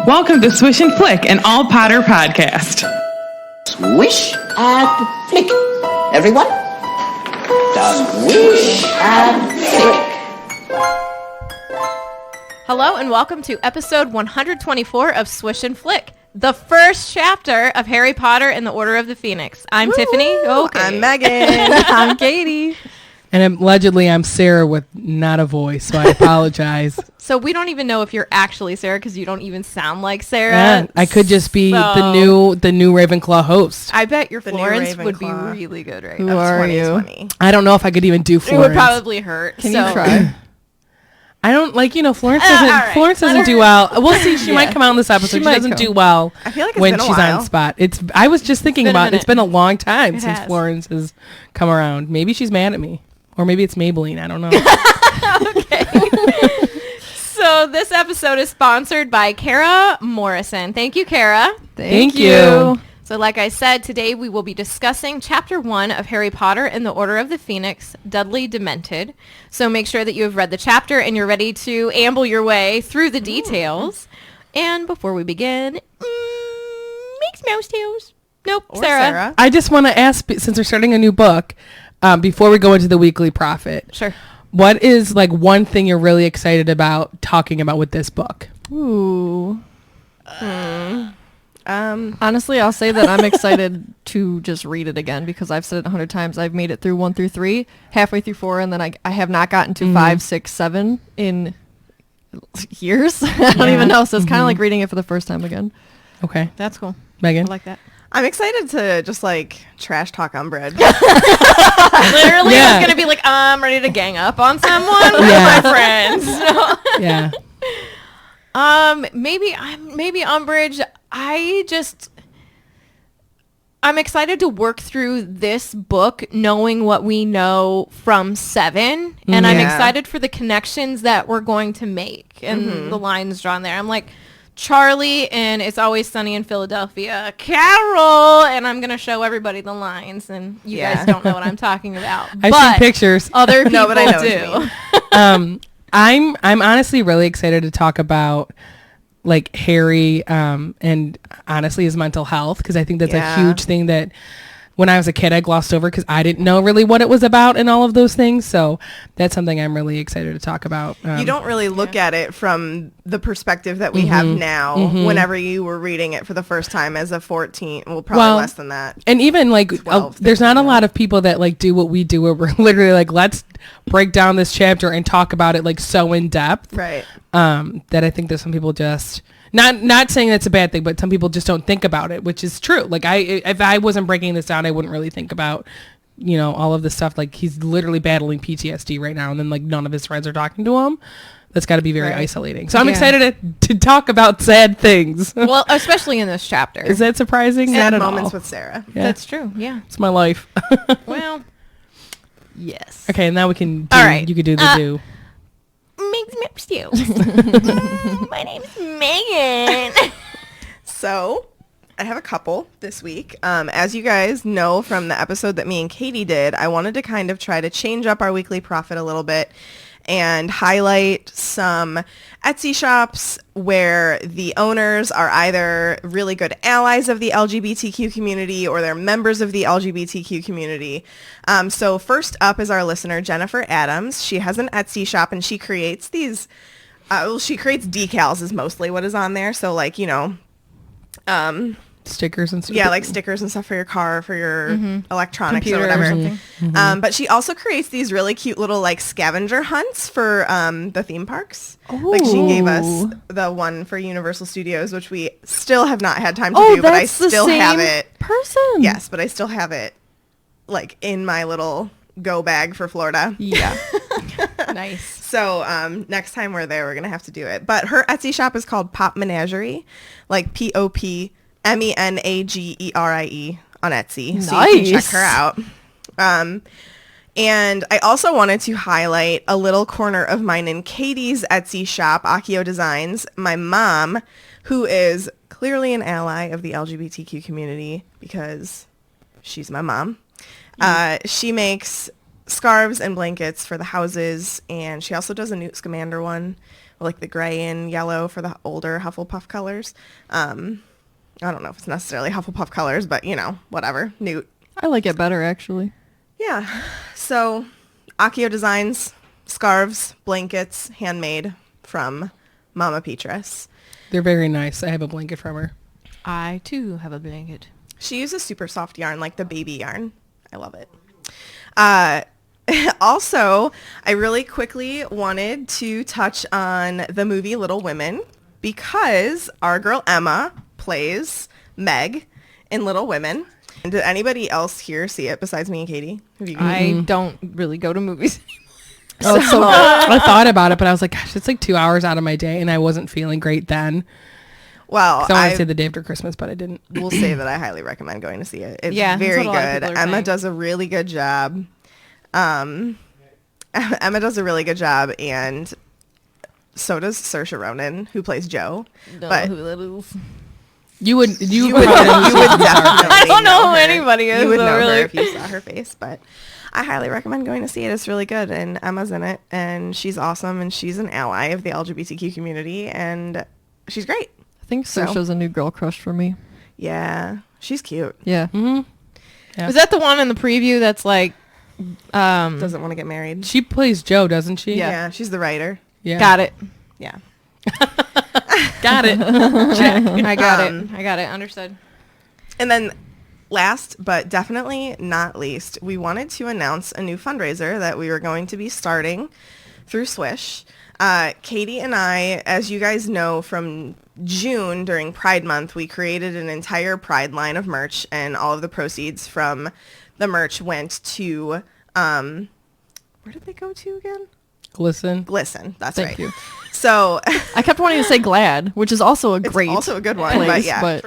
Welcome to Swish and Flick, an all Potter podcast. Swish and flick, everyone. Swish and flick. Hello and welcome to episode 124 of Swish and Flick, the first chapter of Harry Potter and the Order of the Phoenix. I'm Tiffany. Okay. I'm Megan. I'm Katie. And allegedly I'm Sarah with not a voice, so I apologize. So we don't even know if you're actually Sarah because you don't even sound like Sarah. Yeah, I could just be the new Ravenclaw host. I bet your The new Florence would be Ravenclaw. really good right Who now. are you? I don't know if I could even do It Florence. would probably hurt. Can you try? I don't Florence all doesn't right. Florence doesn't do well. We'll see. She might come out in this episode. She might doesn't come. do well I feel like it's when been a she's while. on spot. I was just thinking Been a about it's minute. been a long time It since has. Florence has come around. Maybe she's mad at me. Or maybe it's Maybelline. I don't know. So this episode is sponsored by Kara Morrison. Thank you, Kara. Thank you. So like I said, today we will be discussing Chapter 1 of Harry Potter and the Order of the Phoenix, Dudley Demented. So make sure that you have read the chapter and you're ready to amble your way through the details. And before we begin, makes mouse tails. Nope, Or Sarah. I just want to ask, since we're starting a new book, before we go into the weekly prophet, Sure. what is one thing you're really excited about talking about with this book? Ooh. Honestly, I'll say that I'm excited to just read it again because I've said it 100 times. I've made it through 1 through 3, halfway through 4, and then I have not gotten to 5, 6, 7 in years. I don't even know. So it's kind of like reading it for the first time again. Okay. That's cool. Megan? I like that. I'm excited to just trash talk Umbridge. Literally, Yeah. it's going to be like, I'm ready to gang up on someone with Yeah. my friends. No. Yeah. Maybe Umbridge. I'm excited to work through this book knowing what we know from 7, and I'm Yeah. excited for the connections that we're going to make and the lines drawn there. I'm like, Charlie and It's Always Sunny in Philadelphia, Carol, and I'm gonna show everybody the lines, and you guys don't know what I'm talking about. I've but seen pictures. Other people No, but I know what you do. I'm honestly really excited to talk about Harry and honestly his mental health, because I think that's a Yeah. huge thing that when I was a kid I glossed over because I didn't know really what it was about and all of those things. So that's something I'm really excited to talk about. You don't really look at it from the perspective that we have now whenever you were reading it for the first time as a 14, probably Well, less than that. And even 12, there's not a 15, lot of people that do what we do where we're literally let's break down this chapter and talk about it so in depth. Right. That I think that some people just not saying that's a bad thing, but some people just don't think about it, which is true. If I wasn't breaking this down, I wouldn't really think about all of this stuff. He's literally battling PTSD right now, and then none of his friends are talking to him. That's got to be very isolating. So I'm excited to talk about sad things. Well, especially in this chapter. Is that surprising? Sad Not at moments all. with Sarah. Yeah. That's true. Yeah. It's my life. Well, yes. Okay, now we can do, All right. you could do the do. Makes me stew. My name's Megan. So I have a couple this week. As you guys know from the episode that me and Katie did, I wanted to kind of try to change up our weekly prophet a little bit and highlight some Etsy shops where the owners are either really good allies of the LGBTQ community or they're members of the LGBTQ community. So first up is our listener, Jennifer Adams. She has an Etsy shop and she creates these, she creates decals is mostly what is on there. So Stickers and stuff. yeah, stickers and stuff for your car, for your electronics Computer or or whatever. something. But she also creates these really cute little scavenger hunts for the theme parks. She gave us the one for Universal Studios, which we still have not had time to do, but I still have it. Person. Yes, but I still have it in my little go bag for Florida. Yeah. Nice. So next time we're there, we're going to have to do it. But her Etsy shop is called Pop Menagerie, POPMENAGERIE on Etsy. So you can check Nice. her out. And I also wanted to highlight a little corner of mine in Katie's Etsy shop, Akio Designs. My mom, who is clearly an ally of the LGBTQ community because she's my mom. She makes scarves and blankets for the houses, and she also does a Newt Scamander one, like the gray and yellow for the older Hufflepuff colors. I don't know if it's necessarily Hufflepuff colors, but whatever. Newt. I like it better, actually. Yeah. So Accio designs, scarves, blankets, handmade from Mama Petrus. They're very nice. I have a blanket from her. I too have a blanket. She uses super soft yarn, like the baby yarn. I love it. Also, I really quickly wanted to touch on the movie Little Women because our girl Emma plays Meg in Little Women. And did anybody else here see it besides me and Katie? Have you? I don't really go to movies Oh, so I thought about it, but I was like, gosh, it's like 2 hours out of my day, and I wasn't feeling great then. Well, So I wanted to say the day after Christmas, but I didn't. will say that I highly recommend going to see it. It's Yeah, that's very what a lot of good. people are Emma saying. does a really good job. Emma does a really good job, and so does Saoirse Ronan, who plays Jo. But You would probably you would definitely I don't know who her. anybody is, You would though, know really. her if you saw her face, but I highly recommend going to see it. It's really good, and Emma's in it, and she's awesome, and she's an ally of the LGBTQ community, and she's great. I think So- Saoirse's a new girl crush for me. Yeah, she's cute. Yeah. Yeah. Was that the one in the preview that's like, Doesn't want to get married. She plays Jo, doesn't she? Yeah, she's the writer. Yeah. got it. Yeah. Got it. I got it. I got it. Understood. And then last but definitely not least, we wanted to announce a new fundraiser that we were going to be starting through Swish. Katie and I, as you guys know from June during Pride Month, we created an entire Pride line of merch, and all of the proceeds from the merch went to, where did they go to again? Glisten. Glisten, that's Thank right. you. So I kept wanting to say Glad, which is also a great it's also a good one, place, but yeah.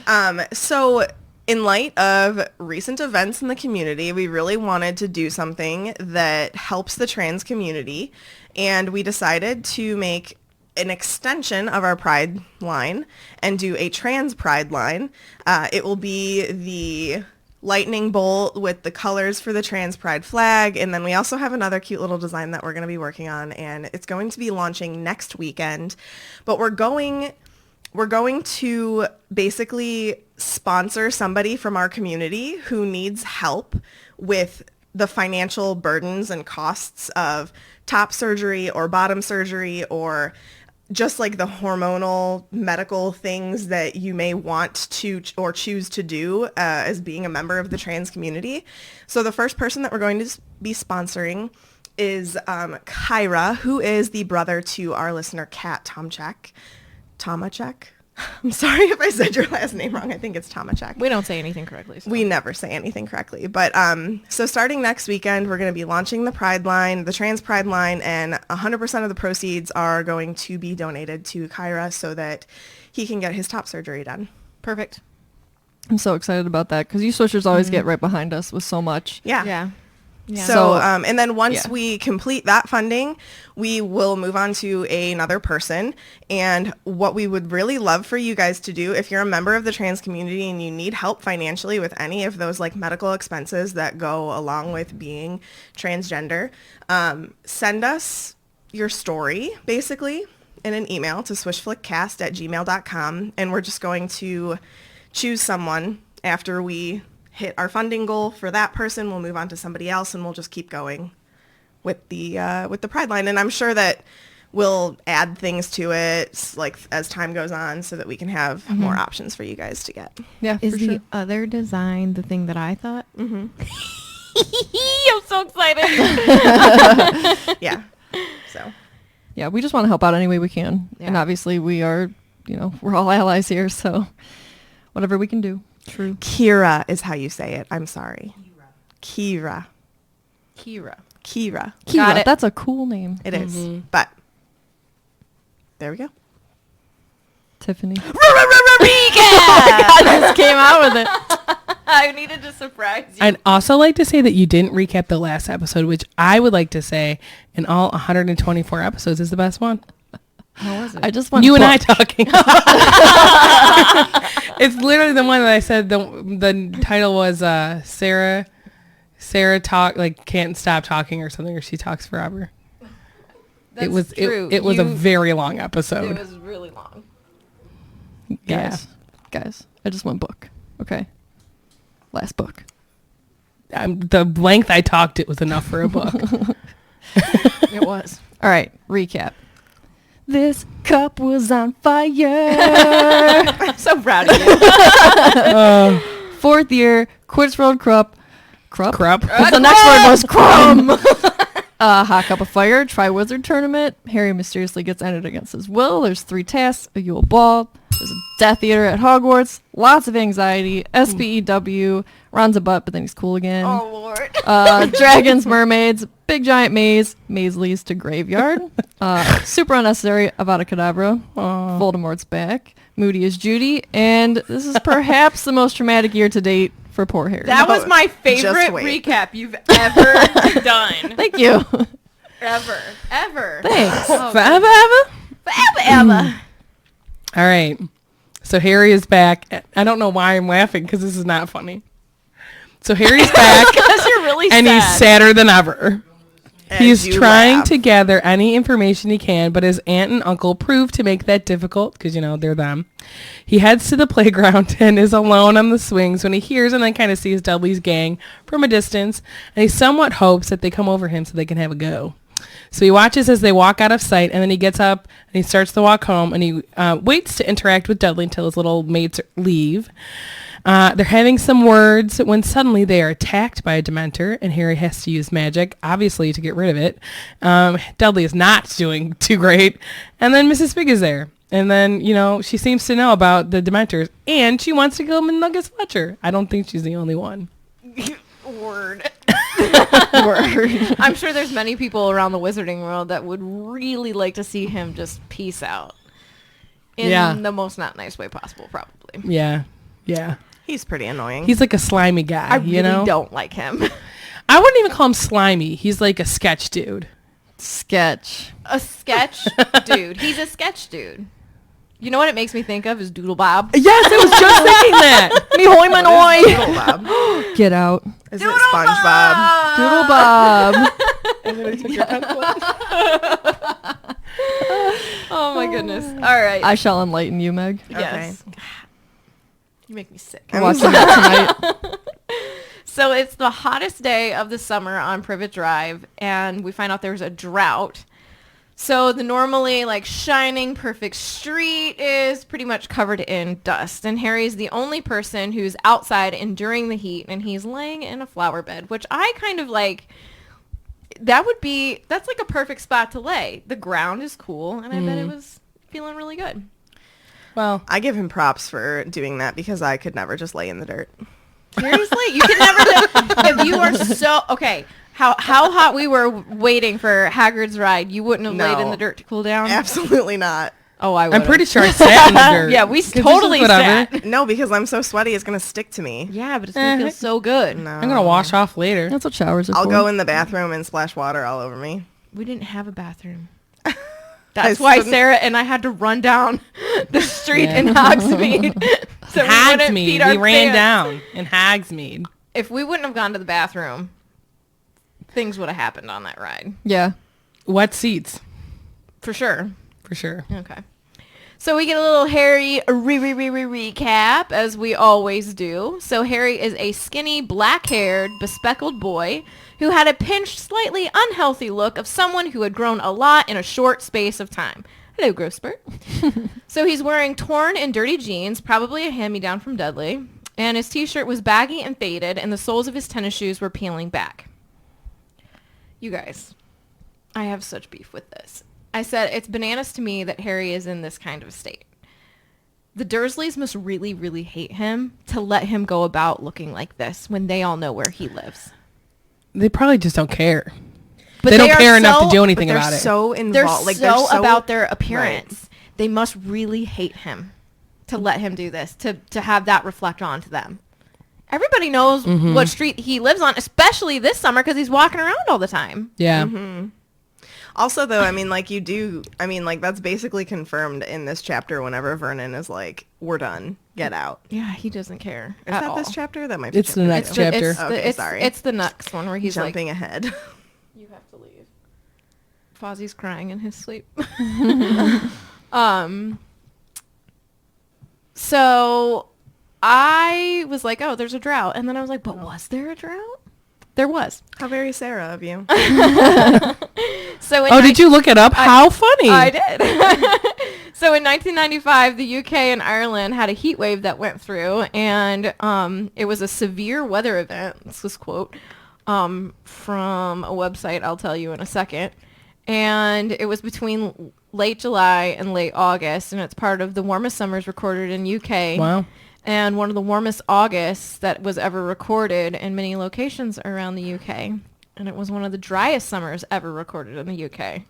but So in light of recent events in the community, we really wanted to do something that helps the trans community, and we decided to make an extension of our Pride line and do a trans Pride line. It will be the lightning bolt with the colors for the trans Pride flag, and then we also have another cute little design that we're going to be working on, and it's going to be launching next weekend. But we're going to basically sponsor somebody from our community who needs help with the financial burdens and costs of top surgery or bottom surgery, or just like the hormonal medical things that you may want to or choose to do as being a member of the trans community. So the first person that we're going to be sponsoring is Kyra, who is the brother to our listener Kat Tomachek. I'm sorry if I said your last name wrong. I think it's Tomachek. We don't say anything correctly. So. We never say anything correctly. But so starting next weekend, we're going to be launching the Pride line, the Trans Pride line, and 100% of the proceeds are going to be donated to Kyra so that he can get his top surgery done. Perfect. I'm so excited about that because you Swishers always get right behind us with so much. Yeah. Yeah. Yeah. So, So- and then once yeah. we complete that funding, we will move on to another person. And what we would really love for you guys to do, if you're a member of the trans community and you need help financially with any of those like medical expenses that go along with being transgender, send us your story basically in an email to swishflickcast@gmail.com. And we're just going to choose someone after we hit our funding goal for that person. We'll move on to somebody else, and we'll just keep going with the Pride line. And I'm sure that we'll add things to it like as time goes on, so that we can have more options for you guys to get. Yeah, Is for the sure. other design the thing that I thought? Mm-hmm. I'm so excited. Yeah. So Yeah, we just want to help out any way we can. And Yeah. obviously we are, we're all allies here, so whatever we can do. True. Kira is how you say it. I'm sorry. Kira. Kira. Kira. Got Kira, it. that's a cool name. It is. But there we go. Tiffany. I just came out with it. I needed to surprise you. I'd also like to say that you didn't recap the last episode, which I would like to say in all 124 episodes is the best one. How was it? I just want You and I talking. It's literally the one that I said the title was Sarah can't stop talking or something, or she talks forever. It was true. it was a very long episode. It was really long. Yeah. Guys, I just want book. Okay. Last book. The length I talked, it was enough for a book. It was. All right, recap. This cup was on fire. I'm so proud of you. Fourth year, Quidditch World Krupp. Krupp? Krupp. The next word was crumb. Hot Cup of Fire, Tri-Wizard Tournament. Harry mysteriously gets entered against his will. There's 3 tasks, a Yule Ball. There's a Death Eater at Hogwarts. Lots of anxiety. SPEW. Ron's a butt, but then he's cool again. Oh, Lord. Dragons, mermaids, big giant maze. Maze leads to graveyard. Super unnecessary. Avada Kedavra. Voldemort's back. Moody is Judy. And this is perhaps the most traumatic year to date for poor Harry. That was my favorite wait. recap you've ever done. Thank you. Ever. Thanks. Oh, Forever, ever? Forever. All right. So Harry is back. I don't know why I'm laughing because this is not funny. So Harry's back Because you're really and sad. he's sadder than ever. As He's you trying laugh. to gather any information he can, but his aunt and uncle prove to make that difficult because, you know, they're them. He heads to the playground and is alone on the swings when he hears and then kind of sees Dudley's gang from a distance, and he somewhat hopes that they come over him so they can have a go. So he watches as they walk out of sight, and then he gets up and he starts to walk home, and he waits to interact with Dudley until his little mates leave. They're having some words when suddenly they are attacked by a Dementor, and Harry has to use magic, obviously, to get rid of it. Dudley is not doing too great. And then Mrs. Fig is there. And then, you know, she seems to know about the Dementors, and she wants to go Nuggets Fletcher. I don't think she's the only one. Word. I'm sure there's many people around the wizarding world that would really like to see him just peace out. In the most not nice way possible, probably. Yeah. Yeah. He's pretty annoying. He's like a slimy guy, I really you know? don't like him. I wouldn't even call him slimy. He's like a sketch dude. Sketch. A sketch dude. He's a sketch dude. You know what it makes me think of is Doodle Bob. Yes, I was just thinking that. Me hoy my noy. Doodle Bob. Get out. Is it SpongeBob? Doodle Bob. And then he took your pencil. Oh my goodness. All right. I shall enlighten you, Meg. Yes. You make me sick. I'm watching that tonight. So it's the hottest day of the summer on Privet Drive, and we find out there's a drought. So the normally like shining perfect street is pretty much covered in dust, and Harry's the only person who's outside enduring the heat, and he's laying in a flower bed, which I kind of like. That's like a perfect spot to lay. The ground is cool, and I bet it was feeling really good. Well, I give him props for doing that because I could never just lay in the dirt. Seriously, you can never. If you are so okay, how hot we were waiting for Hagrid's ride, you wouldn't have laid in the dirt to cool down. Absolutely not. Oh, I would. I'm pretty sure I sat in the dirt. Yeah, we 'Cause this is totally whatever. sat. No, because I'm so sweaty, it's gonna stick to me. Yeah, but it's gonna feel so good. No. I'm going to wash off later. That's what showers are I'll for. go in the bathroom and splash water all over me. We didn't have a bathroom. That's why Sarah and I had to run down the street in Hogsmeade. So Hogsmeade. We ran down in Hogsmeade. If we wouldn't have gone to the bathroom, things would have happened on that ride. Yeah. Wet seats. For sure. For sure. Okay. So we get a little Harry recap, as we always do. So Harry is a skinny, black-haired, bespectacled boy who had a pinched, slightly unhealthy look of someone who had grown a lot in a short space of time. Hello, growth spurt. So he's wearing torn and dirty jeans, probably a hand-me-down from Dudley, and his t-shirt was baggy and faded, and the soles of his tennis shoes were peeling back. You guys, I have such beef with this. I said it's bananas to me that Harry is in this kind of state. The Dursleys must really, really hate him to let him go about looking like this when they all know where he lives. They probably just don't care. But they don't are care enough to do so- anything They're about it. so They're involved. Like, so they're so about their appearance. Right. They must really hate him to let him do this, to have that reflect on to them. Everybody knows what street he lives on, especially this summer because he's walking around all the time. Yeah. Also, though, I mean, like, that's basically confirmed in this chapter whenever Vernon is like, we're done. Get out. Yeah, he doesn't care. Is at that all. this chapter? That might be It's the next chapter. Okay, sorry. It's the next one where he's Jumping like, ahead. you have to leave. Fozzie's crying in his sleep. So I was like, oh, there's a drought. And then I was like, but was there a drought? There was. How very Sarah of you. So did you look it up? How funny. I did. So in 1995, the UK and Ireland had a heat wave that went through, and it was a severe weather event. This was quote from a website I'll tell you in a second. And it was between late July and late August, and it's part of the warmest summers recorded in UK. Wow. And one of the warmest Augusts that was ever recorded in many locations around the UK. And it was one of the driest summers ever recorded in the UK.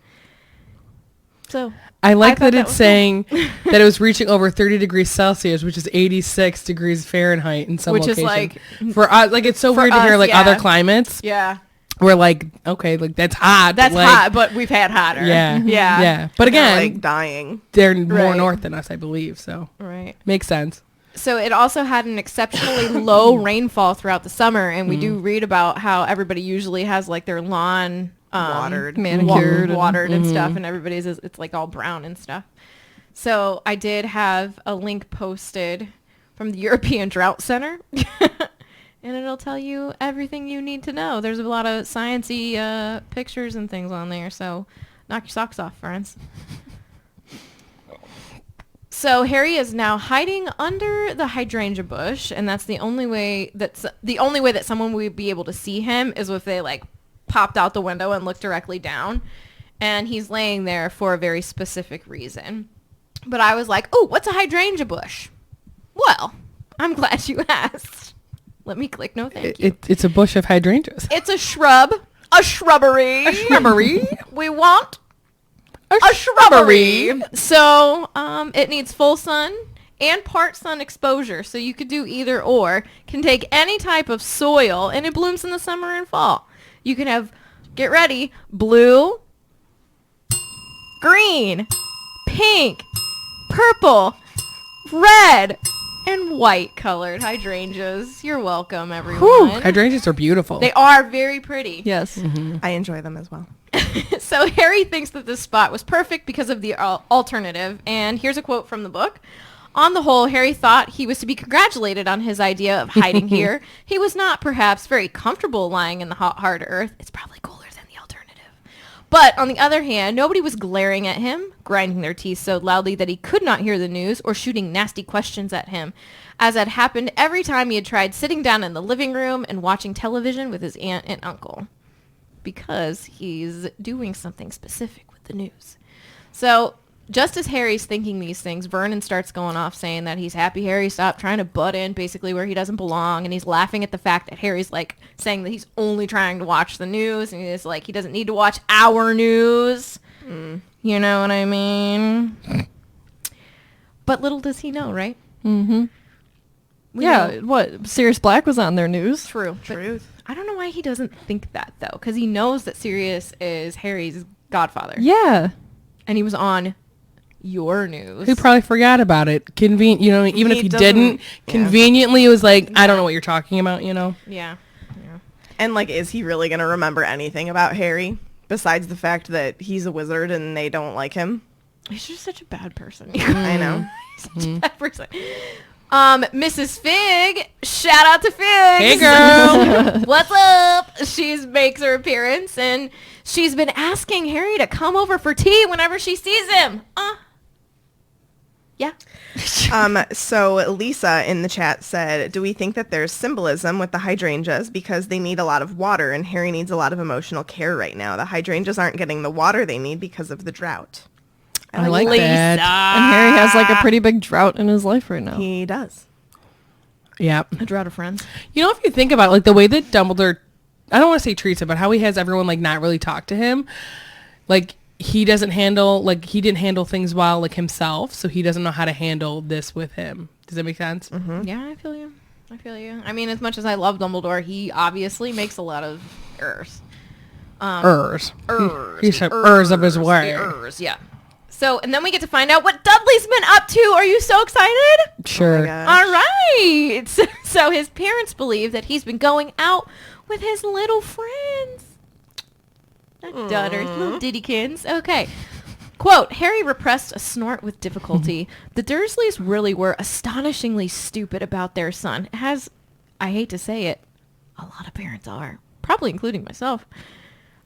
So I like that it's was saying that it was reaching over 30 degrees Celsius, which is 86 degrees Fahrenheit in some Which locations. is like, for us, like, it's so for weird to hear us, like yeah. other climates. yeah, We're like, okay, like that's hot. that's like, hot, but we've had hotter. Yeah. Yeah. Yeah. But They're, again, like dying. they're more Right. north than us, I believe. So Right. makes sense. So it also had an exceptionally low rainfall throughout the summer, and we do read about how everybody usually has like their lawn Watered. Manicured and- watered and stuff, and everybody's it's like all brown and stuff. So I did have a link posted from the European Drought Center, and it'll tell you everything you need to know. There's a lot of sciencey pictures and things on there, so knock your socks off, friends. So Harry is now hiding under the hydrangea bush, and that's the only way that someone would be able to see him is if they like popped out the window and looked directly down. And he's laying there for a very specific reason. But I was like, "Oh, what's a hydrangea bush?" Well, I'm glad you asked. Let me click no thank you. It's a bush of hydrangeas. It's a shrub, a shrubbery. A shrubbery. We want a shrubbery. So it needs full sun and part sun exposure. So you could do either or. Can take any type of soil, and it blooms in the summer and fall. You can have, get ready, blue, green, pink, purple, red, and white colored hydrangeas. You're welcome, everyone. Whew, hydrangeas are beautiful. They are very pretty. Yes. I enjoy them as well. So Harry thinks that this spot was perfect because of the alternative. And here's a quote from the book. On the whole, Harry thought he was to be congratulated on his idea of hiding here. He was not perhaps very comfortable lying in the hot, hard earth. It's probably cooler than the alternative. But on the other hand, nobody was glaring at him, grinding their teeth so loudly that he could not hear the news, or shooting nasty questions at him, as had happened every time he had tried sitting down in the living room and watching television with his aunt and uncle. Because he's doing something specific with the news. So just as Harry's thinking these things, Vernon starts going off saying that he's happy Harry stopped trying to butt in basically where he doesn't belong, and he's laughing at the fact that Harry's like saying that he's only trying to watch the news, and he's like he doesn't need to watch our news. You know what I mean? But little does he know, right? Mm-hmm. We Yeah, know. what? Sirius Black was on their news. True. But Truth. I don't know why he doesn't think that though, because he knows that Sirius is Harry's godfather. Yeah. And he was on your news. He probably forgot about it. Even if he doesn't- didn't, yeah. conveniently it was like, I don't know what you're talking about, Yeah. And like, is he really going to remember anything about Harry besides the fact that he's a wizard and they don't like him? He's just such a bad person. I know. Such a bad person. Mrs. Fig, shout out to Fig. Hey, girl. What's up? She makes her appearance, and she's been asking Harry to come over for tea whenever she sees him. Yeah. So Lisa in the chat said, do we think that there's symbolism with the hydrangeas because they need a lot of water and Harry needs a lot of emotional care right now? The hydrangeas aren't getting the water they need because of the drought. I like that. And Harry has like a pretty big drought in his life right now. He does. Yeah. A drought of friends. If you think about it, like the way that Dumbledore, I don't want to say treats him, but how he has everyone like not really talk to him, like he didn't handle things well like himself, so he doesn't know how to handle this with him. Does that make sense? Mm-hmm. Yeah, I feel you. I mean, as much as I love Dumbledore, he obviously makes a lot of errors. He said ers of his way. Errors, yeah. So, and then we get to find out what Dudley's been up to. Are you so excited? Sure. Oh my gosh. All right. So his parents believe that he's been going out with his little friends. Daughters, little Diddykins. Okay. Quote, Harry repressed a snort with difficulty. The Dursleys really were astonishingly stupid about their son, as, I hate to say it, a lot of parents are, probably including myself.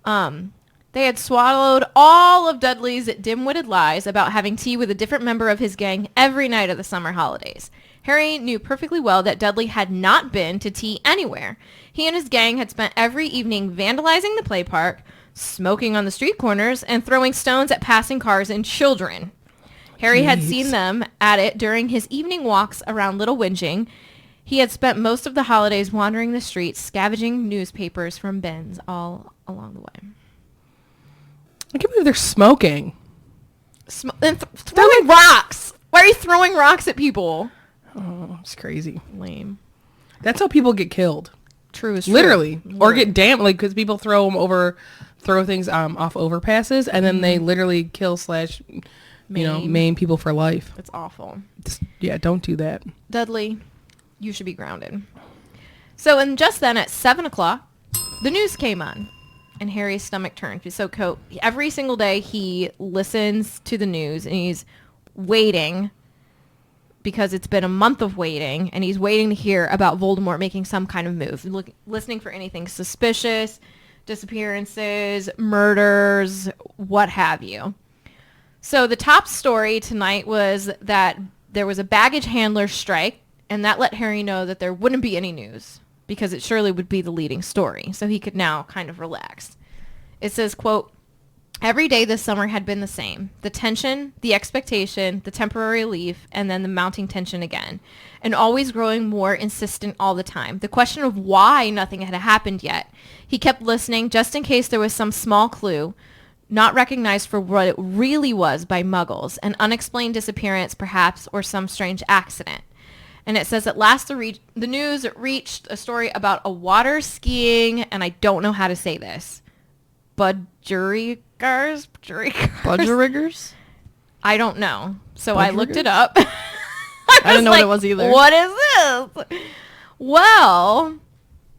They had swallowed all of Dudley's dim-witted lies about having tea with a different member of his gang every night of the summer holidays. Harry knew perfectly well that Dudley had not been to tea anywhere. He and his gang had spent every evening vandalizing the play park, smoking on the street corners, and throwing stones at passing cars and children. Harry had seen them at it during his evening walks around Little Whinging. He had spent most of the holidays wandering the streets, scavenging newspapers from bins all along the way. I can't believe they're smoking. Throwing rocks! Why are you throwing rocks at people? Oh, it's crazy. Lame. That's how people get killed. True is true. Literally. Or get damaged, like, because people throw things off overpasses, and then they literally kill / maim people for life. It's awful. Yeah, don't do that. Dudley, you should be grounded. So, and just then at 7 o'clock, the news came on, and Harry's stomach turned. So every single day he listens to the news, and he's waiting, because it's been a month of waiting, and he's waiting to hear about Voldemort making some kind of move, listening for anything suspicious, disappearances, murders, what have you. So the top story tonight was that there was a baggage handler strike, and that let Harry know that there wouldn't be any news, because it surely would be the leading story, so he could now kind of relax. It says, quote, every day this summer had been the same. The tension, the expectation, the temporary relief, and then the mounting tension again. And always growing more insistent all the time. The question of why nothing had happened yet. He kept listening just in case there was some small clue, not recognized for what it really was by muggles. An unexplained disappearance, perhaps, or some strange accident. And it says at last the news reached a story about a water skiing, and I don't know how to say this, budgerigars? Budgeriggers? I don't know. So I looked it up. I didn't know what it was either. What is this? Well,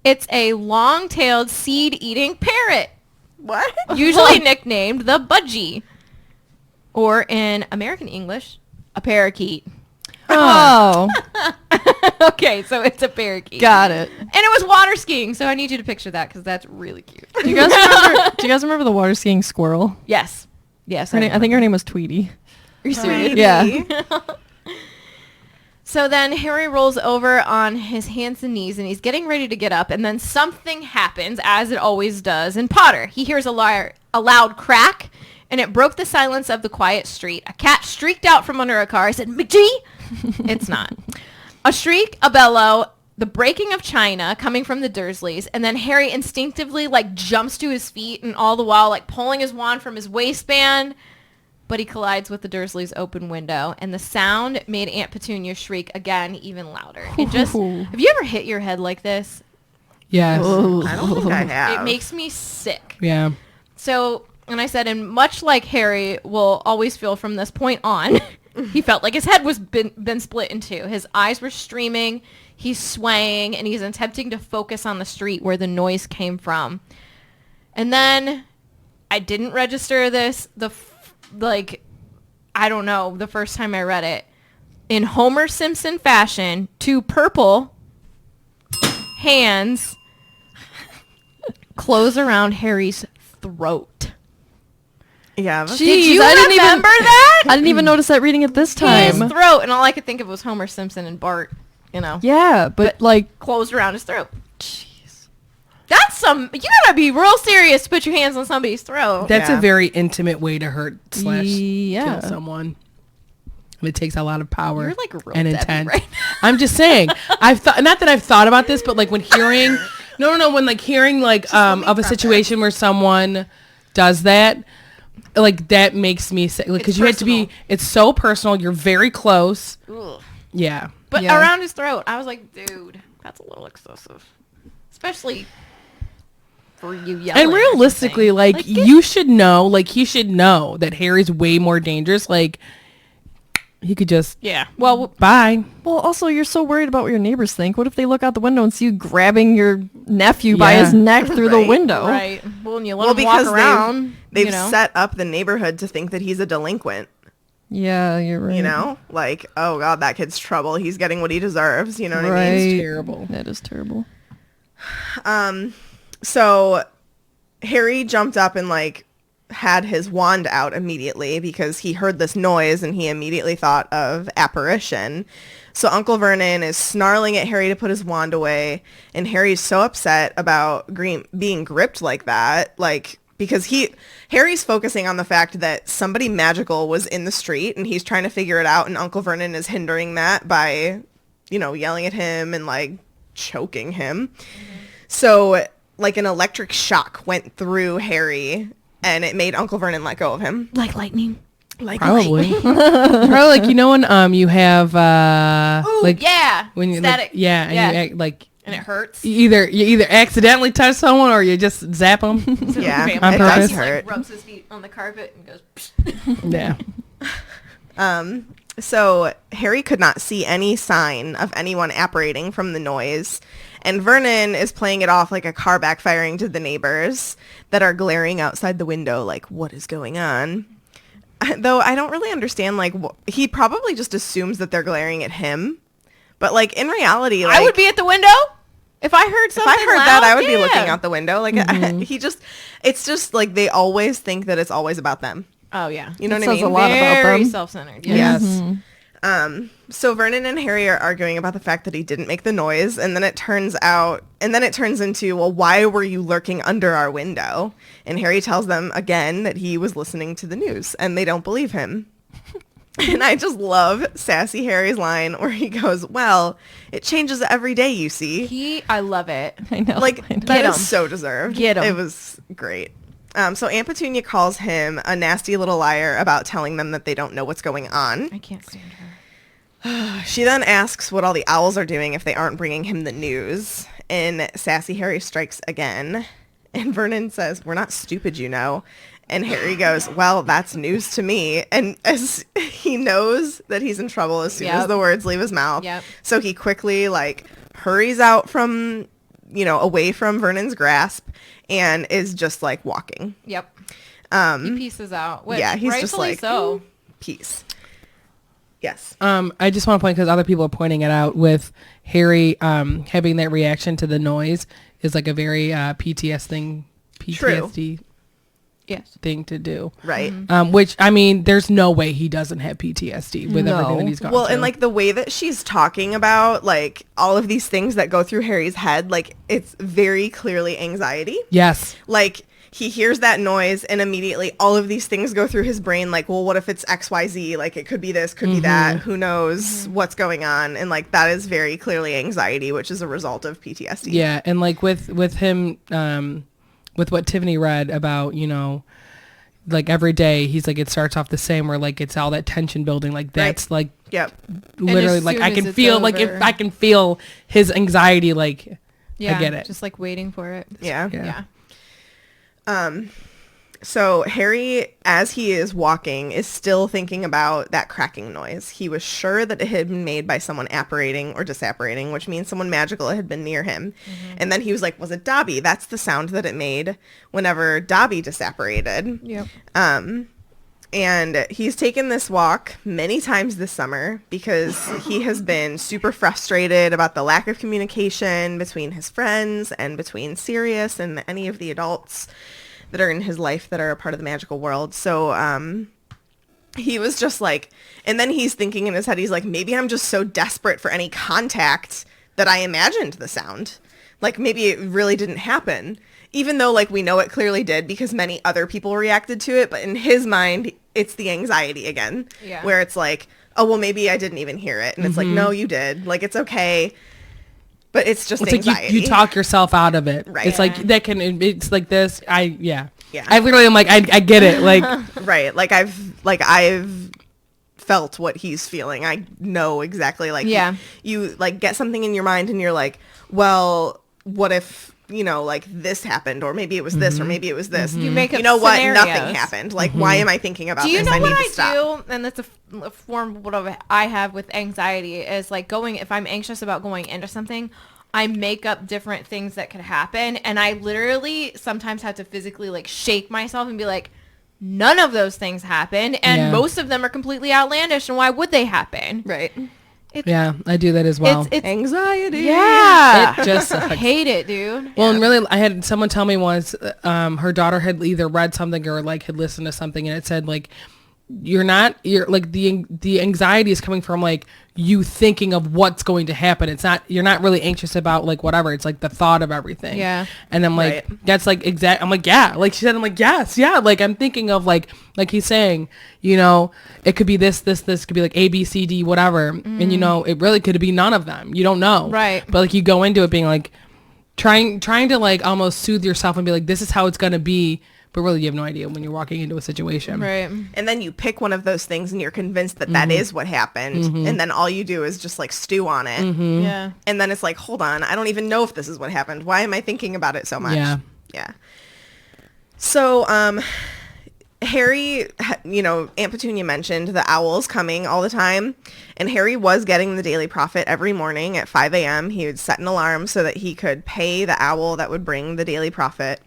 it's a long-tailed seed-eating parrot. What? Usually nicknamed the budgie. Or in American English, a parakeet. Oh. Okay, so it's a parakeet. Got it. And it was water skiing, so I need you to picture that because that's really cute. Do you guys remember the water skiing squirrel? Yes. Yes. I think her name was Tweety. Are you serious? Yeah. So then Harry rolls over on his hands and knees, and he's getting ready to get up, and then something happens, as it always does in Potter. He hears a loud crack, and it broke the silence of the quiet street. A cat streaked out from under a car. I said, McGee! It's not. A shriek, a bellow, the breaking of china coming from the Dursleys, and then Harry instinctively, jumps to his feet, and all the while, pulling his wand from his waistband, but he collides with the Dursleys' open window, and the sound made Aunt Petunia shriek again, even louder. Have you ever hit your head like this? Yes. I don't think I have. It makes me sick. Yeah. So, and I said, and much like Harry will always feel from this point on, he felt like his head was been split in two. His eyes were streaming, he's swaying, and he's attempting to focus on the street where the noise came from. And then, I didn't register this, I don't know, the first time I read it. In Homer Simpson fashion, two purple hands close around Harry's throat. Yeah. Did you remember that? I didn't even notice that reading it this time. His throat, and all I could think of was Homer Simpson and Bart, Yeah, but closed around his throat. Jeez. That's you gotta be real serious to put your hands on somebody's throat. That's a very intimate way to hurt / Yeah. kill someone. And it takes a lot of power You're like a real and Debbie intent. right I'm just saying. I've thought, not that I've thought about this, but when hearing, when hearing of a situation where someone does that, that makes me sick. Because you have to be. It's so personal. You're very close. Ugh. Yeah. But Yeah. around his throat, I was like, dude, that's a little excessive. Especially for you yelling. And realistically, you should know, he should know that Harry's way more dangerous. He could just Yeah. Well, bye. Well, also, you're so worried about what your neighbors think. What if they look out the window and see you grabbing your nephew by his Yeah. neck through the Right. window? right. Well, and you let Well, him walk because around. they've you know? set up the neighborhood to think that he's a delinquent. Yeah, you're right. You know, like, oh god, that kid's trouble. He's getting what he deserves. You know what I Right. mean? It's terrible. That is terrible. So Harry jumped up and like had his wand out immediately because he heard this noise and he immediately thought of apparition. So Uncle Vernon is snarling at Harry to put his wand away, and Harry's so upset about being gripped like that, like because Harry's focusing on the fact that somebody magical was in the street and he's trying to figure it out, and Uncle Vernon is hindering that by, you know, yelling at him and like choking him. So like an electric shock went through Harry and it made Uncle Vernon let go of him. Like lightning. Like Probably. Probably like, you know, when you have Ooh, like yeah. when you Static. like, yeah, and Yeah. you act like And it hurts. you either accidentally touch someone or you just zap them. So Yeah, family on it purpose. does just, hurt. Like, rubs his feet on the carpet and goes. Yeah. So Harry could not see any sign of anyone apparating from the noise, and Vernon is playing it off like a car backfiring to the neighbors that are glaring outside the window like, what is going on? Though I don't really understand, like, he probably just assumes that they're glaring at him, but like in reality, like, I would be at the window if I heard if something I heard loud, that, I would be yeah. looking out the window. Like it's just like they always think that it's always about them. Oh yeah. You know That what I says mean? a lot about Very them. self-centered. Yes. So Vernon and Harry are arguing about the fact that he didn't make the noise, and then it turns into, well, why were you lurking under our window? And Harry tells them again that he was listening to the news, and they don't believe him. And I just love Sassy Harry's line where he goes, well, it changes every day, you see. I love it. I know. Like, I know. that Get is 'em. so deserved. Get 'em. It was great. So Aunt Petunia calls him a nasty little liar about telling them that they don't know what's going on. I can't stand her. She then asks what all the owls are doing if they aren't bringing him the news. And Sassy Harry strikes again. And Vernon says, we're not stupid, you know. And Harry goes, well, that's news to me. And as he knows that he's in trouble as soon as Yep. the words leave his mouth. Yep. So he quickly, like, hurries out from, you know, away from Vernon's grasp and is just, like, walking. Yep. He pieces out. Which, Yeah, he's just rightfully like, so. peace. Yes. I just want to point because other people are pointing it out with Harry having that reaction to the noise is like a very PTSD Yes. thing to do. Right. Which I mean, there's no way he doesn't have PTSD with everything that No. he's gone Well, through. and like the way that she's talking about like all of these things that go through Harry's head, like it's very clearly anxiety. yes, Like he hears that noise and immediately all of these things go through his brain like, well, what if it's XYZ? Like it could be this, could be that. Who knows what's going on? And like that is very clearly anxiety, which is a result of PTSD. yeah, and like with him, with what Tiffany read about, you know, like every day he's like it starts off the same where like it's all that tension building, like that's like Yep. literally as like soon I as can it's feel like if over- I can feel his anxiety, like Yeah. I get it. Just like waiting for it. Yeah. Yeah. Yeah. So Harry, as he is walking, is still thinking about that cracking noise. He was sure that it had been made by someone apparating or disapparating, which means someone magical had been near him. And then he was like, was it Dobby? That's the sound that it made whenever Dobby disapparated. Yep. And he's taken this walk many times this summer because he has been super frustrated about the lack of communication between his friends and between Sirius and any of the adults that are in his life that are a part of the magical world. So he was just like, and then he's thinking in his head, he's like, maybe I'm just so desperate for any contact that I imagined the sound. Like maybe it really didn't happen. Even though like we know it clearly did because many other people reacted to it. But in his mind, it's the anxiety again. Yeah. Where it's like, oh, well, maybe I didn't even hear it. And it's like, no, you did. Like, it's okay. But it's just It's anxiety. like you talk yourself out of it. Right. It's like that can. It's like this. Yeah. I literally am like I get it. Like Right. Like I've felt what he's feeling. I know exactly. Like Yeah. you like get something in your mind and you're like, well, what if like this happened, or maybe it was this, or maybe it was this. You make up You know what? scenarios. Nothing happened. Like, why am I thinking about Do you this? know I what need to I stop. do? And that's a form of what I have with anxiety is like if I'm anxious about going into something, I make up different things that could happen. And I literally sometimes have to physically like shake myself and be like, none of those things happened. And most of them are completely outlandish. And why would they happen? Right. Yeah, I do that as well. It's Anxiety. yeah. It just I sucks. hate it, dude. Well, and really, I had someone tell me once, her daughter had either read something or like had listened to something, and it said like, you're like the anxiety is coming from like you thinking of what's going to happen. It's not, you're not really anxious about like whatever. It's like the thought of everything. Yeah. And I'm like, Right. that's like exact. I'm like, yeah. Like she said, I'm like, yes, yeah. Like I'm thinking of like he's saying, it could be this could be like A, B, C, D, whatever. And it really could be none of them. You don't know. Right. But like you go into it being like trying to like almost soothe yourself and be like, this is how it's going to be. But really, you have no idea when you're walking into a situation. Right. And then you pick one of those things and you're convinced that that is what happened. And then all you do is just like stew on it. Yeah. And then it's like, hold on, I don't even know if this is what happened. Why am I thinking about it so much? Yeah. Yeah. So, Harry, Aunt Petunia mentioned the owls coming all the time. And Harry was getting the Daily Prophet every morning at 5 a.m. He would set an alarm so that he could pay the owl that would bring the Daily Prophet.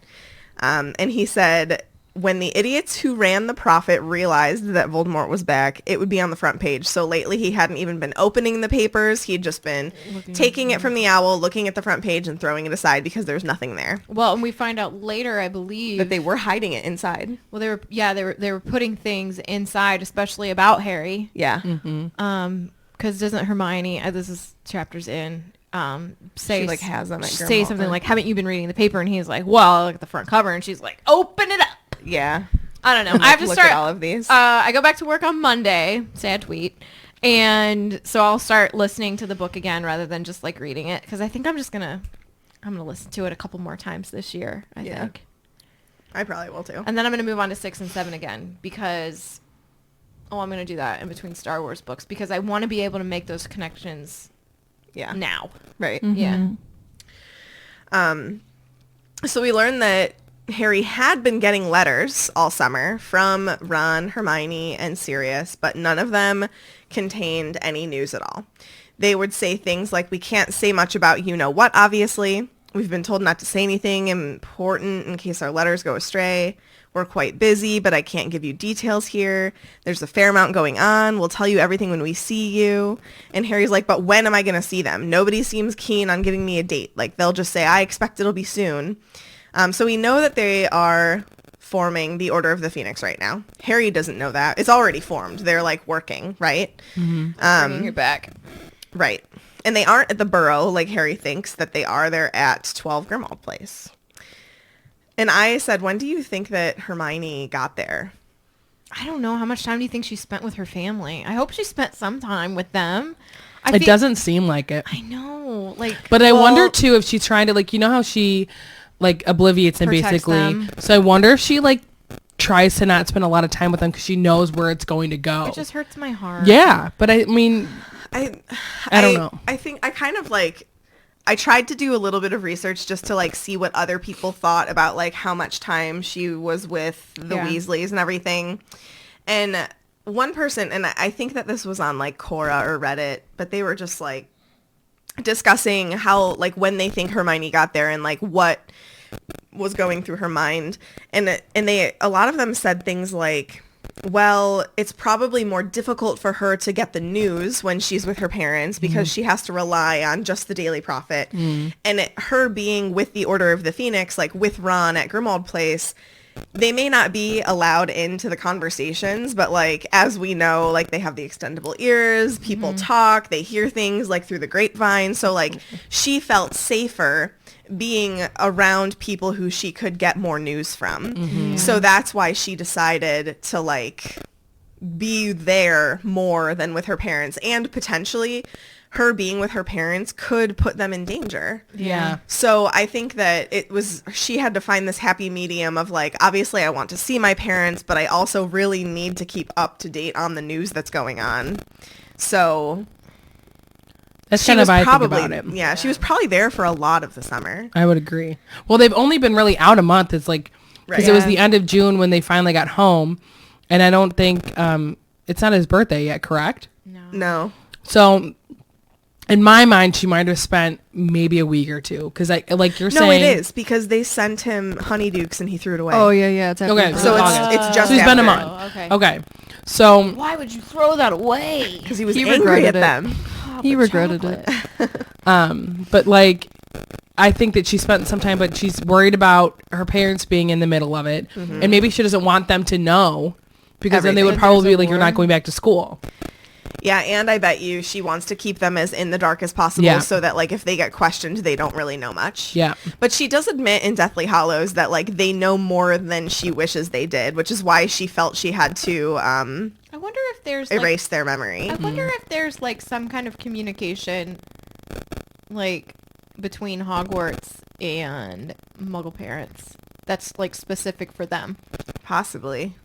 And he said, when the idiots who ran the Prophet realized that Voldemort was back, it would be on the front page. So lately he hadn't even been opening the papers. He'd just been taking it from the owl, looking at the front page and throwing it aside because there's nothing there. Well, and we find out later, I believe, That they were hiding it inside. well, they were putting things inside, especially about Harry. Yeah. Because doesn't Hermione, this is chapters in, say She, like, has them at say Grimmauld, something or- like, haven't you been reading the paper? And he's like, well, look at the front cover. And she's like, open it up. Yeah. I don't know. I have to Look start at all of these. I go back to work on Monday. Sad tweet. And so I'll start listening to the book again rather than just like reading it, because I think I'm gonna listen to it a couple more times this year. I Yeah. think, I probably will too. and then I'm gonna move on to 6 and 7 again because I'm gonna do that in between Star Wars books because I want to be able to make those connections Yeah. now. Right. Yeah. So we learned that Harry had been getting letters all summer from Ron, Hermione, and Sirius, but none of them contained any news at all. They would say things like, we can't say much about you-know-what, obviously. We've been told not to say anything important in case our letters go astray. We're quite busy, but I can't give you details here. There's a fair amount going on. We'll tell you everything when we see you. And Harry's like, but when am I going to see them? Nobody seems keen on giving me a date. Like, they'll just say, I expect it'll be soon. So we know that they are forming the Order of the Phoenix right now. Harry doesn't know that. It's already formed. They're, like, working, right? Bringing it back. Right. And they aren't at the Burrow like Harry thinks that they are. They're at 12 Grimmauld Place. And I said, when do you think that Hermione got there? I don't know. How much time do you think she spent with her family? I hope she spent some time with them. It doesn't seem like it. I know. Like, But I wonder too if she's trying to like, you know how she like obliviates them Protects basically. them. So I wonder if she like tries to not spend a lot of time with them because she knows where it's going to go. it just hurts my heart. Yeah, but I mean, I don't know. I think I kind of like, I tried to do a little bit of research just to like see what other people thought about like how much time she was with the Yeah. Weasleys and everything. And one person, and I think that this was on like Quora or Reddit, but they were just like discussing how like when they think Hermione got there and like what was going through her mind. And they, a lot of them said things like, well, it's probably more difficult for her to get the news when she's with her parents because she has to rely on just the Daily Prophet. And her being with the Order of the Phoenix, like with Ron at Grimmauld Place, they may not be allowed into the conversations, but like, as we know, like they have the extendable ears, people talk, they hear things like through the grapevine. So like she felt safer being around people who she could get more news from. So that's why she decided to like be there more than with her parents, and potentially her being with her parents could put them in danger. Yeah. So I think that she had to find this happy medium of like, obviously I want to see my parents, but I also really need to keep up to date on the news that's going on. So That's she kind was of how I think probably about it. yeah, she was probably there for a lot of the summer. I would agree. Well, they've only been really out a month. It's like because Right. it was the end of June when they finally got home, and I don't think it's not his birthday yet. Correct? No. So, in my mind, she might have spent maybe a week or two because like you're No, saying. it is because they sent him honeydukes and he threw it away. Oh yeah, it's after Okay, the So birthday. it's just So he's been a after. month. okay. Okay. So Why would you throw that away? Because he was He angry at regretted it. them. He regretted it. but like I think that she spent some time, but she's worried about her parents being in the middle of it, and maybe she doesn't want them to know because then they would Everything. probably be like, "You're not going back to school." Yeah, and I bet you she wants to keep them as in the dark as possible Yeah. so that like if they get questioned, they don't really know much. Yeah. But she does admit in Deathly Hallows that like they know more than she wishes they did, which is why she felt she had to I wonder if there's erase their memory. I wonder if there's like some kind of communication like between Hogwarts and Muggle parents that's like specific for them. Possibly.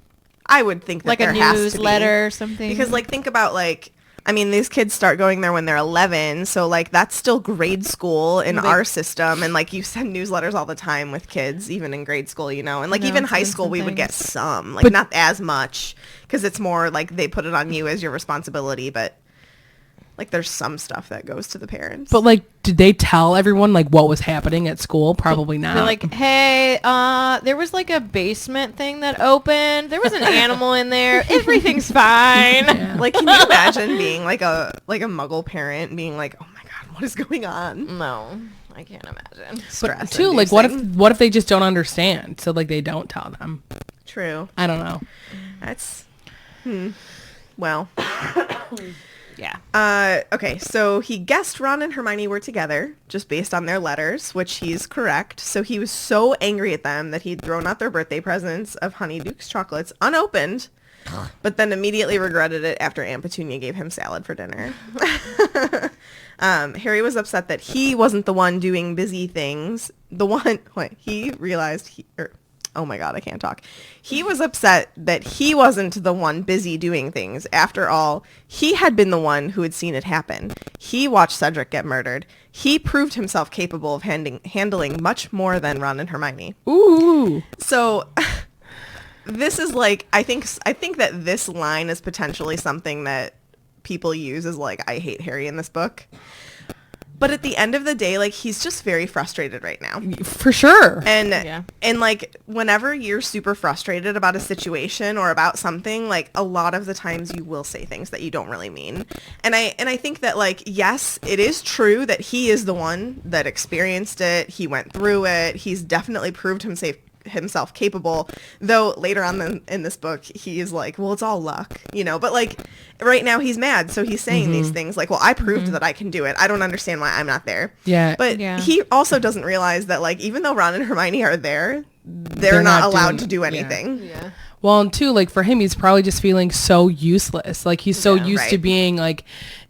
I would think that Like a there has to be. newsletter or something. Because like think about like I mean these kids start going there when they're 11, so like that's still grade school in our system, and like you send newsletters all the time with kids even in grade school, you know, and like even high school we would get some, like not as much because it's more like they put it on you as your responsibility, but like there's some stuff that goes to the parents. But like, did they tell everyone like what was happening at school? Probably not. they're like, hey, there was like a basement thing that opened. There was an animal in there. Everything's fine. like can you imagine being like a Muggle parent and being like, oh my god, what is going on? No, I can't imagine. but Stress too, like, what inducing. if they just don't understand? So like they don't tell them. True. I don't know. That's well. Yeah. Okay, so he guessed Ron and Hermione were together just based on their letters, which he's correct. So he was so angry at them that he'd thrown out their birthday presents of Honeyduke's chocolates unopened, but then immediately regretted it after Aunt Petunia gave him salad for dinner. Harry was upset that he wasn't the one doing busy things. He realized oh my god, I can't talk. He was upset that he wasn't the one busy doing things. After all, he had been the one who had seen it happen. He watched Cedric get murdered. He proved himself capable of handling much more than Ron and Hermione. Ooh. So this is like, I think that this line is potentially something that people use as like, I hate Harry in this book. But at the end of the day, like, he's just very frustrated right now. For sure. And like, whenever you're super frustrated about a situation or about something, like, a lot of the times you will say things that you don't really mean. And I think that, like, yes, it is true that he is the one that experienced it. He went through it. He's definitely proved himself capable, though later on in this book he is like, well, it's all luck, you know, but like right now he's mad, so he's saying these things like, well, I proved that I can do it. I don't understand why I'm not there. But He also doesn't realize that like even though Ron and Hermione are there, they're not allowed to do anything. Well, and too, like, for him, he's probably just feeling so useless. Like, he's so used to being, like,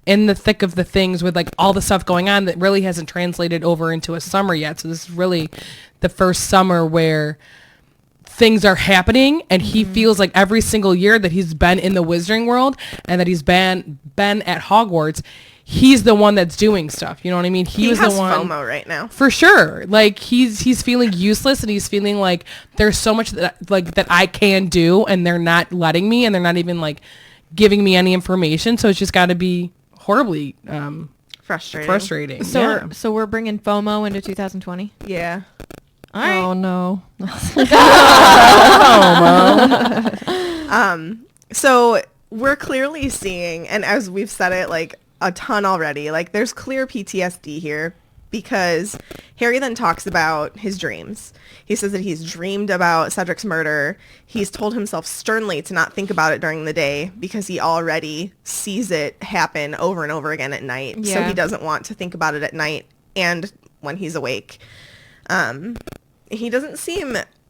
in the thick of the things with, like, all the stuff going on that really hasn't translated over into a summer yet. So this is really the first summer where things are happening, and he feels like every single year that he's been in the Wizarding World and that he's been at Hogwarts, he's the one that's doing stuff. You know what I mean? He was has the one FOMO right now. for sure. Like he's feeling useless, and he's feeling like there's so much that I can do, and they're not letting me, and they're not even like giving me any information. So it's just got to be horribly frustrating. So we're bringing FOMO into 2020. Yeah. All right. Oh no. So we're clearly seeing, and as we've said it like a ton already, like there's clear PTSD here, because Harry then talks about his dreams. He says that he's dreamed about Cedric's murder. He's told himself sternly to not think about it during the day because he already sees it happen over and over again at night. So Yeah. he doesn't want to think about it at night and when he's awake.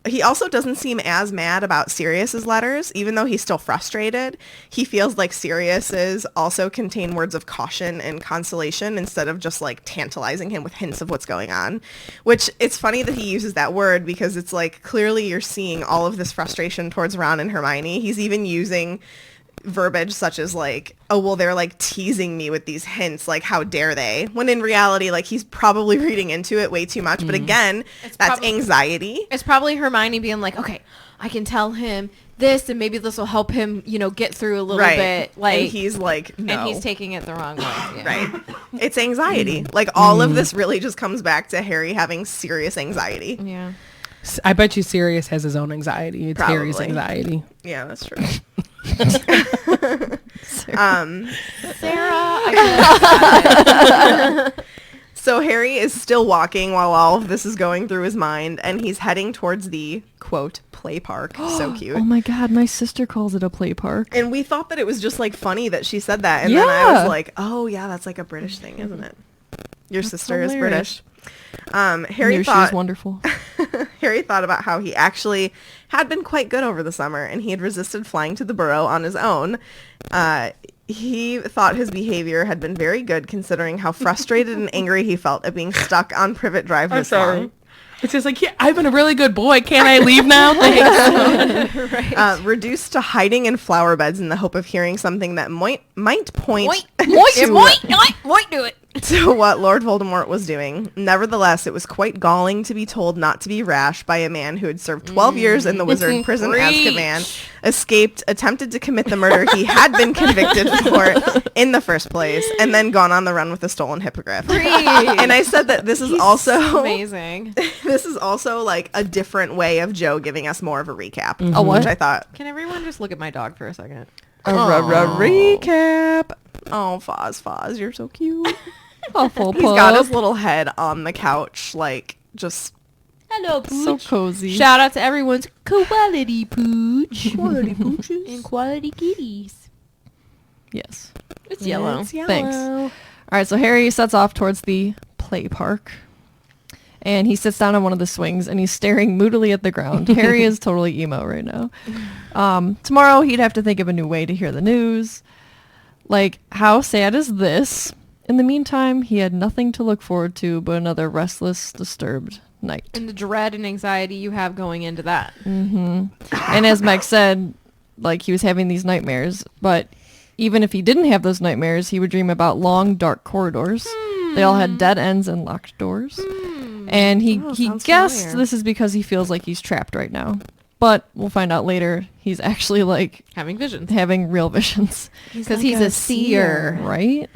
He also doesn't seem as mad about Sirius's letters, even though he's still frustrated. He feels like Sirius's also contain words of caution and consolation instead of just like tantalizing him with hints of what's going on, which it's funny that he uses that word because it's like clearly you're seeing all of this frustration towards Ron and Hermione. He's even using verbiage such as like, oh, well, they're like teasing me with these hints, like how dare they, when in reality, like, he's probably reading into it way too much. But again, that's anxiety. It's probably Hermione being like, okay, I can tell him this, and maybe this will help him, get through a little bit. Like, and he's like, no. And he's taking it the wrong way. Yeah. Right. It's anxiety. Like, all of this really just comes back to Harry having serious anxiety. Yeah. I bet you Sirius has his own anxiety. It's Probably. Harry's anxiety. Yeah, that's true. Sarah, So Harry is still walking while all of this is going through his mind, and he's heading towards the, quote, play park. So cute. Oh my god, my sister calls it a play park. And we thought that it was just, like, funny that she said that. And then I was like, oh, yeah, that's, like, a British thing, isn't it? Your sister is British. Harry thought she's wonderful. Harry thought about how he actually had been quite good over the summer, and he had resisted flying to the Burrow on his own. He thought his behavior had been very good, considering how frustrated and angry he felt at being stuck on Privet Drive this long. It's just like, yeah, I've been a really good boy. Can't I leave now? Thanks. Reduced to hiding in flower beds in the hope of hearing something that might point might do it. to what Lord Voldemort was doing. Nevertheless, it was quite galling to be told not to be rash by a man who had served 12 years in the wizard prison Azkaban, escaped, attempted to commit the murder he had been convicted for in the first place, and then gone on the run with a stolen hippogriff. And I said that this is also amazing. This is also like a different way of Joe giving us more of a recap, which I thought. Can everyone just look at my dog for a second? Recap. Oh, Foz, you're so cute. Awful He's got his little head on the couch, like, just Hello, Pooch. so cozy. Shout out to everyone's quality pooch. Quality pooches. And quality kitties. Yes. It's yellow. Thanks. All right, so Harry sets off towards the play park. And he sits down on one of the swings, and he's staring moodily at the ground. Harry is totally emo right now. Tomorrow, he'd have to think of a new way to hear the news. Like, how sad is this? In the meantime, he had nothing to look forward to but another restless, disturbed night. And the dread and anxiety you have going into that. Mm-hmm. And as Meg said, like, he was having these nightmares, but even if he didn't have those nightmares, he would dream about long, dark corridors. They all had dead ends and locked doors. And he guessed familiar. this is because he feels like he's trapped right now. But we'll find out later he's actually, like, Having visions. having real visions. Because he's a seer. Right?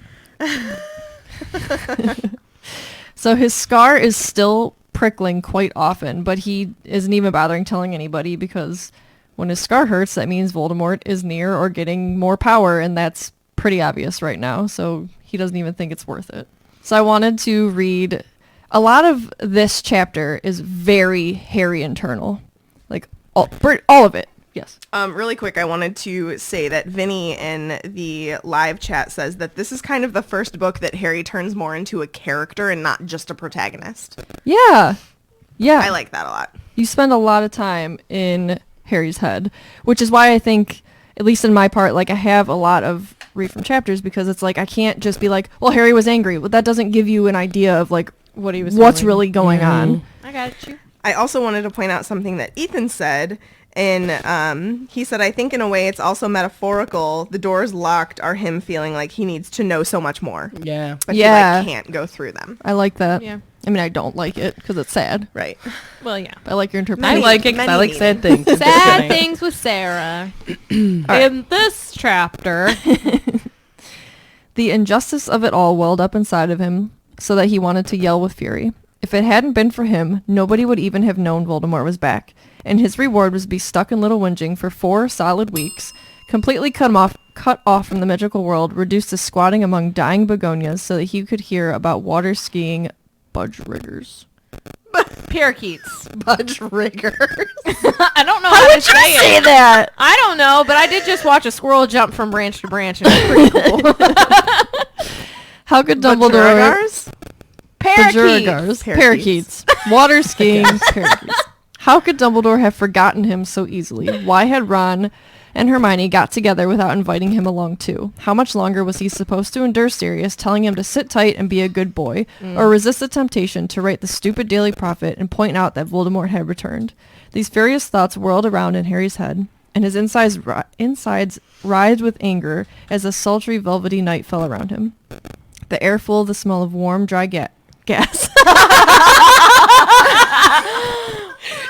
So his scar is still prickling quite often, but he isn't even bothering telling anybody because when his scar hurts, that means Voldemort is near or getting more power, and that's pretty obvious right now, so he doesn't even think it's worth it. So I wanted to read... A lot of this chapter is very Harry internal. Like, all of it. Yes. Really quick, I wanted to say that Vinny in the live chat says that this is kind of the first book that Harry turns more into a character and not just a protagonist. Yeah. Yeah. I like that a lot. You spend a lot of time in Harry's head, which is why I think, at least in my part, like, I have a lot of read from chapters because it's like I can't just be like, well, Harry was angry. Well, that doesn't give you an idea of, like, What he was what's doing. really going on. I got you. I also wanted to point out something that Ethan said. And he said, I think in a way it's also metaphorical. The doors locked are him feeling like he needs to know so much more. Yeah. But Yeah. he can't go through them. I like that. Yeah. I mean, I don't like it because it's sad. Right. Well, yeah. But I like your I interpretation. like it because I like sad things. Just Sad kidding. things with Sarah. In this chapter. The injustice of it all welled up inside of him so that he wanted to yell with fury. If it hadn't been for him, nobody would even have known Voldemort was back, and his reward was to be stuck in Little Whinging for 4 solid weeks, completely cut off from the magical world, reduced to squatting among dying begonias so that he could hear about water skiing budgeriggers. Parakeets. Budgeriggers. I don't know how to say it. that? I don't know, but I did just watch a squirrel jump from branch to branch, and it's pretty cool. How could Dumbledore... Budgerigars? Parakeets. Parakeets. Water skiing. Parakeets. How could Dumbledore have forgotten him so easily? Why had Ron and Hermione got together without inviting him along too? How much longer was he supposed to endure Sirius telling him to sit tight and be a good boy, or resist the temptation to write the stupid Daily Prophet and point out that Voldemort had returned? These furious thoughts whirled around in Harry's head. and his insides writhed with anger as a sultry, velvety night fell around him. The air full of the smell of warm, dry gas.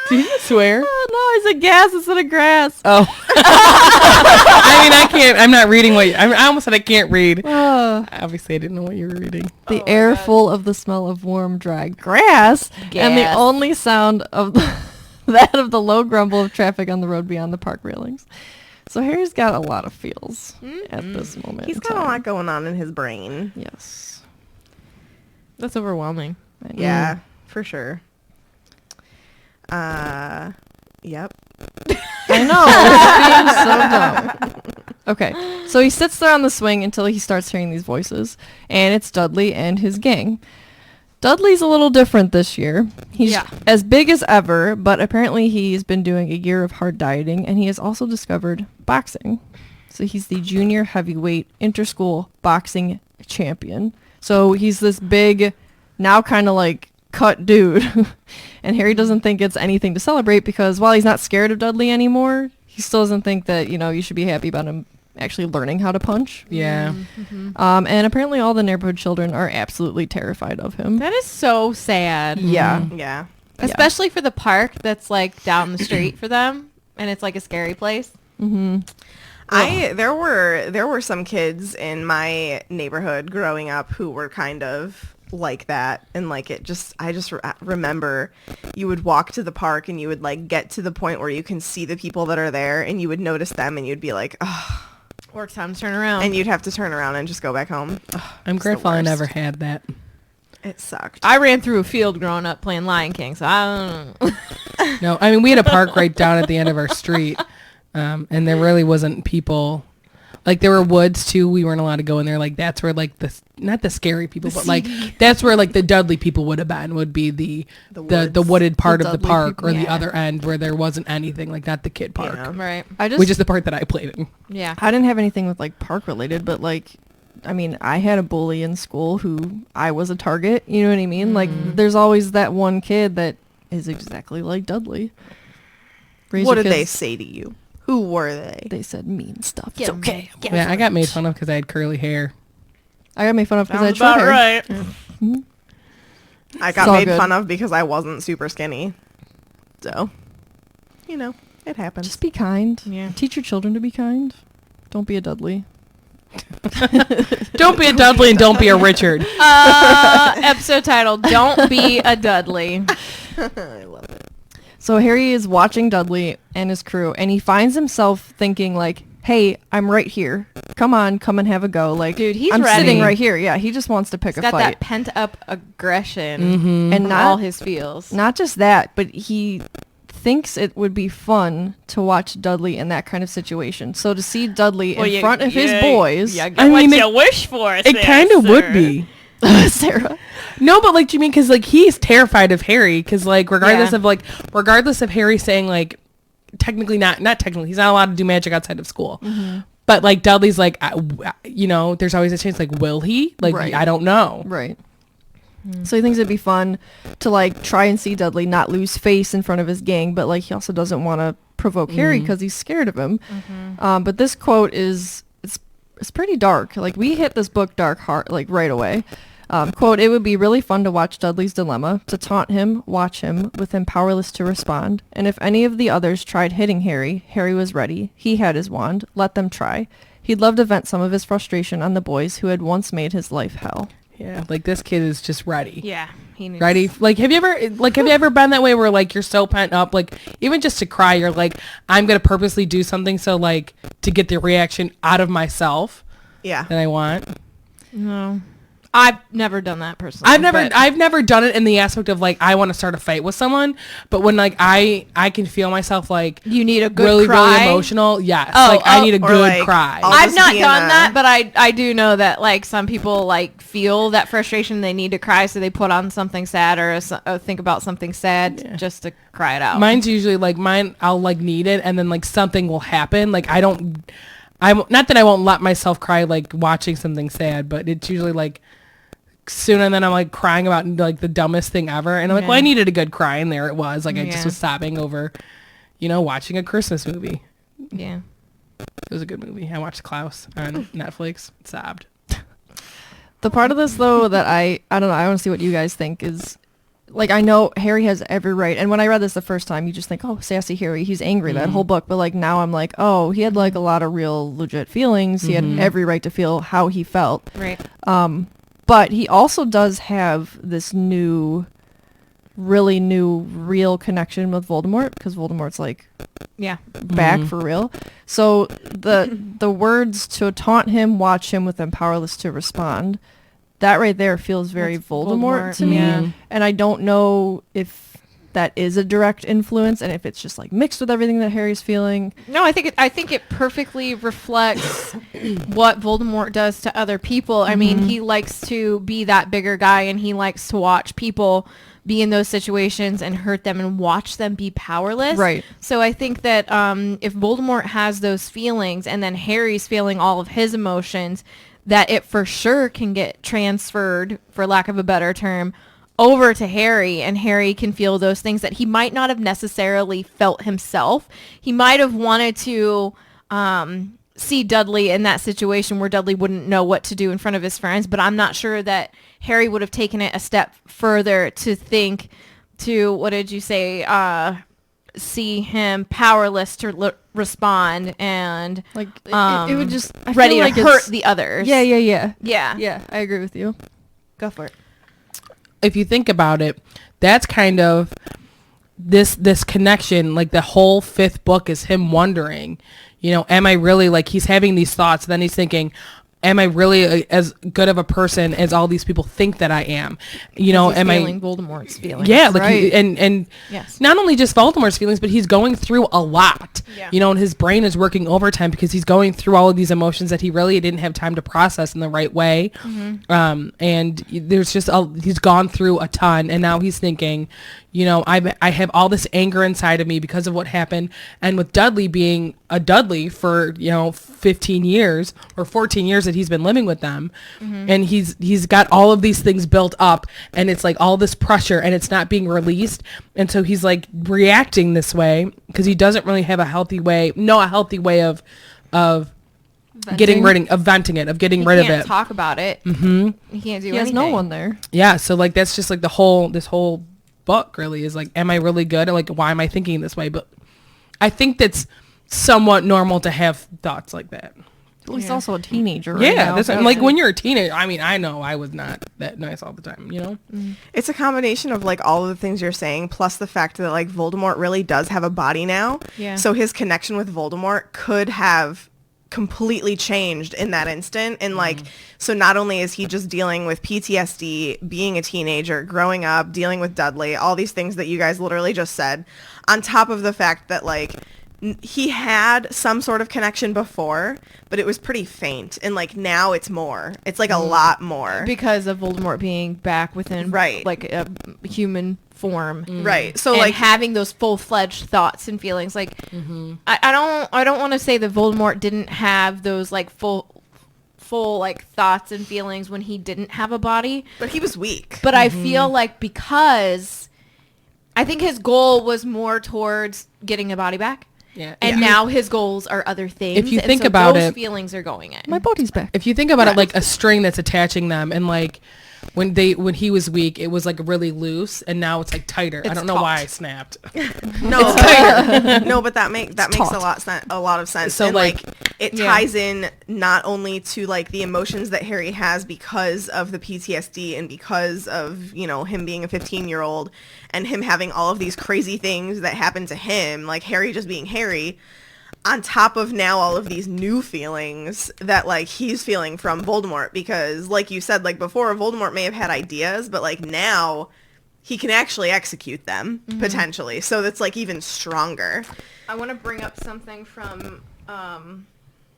Did you swear? Oh, no, I said gas instead of grass. Oh. I mean, I can't. I'm not reading what I almost said I can't read. Obviously, I didn't know what you were reading. The air full of the smell of warm, dry grass. And the only sound of that of the low grumble of traffic on the road beyond the park railings. So Harry's got a lot of feels at this moment. He's got a lot going on in his brain. Yes. That's overwhelming. Yeah, for sure. Yep. I know. It's being so dumb. Okay, so he sits there on the swing until he starts hearing these voices, and it's Dudley and his gang. Dudley's a little different this year. He's as big as ever, but apparently he's been doing a year of hard dieting, and he has also discovered boxing. So he's the junior heavyweight interschool boxing champion. So he's this big, now kind of like cut dude. And Harry doesn't think it's anything to celebrate because while he's not scared of Dudley anymore, he still doesn't think that, you should be happy about him actually learning how to punch. Yeah. And apparently all the neighborhood children are absolutely terrified of him. That is so sad. Yeah. Yeah. Especially for the park that's like down the street for them, and it's like a scary place. There were some kids in my neighborhood growing up who were kind of like that, and like I just remember you would walk to the park and you would like get to the point where you can see the people that are there, and you would notice them and you'd be like, oh, Work time to turn around. and you'd have to turn around and just go back home. I'm grateful I never had that. It sucked. I ran through a field growing up playing Lion King, so I don't know. No, I mean, we had a park right down at the end of our street, and there really wasn't people. Like, there were woods, too. We weren't allowed to go in there. Like, that's where, like, not the scary people, but, like, that's where, like, the Dudley people would have been, would be the wooded part of the park, people, or the other end where there wasn't anything, like, not the kid park, Right. which is the part that I played in. Yeah. I didn't have anything with like park related, but like, I mean, I had a bully in school who I was a target. You know what I mean? Like, there's always that one kid that is exactly like Dudley. What did they say to you? Who were they? They said mean stuff. Get It's okay. Yeah, I got made fun of because I had curly hair. I got made fun of because I had Sounds short about hair. right. I got It's all made good. fun of because I wasn't super skinny. So, it happens. Just be kind. Yeah. Teach your children to be kind. Don't be a Dudley. Don't be a Dudley and don't be a Richard. Episode title, Don't Be a Dudley. I love it. So Harry is watching Dudley and his crew, and he finds himself thinking like, hey, I'm right here. Come on, come and have a go. Like, Dude, he's I'm ready. sitting right here. Yeah, he just wants to pick He's a got that fight. pent up aggression And from all his feels. Not just that, but he thinks it would be fun to watch Dudley in that kind of situation. So to see Dudley in front of his boys, I mean, you wish for. It kind of would be. Sarah. No, but like, do you mean because like he's terrified of Harry? Because like regardless of Harry saying like technically not technically he's not allowed to do magic outside of school. But like Dudley's like there's always a chance like will he like Right. I don't know. Right. So he thinks it'd be fun to like try and see Dudley not lose face in front of his gang, but like he also doesn't want to provoke Harry because he's scared of him. But this quote it's pretty dark. Like we hit this book dark hard like right away. Quote, it would be really fun to watch Dudley's dilemma, to taunt him, watch him, with him powerless to respond. And if any of the others tried hitting Harry, Harry was ready. He had his wand. Let them try. He'd love to vent some of his frustration on the boys who had once made his life hell. Yeah, like this kid is just ready. Yeah. He needs Ready? Like have you ever been that way where like you're so pent up, like even just to cry, you're like, I'm gonna purposely do something so like to get the reaction out of myself Yeah. that I want. No. I've never done that personally. I've never done it in the aspect of like I want to start a fight with someone, but when like I can feel myself like You need a good really cry? emotional. Yes, Oh, like I need a or, good like, cry. I'll I've just not be done in that, but I do know that like some people like feel that frustration, they need to cry, so they put on something sad or think about something sad just to cry it out. Mine's usually like I'll like need it, and then like something will happen. Like I'm not that I won't let myself cry like watching something sad, but it's usually like soon, and then I'm like crying about like the dumbest thing ever, and I'm like, well, I needed a good cry, and there it was. Like I just was sobbing over, watching a Christmas movie. Yeah. It was a good movie. I watched Klaus on Netflix. Sobbed. The part of this though that I don't know, I want to see what you guys think is, like, I know Harry has every right, and when I read this the first time, you just think, oh, sassy Harry, he's angry that whole book, but like now I'm like, oh, he had like a lot of real legit feelings. He had every right to feel how he felt. Right. But he also does have this really new real connection with Voldemort, because Voldemort's like Yeah. back for real. So the words to taunt him, watch him, with them powerless to respond, that right there feels very That's Voldemort to me. yeah. And I don't know if that is a direct influence and if it's just like mixed with everything that Harry's feeling. No, I think it perfectly reflects what Voldemort does to other people. I mean, he likes to be that bigger guy, and he likes to watch people be in those situations and hurt them and watch them be powerless. Right. So I think that if Voldemort has those feelings and then Harry's feeling all of his emotions, that it for sure can get transferred, for lack of a better term, over to Harry, and Harry can feel those things that he might not have necessarily felt himself. He might have wanted to see Dudley in that situation where Dudley wouldn't know what to do in front of his friends, but I'm not sure that Harry would have taken it a step further to think to, what did you say, see him powerless to respond and Like it would just ready feel like to hurt the others. Yeah. Yeah. I agree with you. Go for it. If you think about it, that's kind of this connection. Like the whole fifth book is him wondering, am I really, like, he's having these thoughts, then he's thinking, am I really as good of a person as all these people think that I am? Am I feeling Voldemort's feelings? Yeah, like Right. and Yes. not only just Voldemort's feelings, but he's going through a lot. Yeah. And his brain is working overtime because he's going through all of these emotions that he really didn't have time to process in the right way. And there's just he's gone through a ton, and now he's thinking, I have all this anger inside of me because of what happened, and with Dudley being a Dudley for 15 years or 14 years that he's been living with them, and he's got all of these things built up, and it's like all this pressure, and it's not being released, and so he's like reacting this way because he doesn't really have a healthy way of getting rid of venting it, of getting rid of He can't it. talk about it. He can't do He anything. has no one there. Yeah, so like that's just like this whole book really is like, am I really good? And like, why am I thinking this way? But I think that's somewhat normal to have thoughts like that. Well, he's also a teenager right Yeah, now. that's like when you're a teenager. I mean, I know I was not that nice all the time, It's a combination of like all of the things you're saying, plus the fact that like Voldemort really does have a body now. Yeah. So his connection with Voldemort could have completely changed in that instant, and like so not only is he just dealing with PTSD, being a teenager, growing up, dealing with Dudley, all these things that you guys literally just said, on top of the fact that like he had some sort of connection before, but it was pretty faint, and like now it's like a lot more because of Voldemort being back within Right. like a human form. right. So And like having those full-fledged thoughts and feelings, like I don't want to say that Voldemort didn't have those like full like thoughts and feelings when he didn't have a body, but he was weak. but I feel like because I think his goal was more towards getting a body back, Yeah. and now his goals are other things. If you and think so about those it- feelings are going in. My body's back. If you think about it like a string that's attaching them, and like when he was weak, it was like really loose, and now it's like tighter. I don't know why I snapped. No, no, but that makes a lot of sense. So, and like, it yeah. ties in not only to like the emotions that Harry has because of the PTSD and because of him being a 15-year-old and him having all of these crazy things that happen to him, like Harry just being Harry, on top of now all of these new feelings that like he's feeling from Voldemort, because like you said, like before, Voldemort may have had ideas, but like now he can actually execute them potentially, so that's like even stronger. I want to bring up something from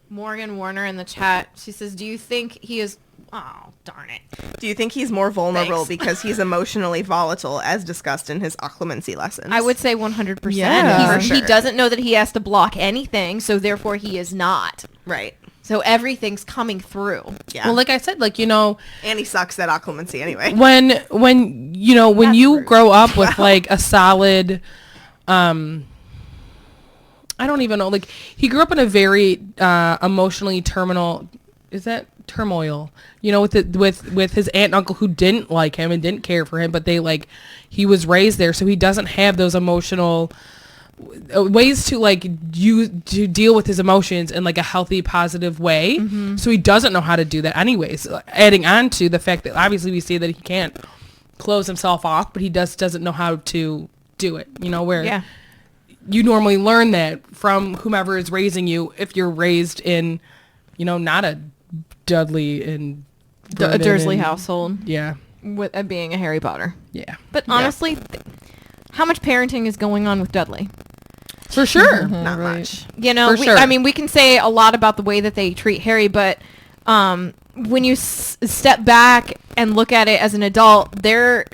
Morgan Warner in the chat. She says, do you think he is... Oh, darn it. Do you think he's more vulnerable Thanks. because he's emotionally volatile, as discussed in his occlumency lessons? I would say 100%. Yeah. For He sure. doesn't know that he has to block anything, so therefore he is not. Right. So everything's coming through. Yeah. Well, like I said, like and he sucks at occlumency anyway. when you rude. grow up with like a solid I don't even know. Like, he grew up in a very emotionally turmoil. Is that turmoil? You know, with his aunt and uncle who didn't like him and didn't care for him, but he was raised there, so he doesn't have those emotional ways to deal with his emotions in like a healthy, positive way. So he doesn't know how to do that anyways. Adding on to the fact that obviously we see that he can't close himself off, but he doesn't know how to do it. You know, where you normally learn that from whomever is raising you if you're raised in, you know, not a Dudley and A Dursley household. Yeah. With being a Harry Potter. Yeah. But honestly, how much parenting is going on with Dudley? For sure. Not much. You know, For sure. I mean, we can say a lot about the way that they treat Harry, but when you step back and look at it as an adult, they're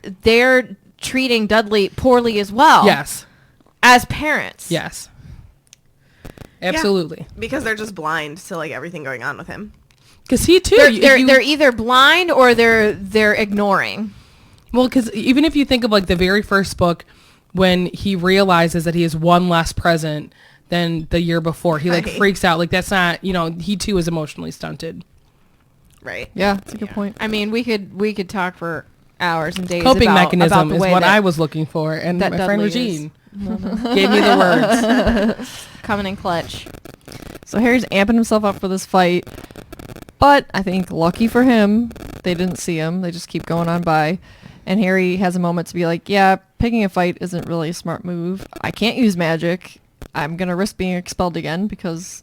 treating Dudley poorly as well. Yes. As parents. Yes. Absolutely. Because they're just blind to like everything going on with him. Because he too, They're either blind or they're ignoring. Well, because even if you think of like the very first book, when he realizes that he has one less present than the year before, he like freaks out. Like, that's not, you know, he too is emotionally stunted. Right. Yeah, that's a good point. I mean, we could talk for hours and days. Coping mechanism about the is way what that I was looking for, and my that friend Dudley Regine gave me the words. coming in clutch. So Harry's amping himself up for this fight, but I think lucky for him, they didn't see him. They just keep going on by. And Harry has a moment to be like, yeah, picking a fight isn't really a smart move. I can't use magic. I'm going to risk being expelled again because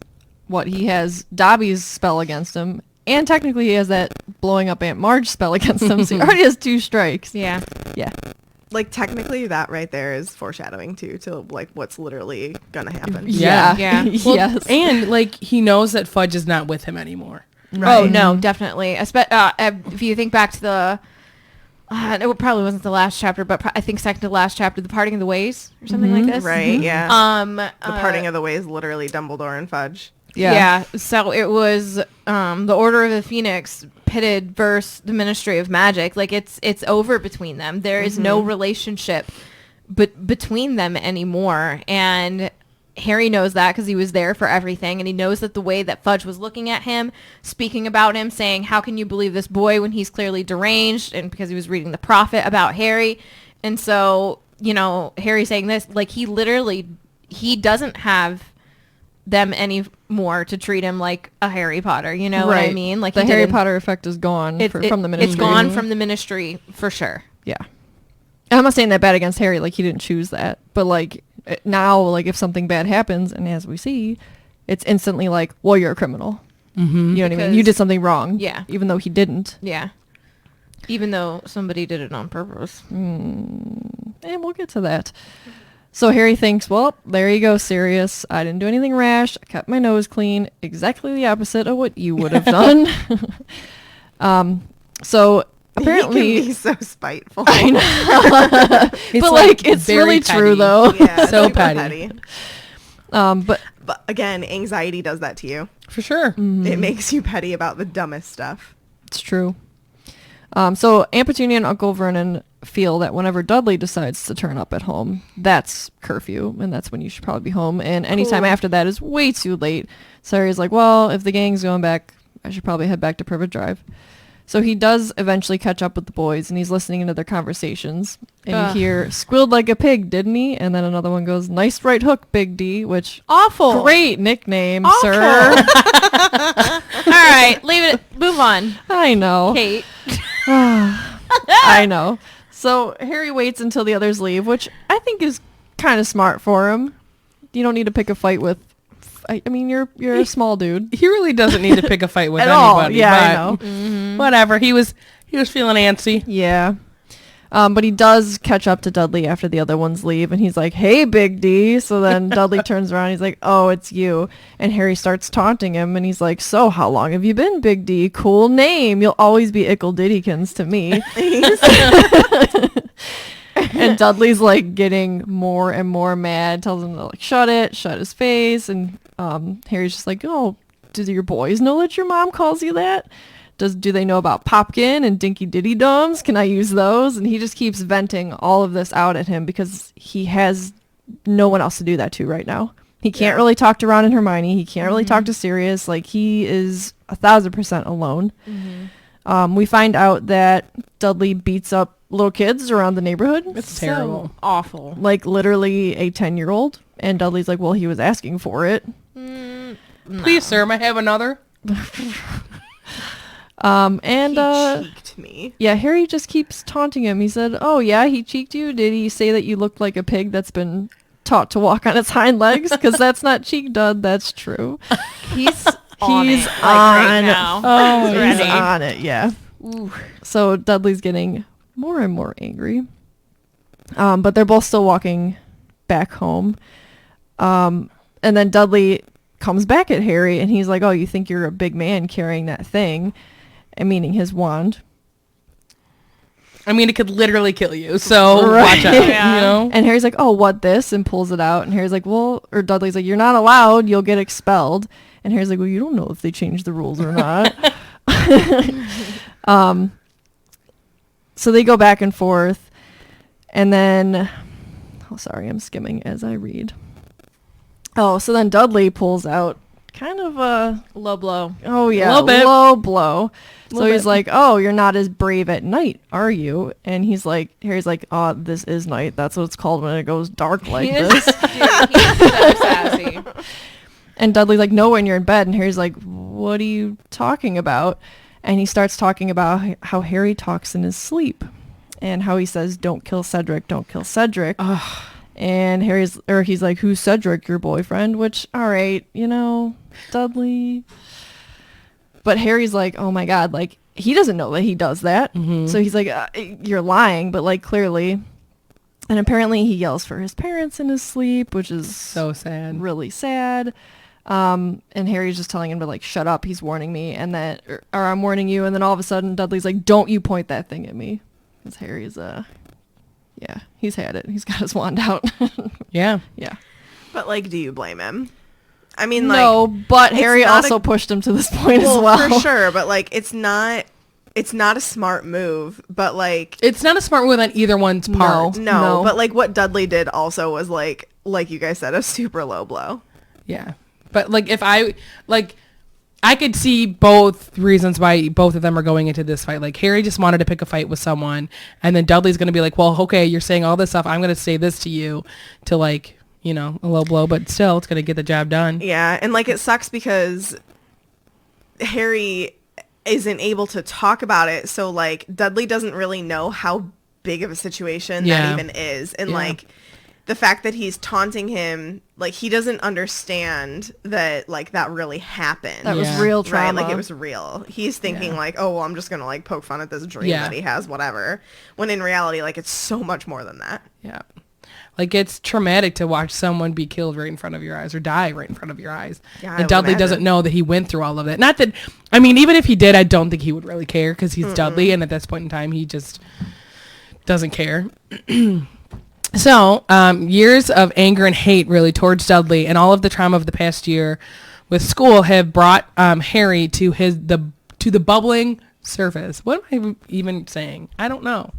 he has Dobby's spell against him. And technically he has that blowing up Aunt Marge spell against him. So he already has 2 strikes. Yeah. Yeah. Like, technically that right there is foreshadowing too to like what's literally gonna happen. Yeah. Yeah. Well, Yes. and like he knows that Fudge is not with him anymore. Right. Oh no, definitely. If you think back to the, it probably wasn't the last chapter, but I think second to last chapter, the parting of the ways or something like this. Right, yeah. The The parting of the ways, literally Dumbledore and Fudge. Yeah. So it was the Order of the Phoenix pitted versus the Ministry of Magic. Like it's over between them. There is no relationship between them anymore. And Harry knows that because he was there for everything. And he knows that the way that Fudge was looking at him, speaking about him, saying, how can you believe this boy when he's clearly deranged? And because he was reading the prophet about Harry. And so, you know, Harry saying this, like he doesn't have them anymore to treat him like a Harry Potter, you know what I mean? Like the Harry Potter effect is gone from the Ministry. It's gone from the Ministry for sure. Yeah. And I'm not saying that bad against Harry, like he didn't choose that, but like now, like if something bad happens, and as we see, it's instantly like, well, you're a criminal. You know what I mean? You did something wrong. Yeah. Even though he didn't. Yeah. Even though somebody did it on purpose. And we'll get to that. So Harry thinks, well, there you go, Sirius. I didn't do anything rash. I kept my nose clean. Exactly the opposite of what you would have done. So apparently... He can be so spiteful. I know. But like, it's really petty. true, though. Yeah, So super petty. But again, anxiety does that to you. For sure. It makes you petty about the dumbest stuff. it's true. So Aunt Petunia and Uncle Vernon feel that whenever Dudley decides to turn up at home, that's curfew, and that's when you should probably be home. And anytime after that is way too late. So Harry's like, well, if the gang's going back, I should probably head back to Privet Drive. So he does eventually catch up with the boys, and he's listening into their conversations. And you hear, squealed like a pig, didn't he? And then another one goes, nice right hook, Big D, which... Awful. Great nickname, Awful. sir. All right, leave it. Move on, I know. Kate. I know. So Harry waits until the others leave, which I think is kind of smart for him. You don't need to pick a fight with... I mean, you're a small dude. He really doesn't need to pick a fight with At anybody. all. Yeah, I but know. Whatever. He was feeling antsy. Yeah. But he does catch up to Dudley after the other ones leave, and he's like, hey, Big D. So then Dudley turns around, he's like, oh, it's you. And Harry starts taunting him, and he's like, so how long have you been, Big D? Cool name. You'll always be Ickle Diddykins to me. And Dudley's like getting more and more mad, tells him to like shut his face. And Harry's just like, oh, do your boys know that your mom calls you that? Do they know about Popkin and Dinky Diddy Dums? Can I use those? And he just keeps venting all of this out at him because he has no one else to do that to right now. He can't really talk to Ron and Hermione. He can't really talk to Sirius. Like, he is 1,000% alone. We find out that Dudley beats up little kids around the neighborhood. It's terrible. Awful. Like, literally a 10-year-old. And Dudley's like, well, he was asking for it. Please, sir, may I have another? He cheeked me. Yeah, Harry just keeps taunting him. He said, oh, yeah, he cheeked you? Did he say that you looked like a pig that's been taught to walk on its hind legs? Because that's not cheek, Dud. That's true. He's on He's it, like, on right it. now. Oh, He's He's ready. on it, yeah. So Dudley's getting more and more angry. But they're both still walking back home. And then Dudley comes back at Harry, and he's like, oh, you think you're a big man carrying that thing? And meaning his wand. I mean, it could literally kill you, so Right. watch out, Yeah. you know? And Harry's like, oh, what this? And pulls it out. And Harry's like, well, or Dudley's like, you're not allowed. You'll get expelled. And Harry's like, well, you don't know if they changed the rules or not. So they go back and forth. And then, oh, sorry, I'm skimming as I read. Oh, so then Dudley pulls out kind of a Low blow. oh yeah, Little bit. low blow. So Little he's bit. like, oh, you're not as brave at night, are you? And he's like, Harry's like, oh, this is night. That's what it's called when it goes dark like He is, this. dude, he's so sassy. And Dudley's like, no, when you're in bed. And Harry's like, what are you talking about? And he starts talking about how Harry talks in his sleep and how he says, don't kill Cedric, don't kill Cedric. And he's like, who's Cedric, your boyfriend? Which, all right, you know, Dudley. But Harry's like, oh my God, like, he doesn't know that he does that. So he's like, you're lying, but like, clearly. And apparently he yells for his parents in his sleep, which is So sad. really sad. And Harry's just telling him to like, shut up. He's warning me. And then, or I'm warning you. And then all of a sudden Dudley's like, don't you point that thing at me. Because Harry's, yeah, he's had it. He's got his wand out. Yeah. Yeah. But like, do you blame him? I mean, No, like, but it's Harry not also pushed him to this point well, as well. for sure. But like, it's not a smart move. But like, It's not a smart move on either one's part. no. No. But like, what Dudley did also was like you guys said, a super low blow. Yeah. But like, if I could see both reasons why both of them are going into this fight. Like, Harry just wanted to pick a fight with someone, and then Dudley's going to be like, well, okay, you're saying all this stuff. I'm going to say this to you to, like, you know, a low blow, but still it's going to get the job done. Yeah, and like, it sucks because Harry isn't able to talk about it, so like, Dudley doesn't really know how big of a situation Yeah. that even is. And Yeah. like, the fact that he's taunting him, like, he doesn't understand that like that really happened. That was Yeah. real Right, trauma. like, it was real. He's thinking Yeah. like, oh, well, I'm just gonna like poke fun at this dream Yeah. that he has, whatever. When in reality, like, it's so much more than that. Yeah. Like, it's traumatic to watch someone be killed right in front of your eyes or die right in front of your eyes. Yeah, I And would Dudley doesn't imagine. know that he went through all of that. Not that, I mean, even if he did, I don't think he would really care because he's Dudley, and at this point in time, he just doesn't care. So, years of anger and hate really towards Dudley and all of the trauma of the past year with school have brought Harry to the bubbling surface. What am I even saying? I don't know.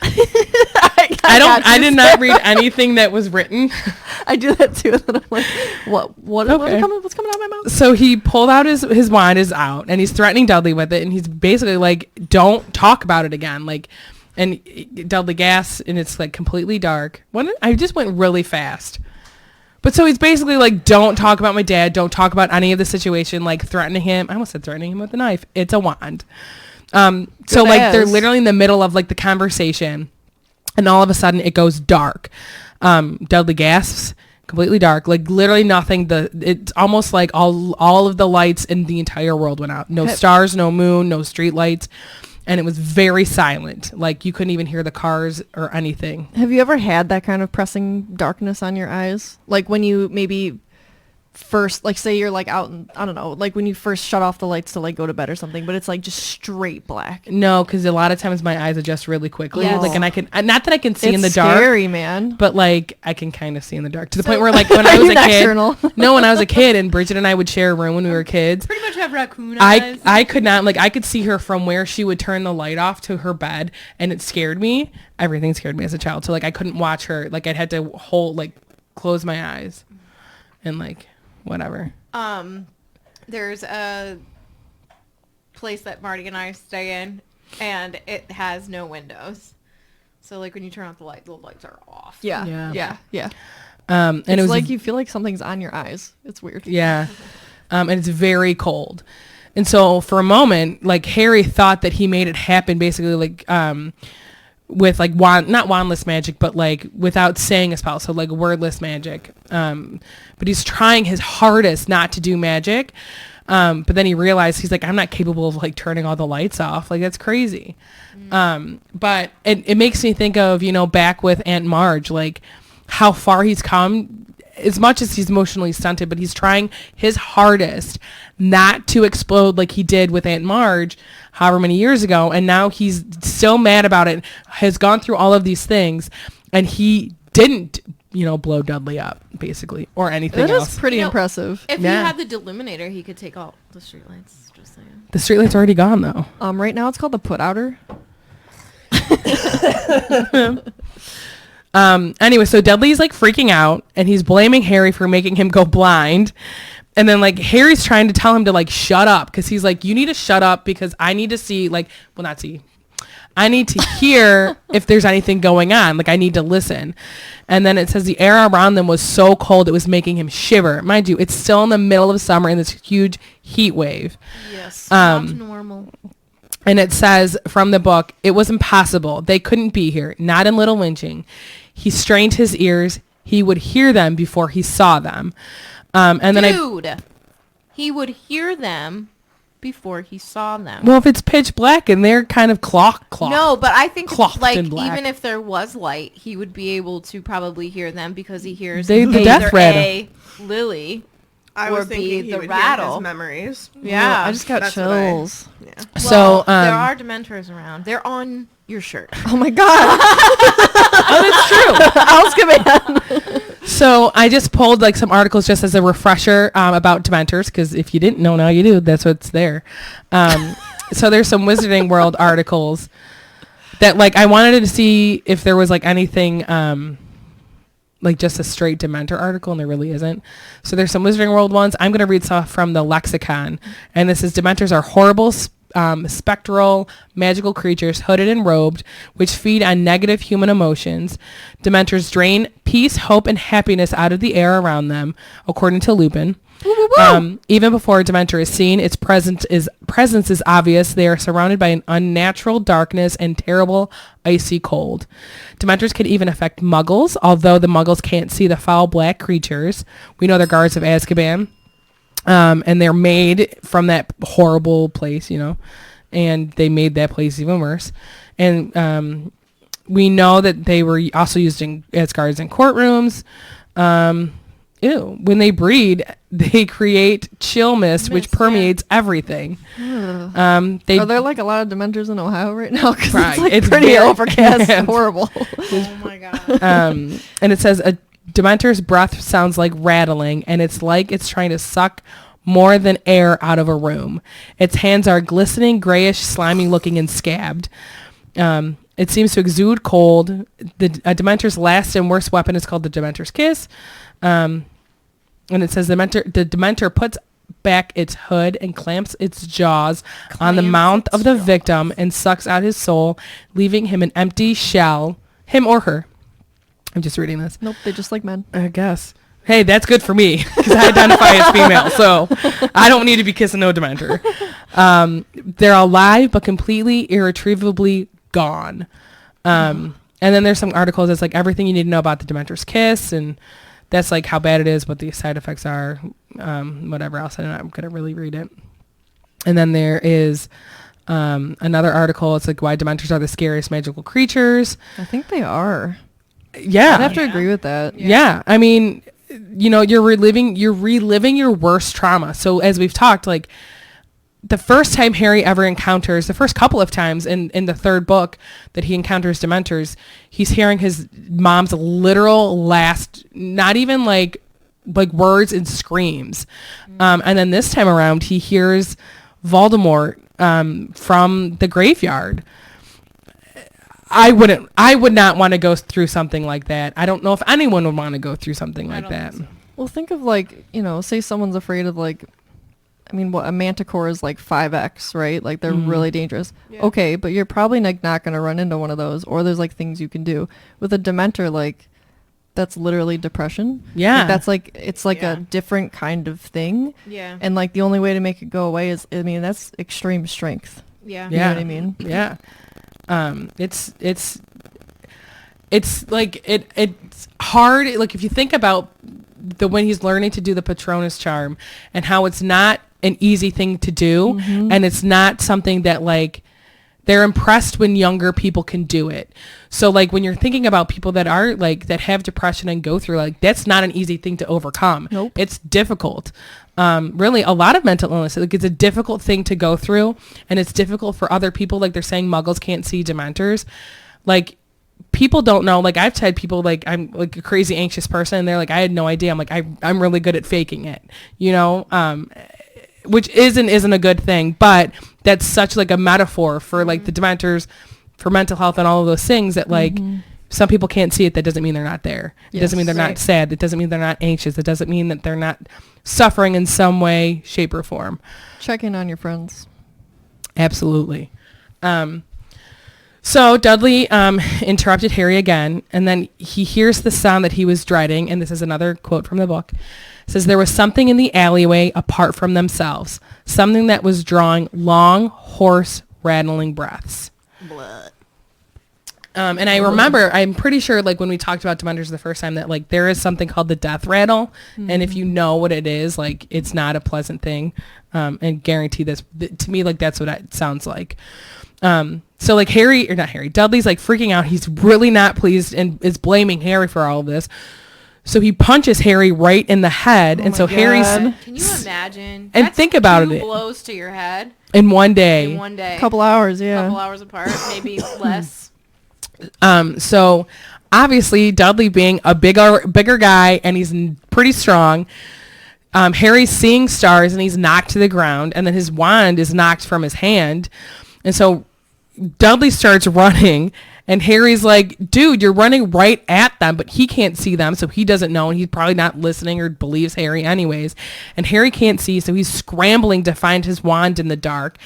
I did not read anything that was written. I do that too. And then I'm like, what's Okay. coming out of my mouth? So he pulled out his wand is out, and he's threatening Dudley with it, and he's basically like, don't talk about it again. Like, and Dudley gasps, and it's like completely dark. I just went really fast. But so he's basically like, don't talk about my dad. Don't talk about any of the situation. Like, threatening him. I almost said threatening him with a knife. It's a wand. So like, they're literally in the middle of like the conversation, and all of a sudden it goes dark. Dudley gasps, completely dark, like literally nothing. It's almost like all of the lights in the entire world went out. No stars, no moon, no street lights. And it was very silent. Like, you couldn't even hear the cars or anything. Have you ever had that kind of pressing darkness on your eyes? Like when you maybe first, like say you're like out and I don't know, like when you first shut off the lights to like go to bed or something, but it's like just straight black. No, because a lot of times my eyes adjust really quickly. Yes. Like, and I can, not that I can see It's in the dark, scary, man. but like I can kind of see in the dark to the point where like when I was a Nocturnal. kid, no, when I was a kid and Bridget and I would share a room when we were kids, Pretty much have raccoon eyes. I could not, like, I could see her from where she would turn the light off to her bed, and it scared me. Everything scared me as a child. So like I couldn't watch her. Like, I'd had to close my eyes. and like whatever. There's a place that Marty and I stay in, and it has no windows. So like when you turn off the light, the lights are off. Yeah. Yeah. Yeah. Yeah. And It's it was like you feel like something's on your eyes. It's weird. Yeah. And it's very cold. And so for a moment, like Harry thought that he made it happen basically like with like not wandless magic, but like without saying a spell. So like wordless magic. But he's trying his hardest not to do magic. But then he realized he's like, I'm not capable of like turning all the lights off. Like that's crazy. But it makes me think of, you know, back with Aunt Marge, like how far he's come. As much as he's emotionally stunted, but he's trying his hardest not to explode like he did with Aunt Marge however many years ago. And now he's so mad about it, has gone through all of these things, and he didn't, you know, blow Dudley up, basically, or anything That else. is pretty You know, impressive. If Yeah. he had the deluminator, he could take out the streetlights. Just saying. The streetlight's already gone, though. Right now it's called the put outer. Anyway, so Dudley's like freaking out, and he's blaming Harry for making him go blind. And then like Harry's trying to tell him to like shut up, because he's like, you need to shut up because I need to see, like, well, not see, I need to hear if there's anything going on. Like I need to listen. And then it says the air around them was so cold it was making him shiver. Mind you, it's still in the middle of summer in this huge heat wave. Yes. Not normal. And it says from the book, it was impossible. They couldn't be here, not in Little Lynching. He strained his ears. He would hear them before he saw them. And then he would hear them before he saw them. well, if it's pitch black and they're kind of cloth. No, but I think Clothed like in black. even if there was light, he would be able to probably hear them because he hears The either death rattle. A, Lily, I or was B, thinking he the would rattle. hear his memories. Yeah, I just got That's what I- chills. Yeah. So there are Dementors around. They're on your shirt. Oh my god. oh, that's true. So I just pulled like some articles just as a refresher about Dementors, because if you didn't know, now you do. That's what's there. So there's some Wizarding World articles that like I wanted to see if there was like anything like just a straight Dementor article, and there really isn't. So there's some Wizarding World ones. I'm going to read stuff from the lexicon, and this is Dementors are horrible spectral magical creatures hooded and robed which feed on negative human emotions. Dementors drain peace, hope, and happiness out of the air around them, according to Lupin. Even before a Dementor is seen, its presence is obvious. They are surrounded by an unnatural darkness and terrible icy cold. Dementors can even affect muggles, although the muggles can't see the foul black creatures. We know they're guards of Azkaban. And they're made from that horrible place, you know, and they made that place even worse. And we know that they were also used as guards in courtrooms. When they breed, they create chill mist, which permeates everything. Are there like a lot of Dementors in Ohio right now? Because Right. it's like It's pretty very overcast bad. and horrible. Oh my god. And it says a Dementor's breath sounds like rattling, and it's like it's trying to suck more than air out of a room. Its hands are glistening, grayish, slimy looking, and scabbed. It seems to exude cold. A Dementor's last and worst weapon is called the Dementor's kiss. And it says the Dementor puts back its hood and clamps its jaws on the mouth of the victim and sucks out his soul, leaving him an empty shell, him or her. I'm just reading this. Nope, they just like men. I guess. Hey, that's good for me because I identify as female, so I don't need to be kissing no Dementor. They're alive but completely, irretrievably gone. And then there's some articles that's like everything you need to know about the Dementor's kiss, and that's like how bad it is, what the side effects are, whatever else. I'm not going to really read it. And then there is another article. It's like why Dementors are the scariest magical creatures. I think they are. Yeah. I'd have to agree with that. Yeah. I mean, you know, you're reliving your worst trauma. So as we've talked, like the first time Harry ever encounters, the first couple of times in the third book that he encounters Dementors, he's hearing his mom's literal last, not even like words and screams. And then this time around, he hears Voldemort from the graveyard. I would not want to go through something like that. I don't know if anyone would want to go through something like that. Well, think of like, say someone's afraid of like, what a manticore is like 5x, right? Like they're really dangerous. Yeah. Okay, but you're probably like not going to run into one of those, or there's like things you can do. With a Dementor, like that's literally depression. Yeah. Like, that's like, it's like Yeah. a different kind of thing. Yeah. And like the only way to make it go away is, that's extreme strength. Yeah. You know what I mean? Yeah. It's like it's hard. Like if you think about when he's learning to do the Patronus charm and how it's not an easy thing to do, and it's not something that like they're impressed when younger people can do it. So like when you're thinking about people that are like that have depression and go through, like that's not an easy thing to overcome. Nope. It's difficult. Really a lot of mental illness, like it's a difficult thing to go through, and it's difficult for other people. Like they're saying muggles can't see Dementors. Like people don't know. Like I've had people like I'm like a crazy anxious person, and they're like, I had no idea. I'm like I'm really good at faking it, which isn't a good thing, but that's such like a metaphor for like the Dementors, for mental health and all of those things that like some people can't see it. That doesn't mean they're not there. It Yes. doesn't mean they're not sad. It doesn't mean they're not anxious. It doesn't mean that they're not suffering in some way, shape, or form. Check in on your friends. Absolutely. So Dudley interrupted Harry again, and then he hears the sound that he was dreading, and this is another quote from the book. It says, there was something in the alleyway apart from themselves, something that was drawing long, hoarse, rattling breaths. Blood. And I remember, I'm pretty sure, like when we talked about Dementors the first time, that like there is something called the death rattle, and if you know what it is, like it's not a pleasant thing, and guarantee this to me, like that's what it sounds like. So like Dudley's like freaking out. He's really not pleased and is blaming Harry for all of this. So he punches Harry right in the head, and so Harry's Can you imagine? And That's think about two it. blows to your head in one day. in one day. Couple hours, yeah. Couple hours apart, maybe less. So obviously Dudley being a bigger guy, and he's pretty strong. Harry's seeing stars, and he's knocked to the ground, and then his wand is knocked from his hand, and so Dudley starts running, and Harry's like, dude, you're running right at them, but he can't see them, so he doesn't know, and he's probably not listening or believes Harry anyways. And Harry can't see, so he's scrambling to find his wand in the dark,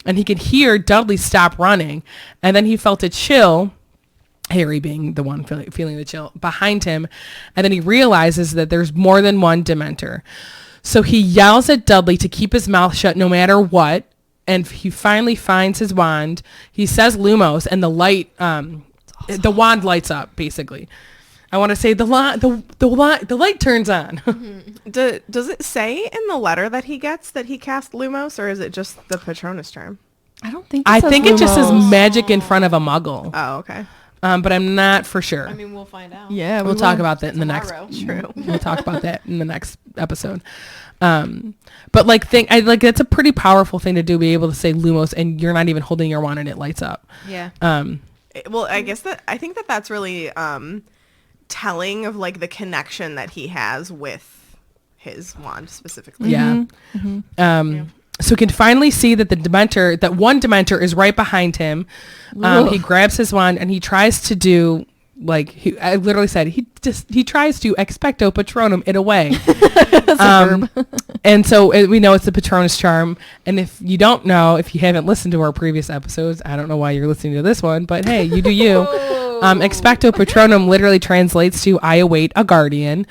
and he could hear Dudley stop running, and then he felt a chill, Harry being the one feeling the chill, behind him, and then he realizes that there's more than one Dementor. So he yells at Dudley to keep his mouth shut no matter what, and he finally finds his wand. He says Lumos, and the light, the wand lights up, basically. I want to say the light turns on. Does it say in the letter that he gets that he cast Lumos, or is it just the Patronus charm? I don't think I think it just says magic in front of a muggle. Oh, okay. But I'm not for sure. I mean, we'll find out. Yeah, We'll talk about that in the next. Tomorrow. True. We'll talk about that in the next episode. But that's a pretty powerful thing to do, be able to say Lumos and you're not even holding your wand and it lights up. Yeah. Well, I think that's really telling of like the connection that he has with his wand specifically. Yeah. So he can finally see that one Dementor is right behind him. He grabs his wand and he tries to do I literally said he tries to expecto patronum it away. And so we know it's the Patronus charm. And if you don't know, if you haven't listened to our previous episodes, I don't know why you're listening to this one, but hey, you do you. Expecto patronum literally translates to I await a guardian.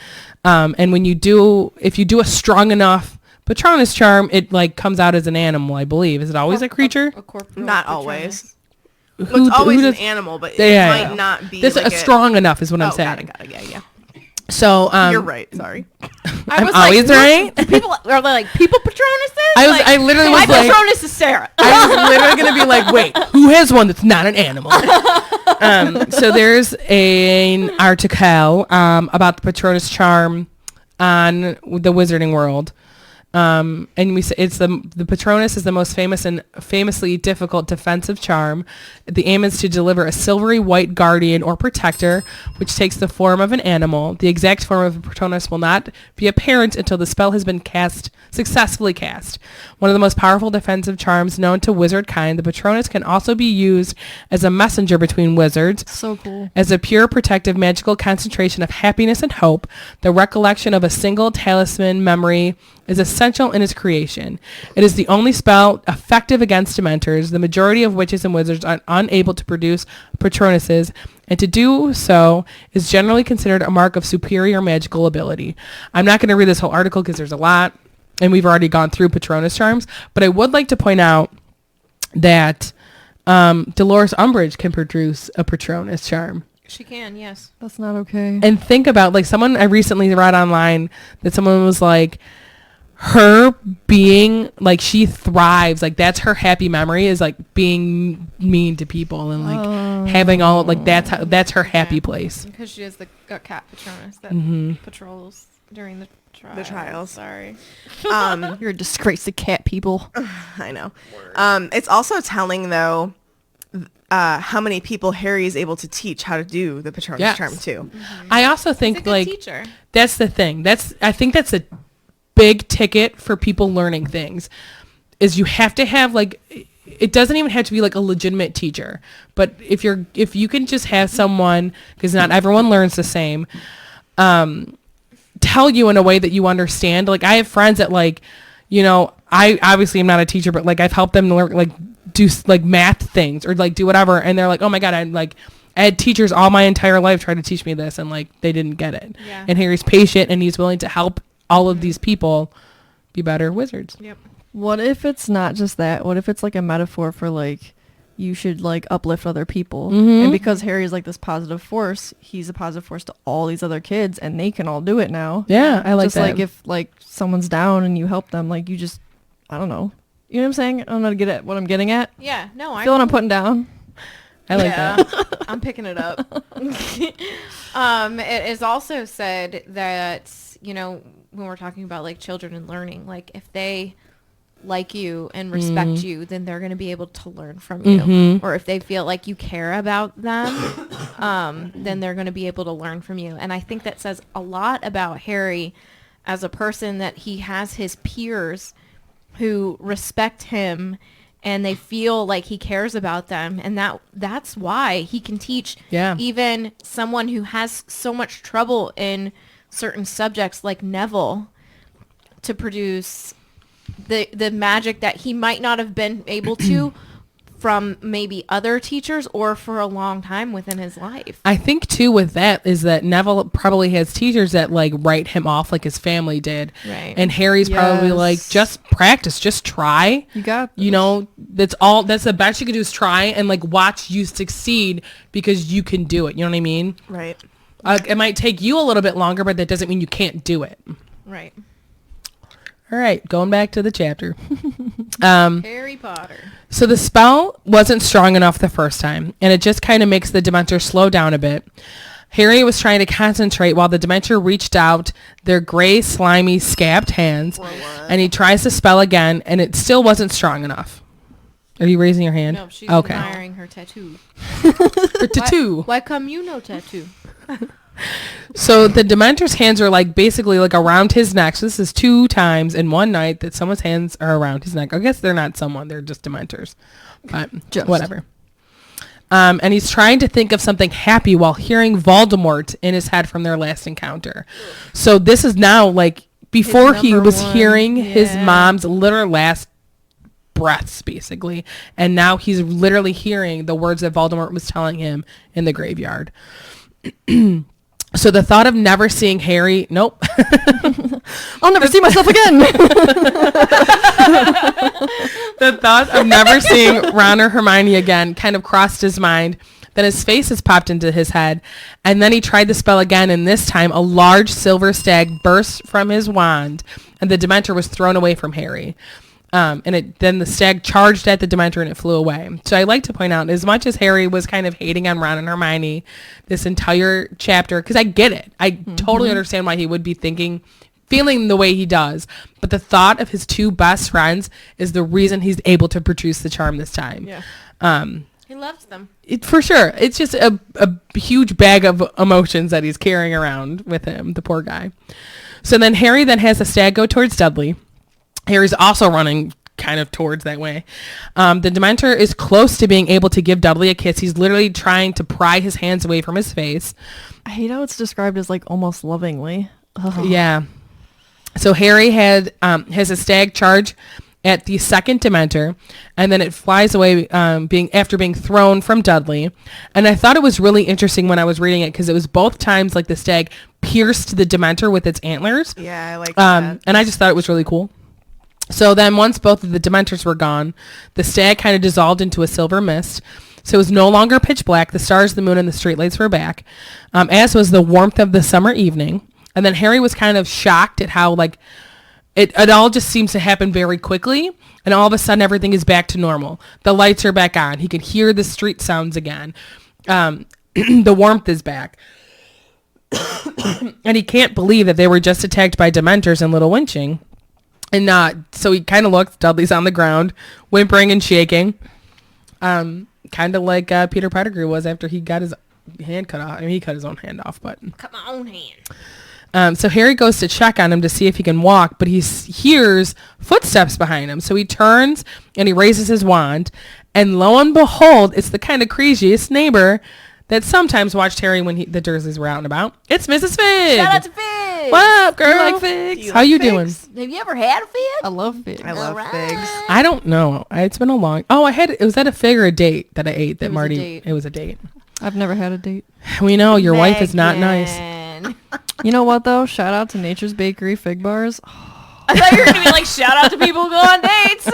And if you do a strong enough Patronus charm, it like comes out as an animal, I believe. Is it always a creature? A corporeal Not Patronus. always. It's always an animal, but it might not be. This like strong enough is what I'm saying. Got it. Yeah. So You're right. Sorry. I'm always right. People are like people Patronuses. I literally my was like, Patronus is Sarah. I was literally gonna be like, wait, who has one that's not an animal? So there's an article about the Patronus charm on the Wizarding World. And we say it's the Patronus is the most famous and famously difficult defensive charm. The aim is to deliver a silvery white guardian or protector, which takes the form of an animal. The exact form of a Patronus will not be apparent until the spell has been successfully cast. One of the most powerful defensive charms known to wizard kind, the Patronus can also be used as a messenger between wizards. So cool. As a pure protective magical concentration of happiness and hope, the recollection of a single talisman memory is essential in its creation. It is the only spell effective against Dementors, the majority of witches and wizards are unable to produce Patronuses, and to do so is generally considered a mark of superior magical ability. I'm not going to read this whole article because there's a lot, and we've already gone through Patronus charms, but I would like to point out that Dolores Umbridge can produce a Patronus charm. She can, yes. That's not okay. And think about, like, someone I recently read online that someone was like, her being like, she thrives, like that's her happy memory, is like being mean to people and like having all, like that's her happy place, because she is the cat Patronus that patrols during the trials. Sorry. You're a disgrace to cat people. I know. It's also telling though how many people Harry is able to teach how to do the Patronus charm too. I also think He's a good like teacher. That's the thing, I think that's a big ticket for people learning things, is you have to have, like, it doesn't even have to be like a legitimate teacher, but if you can just have someone, because not everyone learns the same, tell you in a way that you understand. Like, I have friends that, like, you know, I obviously am not a teacher, but like I've helped them learn, like, do like math things or like do whatever, and they're like, oh my god, I had teachers all my entire life try to teach me this, and like they didn't get it. Yeah. And Harry's patient and he's willing to help all of these people be better wizards. Yep. What if it's not just that? What if it's like a metaphor for like, you should like uplift other people? And because Harry's like this positive force, he's a positive force to all these other kids, and they can all do it now. Yeah, I like just that. Like if like someone's down and you help them, like you just, I don't know. You know what I'm saying? I don't know how to get at what I'm getting at. Yeah, no, I Feel what I'm putting down? I like that. I'm picking it up. It is also said that, you know, when we're talking about like children and learning, like if they like you and respect you, then they're going to be able to learn from you. Or if they feel like you care about them, then they're going to be able to learn from you. And I think that says a lot about Harry as a person, that he has his peers who respect him and they feel like he cares about them, and that's why he can teach even someone who has so much trouble in certain subjects like Neville to produce the magic that he might not have been able to from maybe other teachers or for a long time within his life. I think too with that is that Neville probably has teachers that like write him off like his family did. Right. And Harry's probably like, just practice, just try. You got this. You know, that's the best you can do is try and like watch you succeed because you can do it. You know what I mean? Right. It might take you a little bit longer, but that doesn't mean you can't do it. Right. All right, going back to the chapter. Harry Potter. So the spell wasn't strong enough the first time, and it just kind of makes the Dementor slow down a bit. Harry was trying to concentrate while the Dementor reached out their gray, slimy, scabbed hands, and he tries to spell again, and it still wasn't strong enough. Are you raising your hand? No, she's admiring her tattoo. Her tattoo. Why come you no tattoo? So the Dementor's hands are like basically like around his neck. So this is 2 times in one night that someone's hands are around his neck. I guess they're not someone, they're just Dementors. But whatever. And he's trying to think of something happy while hearing Voldemort in his head from their last encounter. So this is now like before he was hearing his mom's literal last breaths basically, and now he's literally hearing the words that Voldemort was telling him in the graveyard. So the thought of never seeing Harry, nope. I'll never see myself again. The thought of never seeing Ron or Hermione again kind of crossed his mind. Then his face has popped into his head, and then he tried the spell again, and this time a large silver stag burst from his wand, and the Dementor was thrown away from Harry. Then the stag charged at the Dementor and it flew away. So I like to point out, as much as Harry was kind of hating on Ron and Hermione this entire chapter, because I get it. I totally understand why he would be thinking feeling the way he does. But the thought of his two best friends is the reason he's able to produce the charm this time. Yeah. He loves them. For sure. It's just a huge bag of emotions that he's carrying around with him, the poor guy. So then Harry then has the stag go towards Dudley. Harry's also running kind of towards that way. The Dementor is close to being able to give Dudley a kiss. He's literally trying to pry his hands away from his face. I hate how it's described as like almost lovingly. Ugh. Yeah. So Harry has a stag charge at the second Dementor, and then it flies away after being thrown from Dudley. And I thought it was really interesting when I was reading it because it was both times like the stag pierced the Dementor with its antlers. Yeah, I like that. And I just thought it was really cool. So then once both of the Dementors were gone, the stag kind of dissolved into a silver mist. So it was no longer pitch black. The stars, the moon, and the streetlights were back, as was the warmth of the summer evening. And then Harry was kind of shocked at how like it all just seems to happen very quickly. And all of a sudden everything is back to normal. The lights are back on. He can hear the street sounds again. The warmth is back. And he can't believe that they were just attacked by Dementors in Little Winching. And so he kind of looks. Dudley's on the ground, whimpering and shaking. Kind of like Peter Pettigrew was after he got his hand cut off. I mean, he cut his own hand off, but... Cut my own hand. So Harry goes to check on him to see if he can walk, but he hears footsteps behind him. So he turns and he raises his wand, and lo and behold, it's the kind of craziest neighbor that sometimes watched Harry when the Dursleys were out and about. It's Mrs. Fig. Shout out to Figs. What up, girl? You like figs? How you doing? Have you ever had a fig? I love figs. I love figs. I don't know. It's been a long... Oh, it was at a fig or a date that I ate that It was a Marty... date. It was a date. I've never had a date. We know your wife is not nice. Megan. You know what though? Shout out to Nature's Bakery fig bars. I thought you were going to be like, shout out to people who go on dates.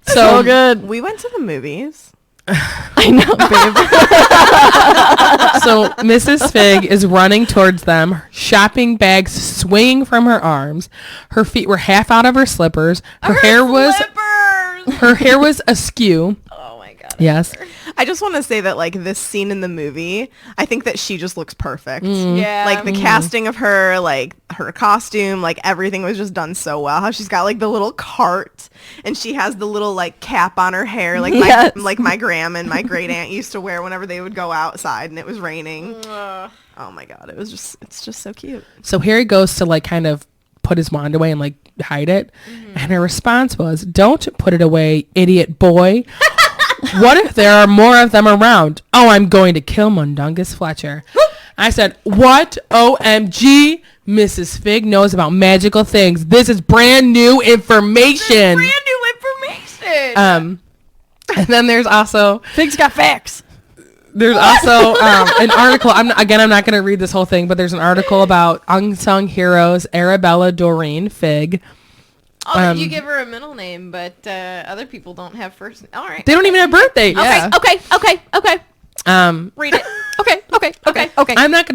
So good. We went to the movies. I know, babe. So Mrs. Fig is running towards them, shopping bags swinging from her arms. Her feet were half out of her slippers. Her hair was askew. Oh my God. Yes. I just want to say that like this scene in the movie, I think that she just looks perfect. Yeah. Like the casting of her, like her costume, like everything was just done so well. How she's got like the little cart and she has the little like cap on her hair, like Yes. my grandma and my great aunt used to wear whenever they would go outside and it was raining. Oh my God, it's just so cute. So Harry goes to like kind of put his wand away and like hide it. And her response was, "Don't put it away, idiot boy. What if there are more of them around? Oh, I'm going to kill Mundungus Fletcher." I said, "What? OMG, Mrs. Fig knows about magical things. This is brand new information." And then there's also Figs got facts. an article. I'm not going to read this whole thing, but there's an article about unsung heroes Arabella Doreen Fig. Oh, you give her a middle name, but other people don't have first. All right. They don't even have birthday. Yeah. Okay. Read it. Okay.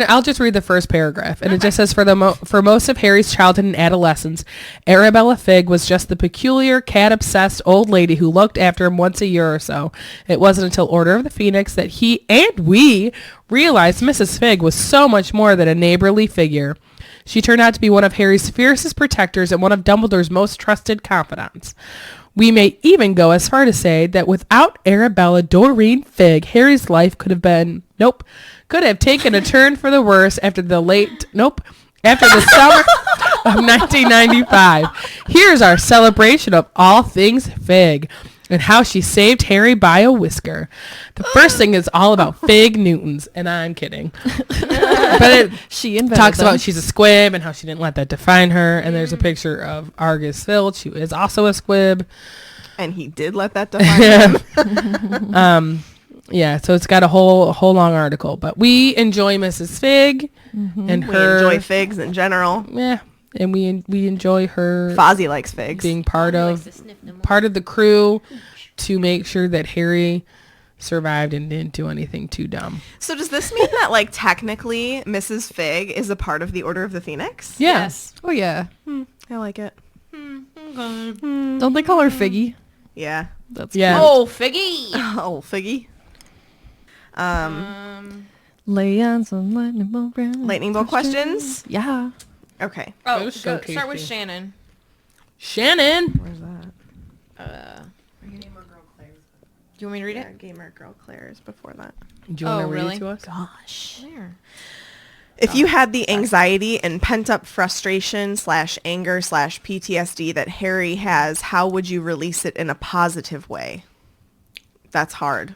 I'll just read the first paragraph. And it just says, for most of Harry's childhood and adolescence, Arabella Fig was just the peculiar cat-obsessed old lady who looked after him once a year or so. It wasn't until Order of the Phoenix that he and we realized Mrs. Fig was so much more than a neighborly figure. She turned out to be one of Harry's fiercest protectors and one of Dumbledore's most trusted confidants. We may even go as far to say that without Arabella Doreen Fig, Harry's life could have taken a turn for the worse after the summer of 1995. Here's our celebration of all things Fig and how she saved Harry by a whisker. The first thing is all about Fig Newtons, and I'm kidding. But She invented talks them. about she's a squib and how she didn't let that define her. And there's a picture of Argus Filch, who is also a squib. And he did let that define him. Yeah, so it's got a whole long article. But we enjoy Mrs. Fig and We her. enjoy figs in general. Yeah, and we enjoy her Fozzie likes figs. being part of the crew to make sure that Harry survived and didn't do anything too dumb. So does this mean that like technically Mrs. Fig is a part of the Order of the Phoenix? Yeah. Yes. Oh yeah. I like it. Don't they call her Figgy? Yeah. That's Yeah. Oh, Figgy. Oh, Figgy. Lay on some lightning bolt. Lightning bolt questions. Yeah. Okay. Oh, It was so start with tasty. Shannon. Shannon. Where's that? Do you want me to read Yeah, it? Gamer Girl Claire's before that. Do you want to read really? it to us? Gosh. There. If you had the anxiety and pent-up frustration / anger / PTSD that Harry has, how would you release it in a positive way? That's hard.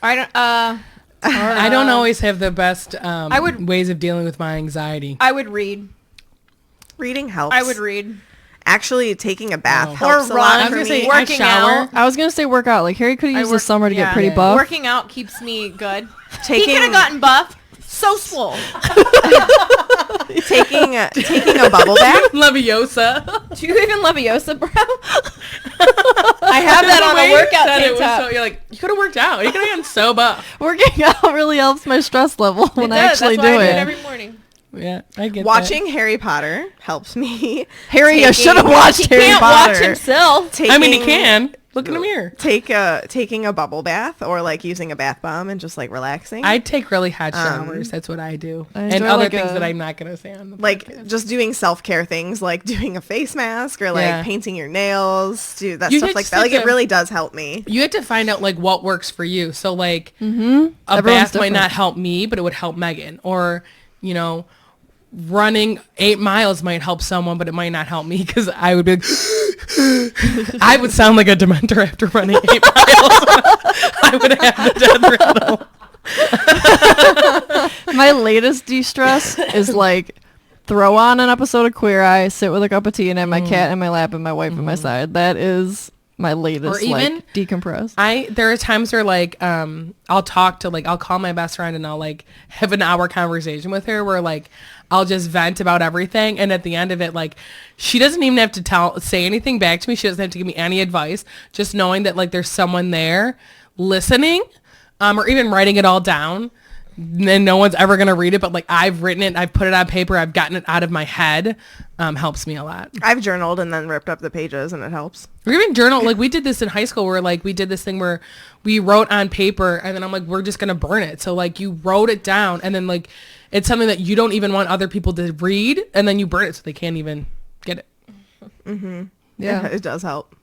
I don't. I don't always have the best would- ways of dealing with my anxiety. I would read. Reading helps. I would read. Actually, taking a bath Oh. helps Or a lot run. I for was gonna me. say, I Working shower. out. I was gonna say work out. Like Harry could have used this summer to get pretty yeah. buff. Working out keeps me good. He Taking- could have gotten buff. So swole. taking a bubble bath. Leviosa. Do you even Leviosa, bro? I have that on a workout tank top. You're like, you could have worked out. You could have gotten so buff. Working out really helps my stress level when It I does. actually That's why do I it. every morning. Yeah, I get Watching Harry Potter helps me. Harry, I should have watched He Harry can't Potter. watch himself. that. I mean, he can. Look in the mirror. Taking a bubble bath or like using a bath bomb and just like relaxing. I take really hot showers. That's what I do. I And enjoy, other like, things a- that I'm not going to say on the like podcast. just doing self-care things like doing a face mask or like Yeah. painting your nails, do that You stuff just like that. have Like it to- really does help me. You have to find out like what works for you. So like a Everyone's bath might different. not help me, but it would help Megan. Or, you know, running 8 miles might help someone, but it might not help me because I would be like, I would sound like a dementor after running 8 miles. I would have the death rhythm. My latest de-stress is like throw on an episode of Queer Eye, sit with a cup of tea, and have my cat in my lap and my wife at my side. That is my latest, Or even- like, decompress. There are times where like I'll call my best friend and I'll like have an hour conversation with her where like I'll just vent about everything, and at the end of it, like she doesn't even have to say anything back to me. She doesn't have to give me any advice. Just knowing that like there's someone there listening, or even writing it all down. And no one's ever gonna read it, but like I've written it, I've put it on paper, I've gotten it out of my head. Helps me a lot. I've journaled and then ripped up the pages and it helps. Or even journal, like we did this in high school where like we did this thing where we wrote on paper and then I'm like, we're just going to burn it. So like you wrote it down and then like it's something that you don't even want other people to read and then you burn it so they can't even get it. Yeah. It does help.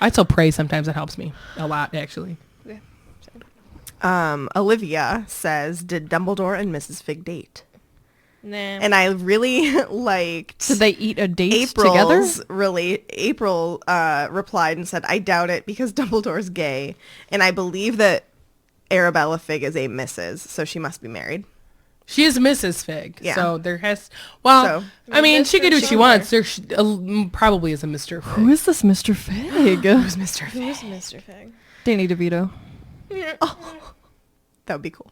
I still pray sometimes. It helps me a lot actually. Olivia says, did Dumbledore and Mrs. Fig date? Nah. And I really liked Did they eat a date together? April replied and said, I doubt it because Dumbledore's gay. And I believe that Arabella Fig is a Mrs., so she must be married. She is Mrs. Fig. Yeah. So there has, So- I mean, she could do what she Mr. wants. There probably is a Mr. Fig. Who is this Mr. Fig? Who's Mr. Fig? Who's Mr. Fig? Danny DeVito. That would be cool.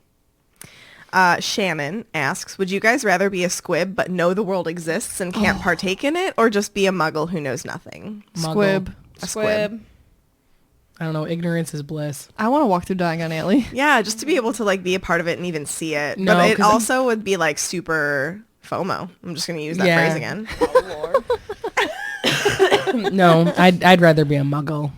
Shannon asks, would you guys rather be a squib but know the world exists and can't partake in it, or just be a muggle who knows nothing? Muggle. Squib. A squib. I don't know. Ignorance is bliss. I want to walk through Diagon Alley. Yeah, just to be able to like be a part of it and even see it. No, but it 'cause also would be like super FOMO. I'm just going to use that Yeah. phrase again. No, I'd rather be a muggle.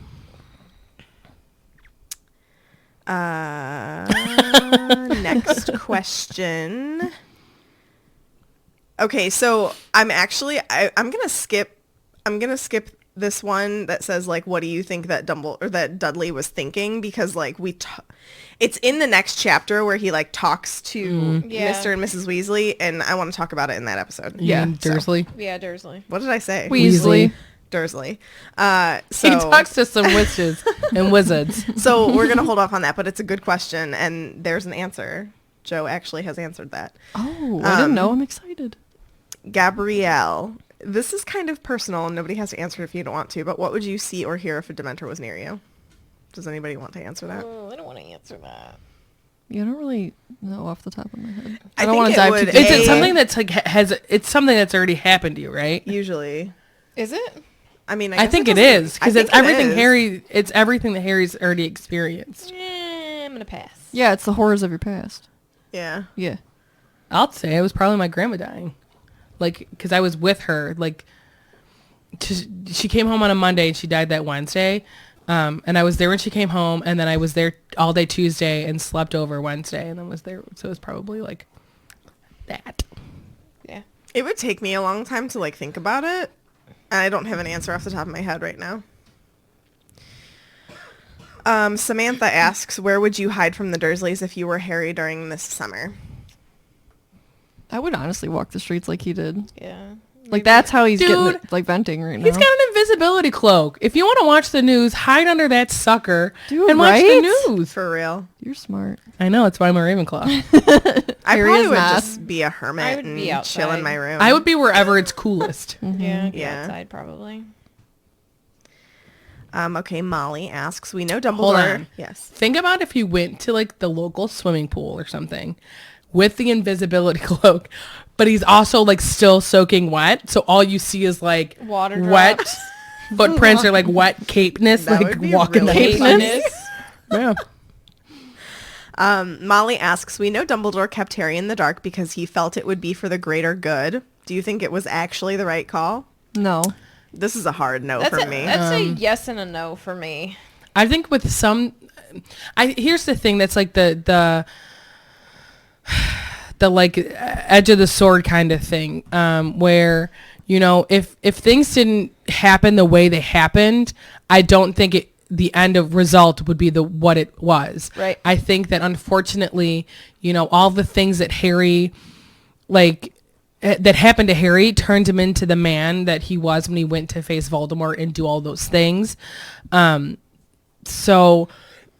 Next question. Okay, so I'm gonna skip this one that says like, what do you think that that Dudley was thinking? Because like it's in the next chapter where he like talks to Yeah. Mr. and Mrs. Weasley, and I want to talk about it in that episode. You mean so- Dursley. Yeah, Dursley. What did I say? Weasley. Dursley. He So talks to some witches and wizards. so we're gonna hold off on that, but it's a good question, and there's an answer. Joe actually has answered that. Oh, I didn't know. I'm excited. Gabrielle, this is kind of personal, and nobody has to answer if you don't want to, but what would you see or hear if a Dementor was near you? Does anybody want to answer that? Oh, I don't want to answer that. You don't really know off the top of my head. I I don't think want it to dive would- too deep. Is it A- something that's like it's something that's already happened to you, right? Usually. Is it? I mean, I guess think it doesn't- is I because think it's everything is. Harry. It's everything that Harry's already experienced. I'm gonna pass. Yeah, it's the horrors of your past. Yeah. Yeah. I'll say it was probably my grandma dying, like because I was with her. Like, she came home on a Monday and she died that Wednesday, and I was there when she came home, and then I was there all day Tuesday and slept over Wednesday, and then was there. So it was probably like that. Yeah. It would take me a long time to like think about it. And I don't have an answer off the top of my head right now. Samantha asks, where would you hide from the Dursleys if you were Harry during this summer? I would honestly walk the streets like he did. Yeah. Like that's how he's Dude, getting like venting right now. He's got an invisibility cloak. If you want to watch the news, hide under that sucker Dude, and watch right? the news. For real. You're smart. I know, it's why I'm a Ravenclaw. I Harry probably is would not. just be a hermit I would and be chill in outside. my room. I would be wherever it's coolest. Yeah, I'd be Yeah. outside probably. Okay, Molly asks, we know Dumbledore. Hold on. Yes. Think about if you went to like the local swimming pool or something with the invisibility cloak, but he's also like still soaking wet. So all you see is like Water wet drops. footprints or like wet capeness, That like would be walking really the funny. Yeah. Molly asks, we know Dumbledore kept Harry in the dark because he felt it would be for the greater good. Do you think it was actually the right call? No. This is a hard no That's for a, me. that's a yes and a no for me. I think with some, here's the thing that's like the like edge of the sword kind of thing, where, you know, if things didn't happen the way they happened, I don't think the end of result would be what it was. Right. I think that unfortunately, you know, all the things that Harry, like, that happened to Harry turned him into the man that he was when he went to face Voldemort and do all those things. So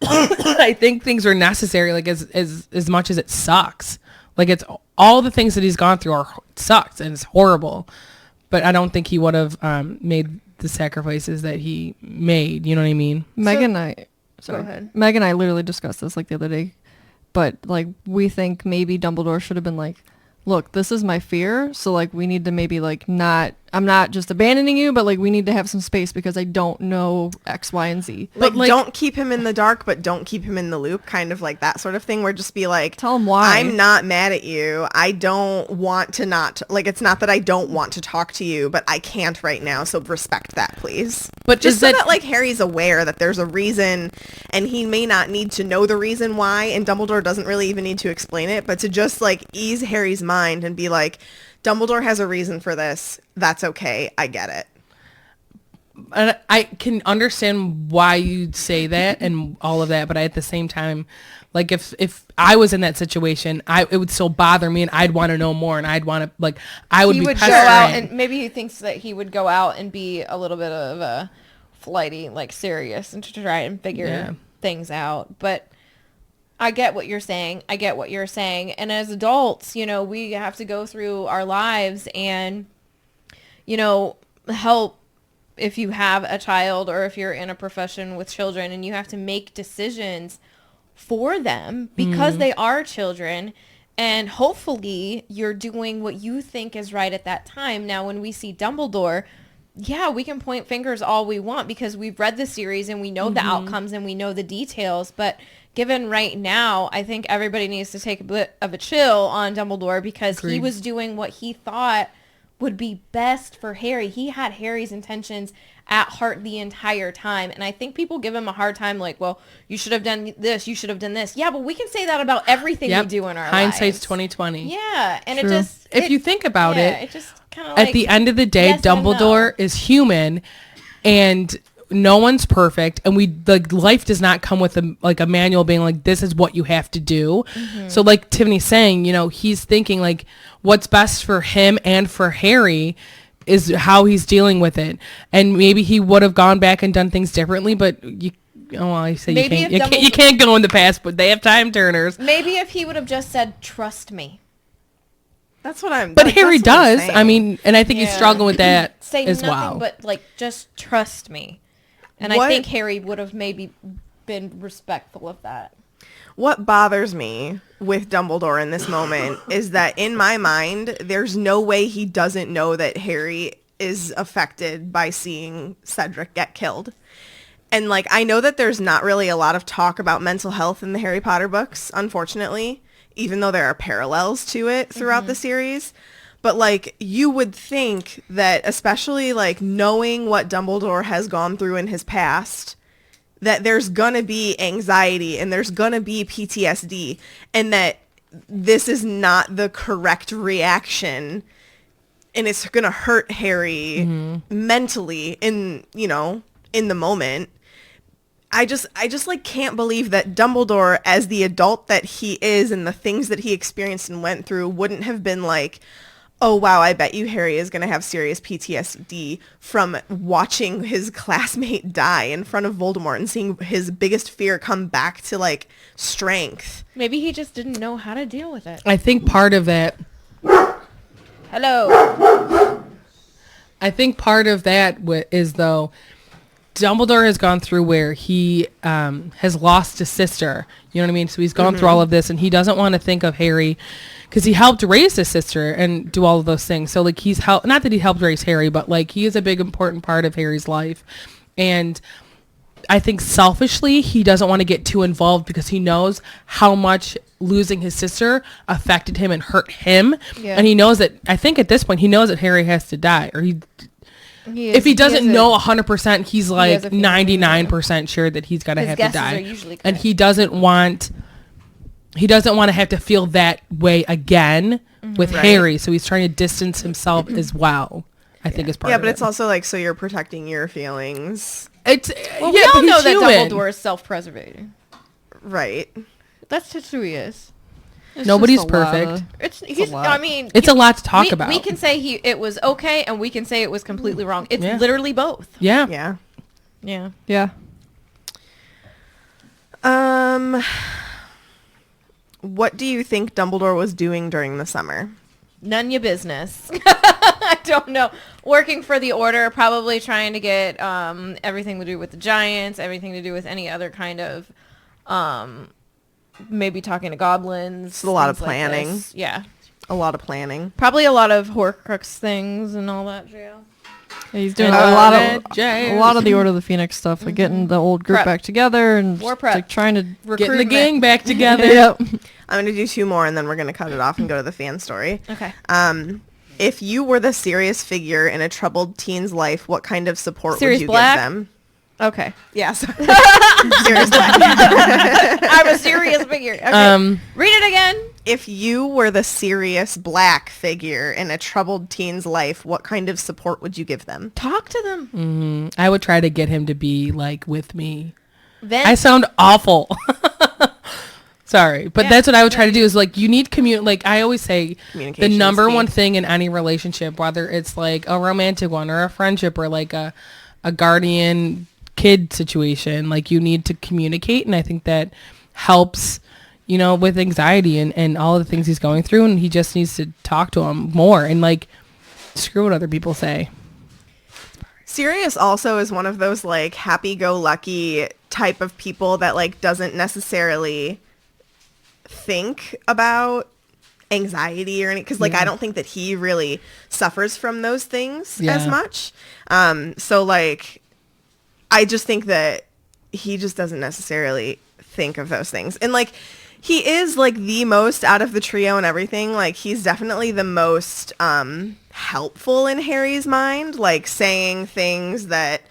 I think things are necessary, like as much as it sucks. Like it's all the things that he's gone through sucks and it's horrible. But I don't think he would have made the sacrifices that he made. You know what I mean? Meg and I ahead. Meg and I literally discussed this like the other day. But like we think maybe Dumbledore should have been like, look, this is my fear, so like we need to maybe like I'm not just abandoning you, but like we need to have some space because I don't know X, Y, and Z. Like, like- don't keep him in the dark, but don't keep him in the loop, kind of like that sort of thing, where just be like, Tell him why. I'm not mad at you. I don't want to not, like, it's not that I don't want to talk to you, but I can't right now, so respect that, please. But Just is so that- that, like, Harry's aware that there's a reason, and he may not need to know the reason why, and Dumbledore doesn't really even need to explain it, but to just, like, ease Harry's mind and be like, Dumbledore has a reason for this. That's okay. I get it. And I can understand why you'd say that and all of that, but at the same time, like if I was in that situation, it would still bother me, and I'd want to know more, and I'd want to I would He be would go pestering. out and maybe he thinks that he would go out and be a little bit of a flighty, like serious, and to try and figure things out. But I get what you're saying. And as adults, you know, we have to go through our lives and, you know, help if you have a child or if you're in a profession with children and you have to make decisions for them because they are children. And hopefully you're doing what you think is right at that time. Now, when we see Dumbledore, yeah, we can point fingers all we want because we've read the series and we know the outcomes and we know the details. But given right now, I think everybody needs to take a bit of a chill on Dumbledore because he was doing what he thought would be best for Harry. He had Harry's intentions at heart the entire time. And I think people give him a hard time like, well, you should have done this. You should have done this. Yeah, but we can say that about everything we do in our Hindsight's lives. 20/20. Yeah. And True. it just... If you think about it just kind of like... at the end of the day, yes and no. Dumbledore is human, and no one's perfect, and life does not come with a manual being like, this is what you have to do. So like Tiffany's saying, you know, he's thinking like what's best for him and for Harry is how he's dealing with it. And maybe he would have gone back and done things differently, but I say Maybe you can't go in the past, but they have time turners. Maybe if he would have just said, trust me. That's what I'm... But like, Harry that's what I'm does. saying. I mean, and I think he's Yeah. struggling with that Say as nothing well. but like, just trust me. And I What- think Harry would have maybe been respectful of that. What bothers me with Dumbledore in this moment is that in my mind, there's no way he doesn't know that Harry is affected by seeing Cedric get killed. And like, I know that there's not really a lot of talk about mental health in the Harry Potter books, unfortunately, even though there are parallels to it throughout the series. But like, you would think that, especially like knowing what Dumbledore has gone through in his past, that there's gonna be anxiety and there's gonna be PTSD, and that this is not the correct reaction and it's gonna hurt Harry mentally in the moment. I just like can't believe that Dumbledore, as the adult that he is and the things that he experienced and went through, wouldn't have been like, oh wow, I bet you Harry is gonna have serious PTSD from watching his classmate die in front of Voldemort and seeing his biggest fear come back to like strength. Maybe he just didn't know how to deal with it. I think part of that. Hello. I think part of that is though, Dumbledore has gone through where he has lost his sister. You know what I mean? So he's gone through all of this, and he doesn't want to think of Harry because he helped raise his sister and do all of those things. So like he's helped, not that he helped raise Harry, but like he is a big important part of Harry's life. And I think selfishly, he doesn't want to get too involved because he knows how much losing his sister affected him and hurt him. Yeah. And he knows that, I think at this point, he knows that Harry has to die, or if he doesn't know 100%, he's like 99% sure that he's gonna have to die, and he doesn't want to have to feel that way again with Harry. So he's trying to distance himself as well. I think is part of it. Yeah, but it's also like, so you're protecting your feelings. We all know that Dumbledore is self-preservating. Right. That's just who he is. Nobody's perfect. It's a lot to talk about. We can say it was okay, and we can say it was completely wrong. It's literally both. Yeah. What do you think Dumbledore was doing during the summer? None your business. I don't know. Working for the Order, probably trying to get everything to do with the Giants, everything to do with any other kind of maybe talking to goblins. It's a lot of planning. Like yeah. A lot of planning. Probably a lot of Horcrux things and all that jail. Yeah, he's doing a lot of the Order of the Phoenix stuff, like getting the old group back together and like trying to get the gang back together. Yep. I'm going to do 2 more and then we're going to cut it off and go to the fan story. Okay. If you were the serious figure in a troubled teen's life, what kind of support would you give them? Okay. Yes. Seriously. I'm a serious figure. Okay. Read it again. If you were the serious black figure in a troubled teen's life, what kind of support would you give them? Talk to them. Mm-hmm. I would try to get him to be like with me. Vent. I sound awful. Sorry, but that's what I would try to do is like, you need like I always say, the number one thing in any relationship, whether it's like a romantic one or a friendship or like a guardian kid situation, like you need to communicate. And I think that helps, with anxiety and all of the things he's going through. And he just needs to talk to him more and like screw what other people say. Sirius also is one of those like happy-go-lucky type of people that like doesn't necessarily think about anxiety or anything, because like I don't think that he really suffers from those things as much. So like I just think that he just doesn't necessarily think of those things. And like he is like the most out of the trio and everything. Like he's definitely the most helpful in Harry's mind, like saying things that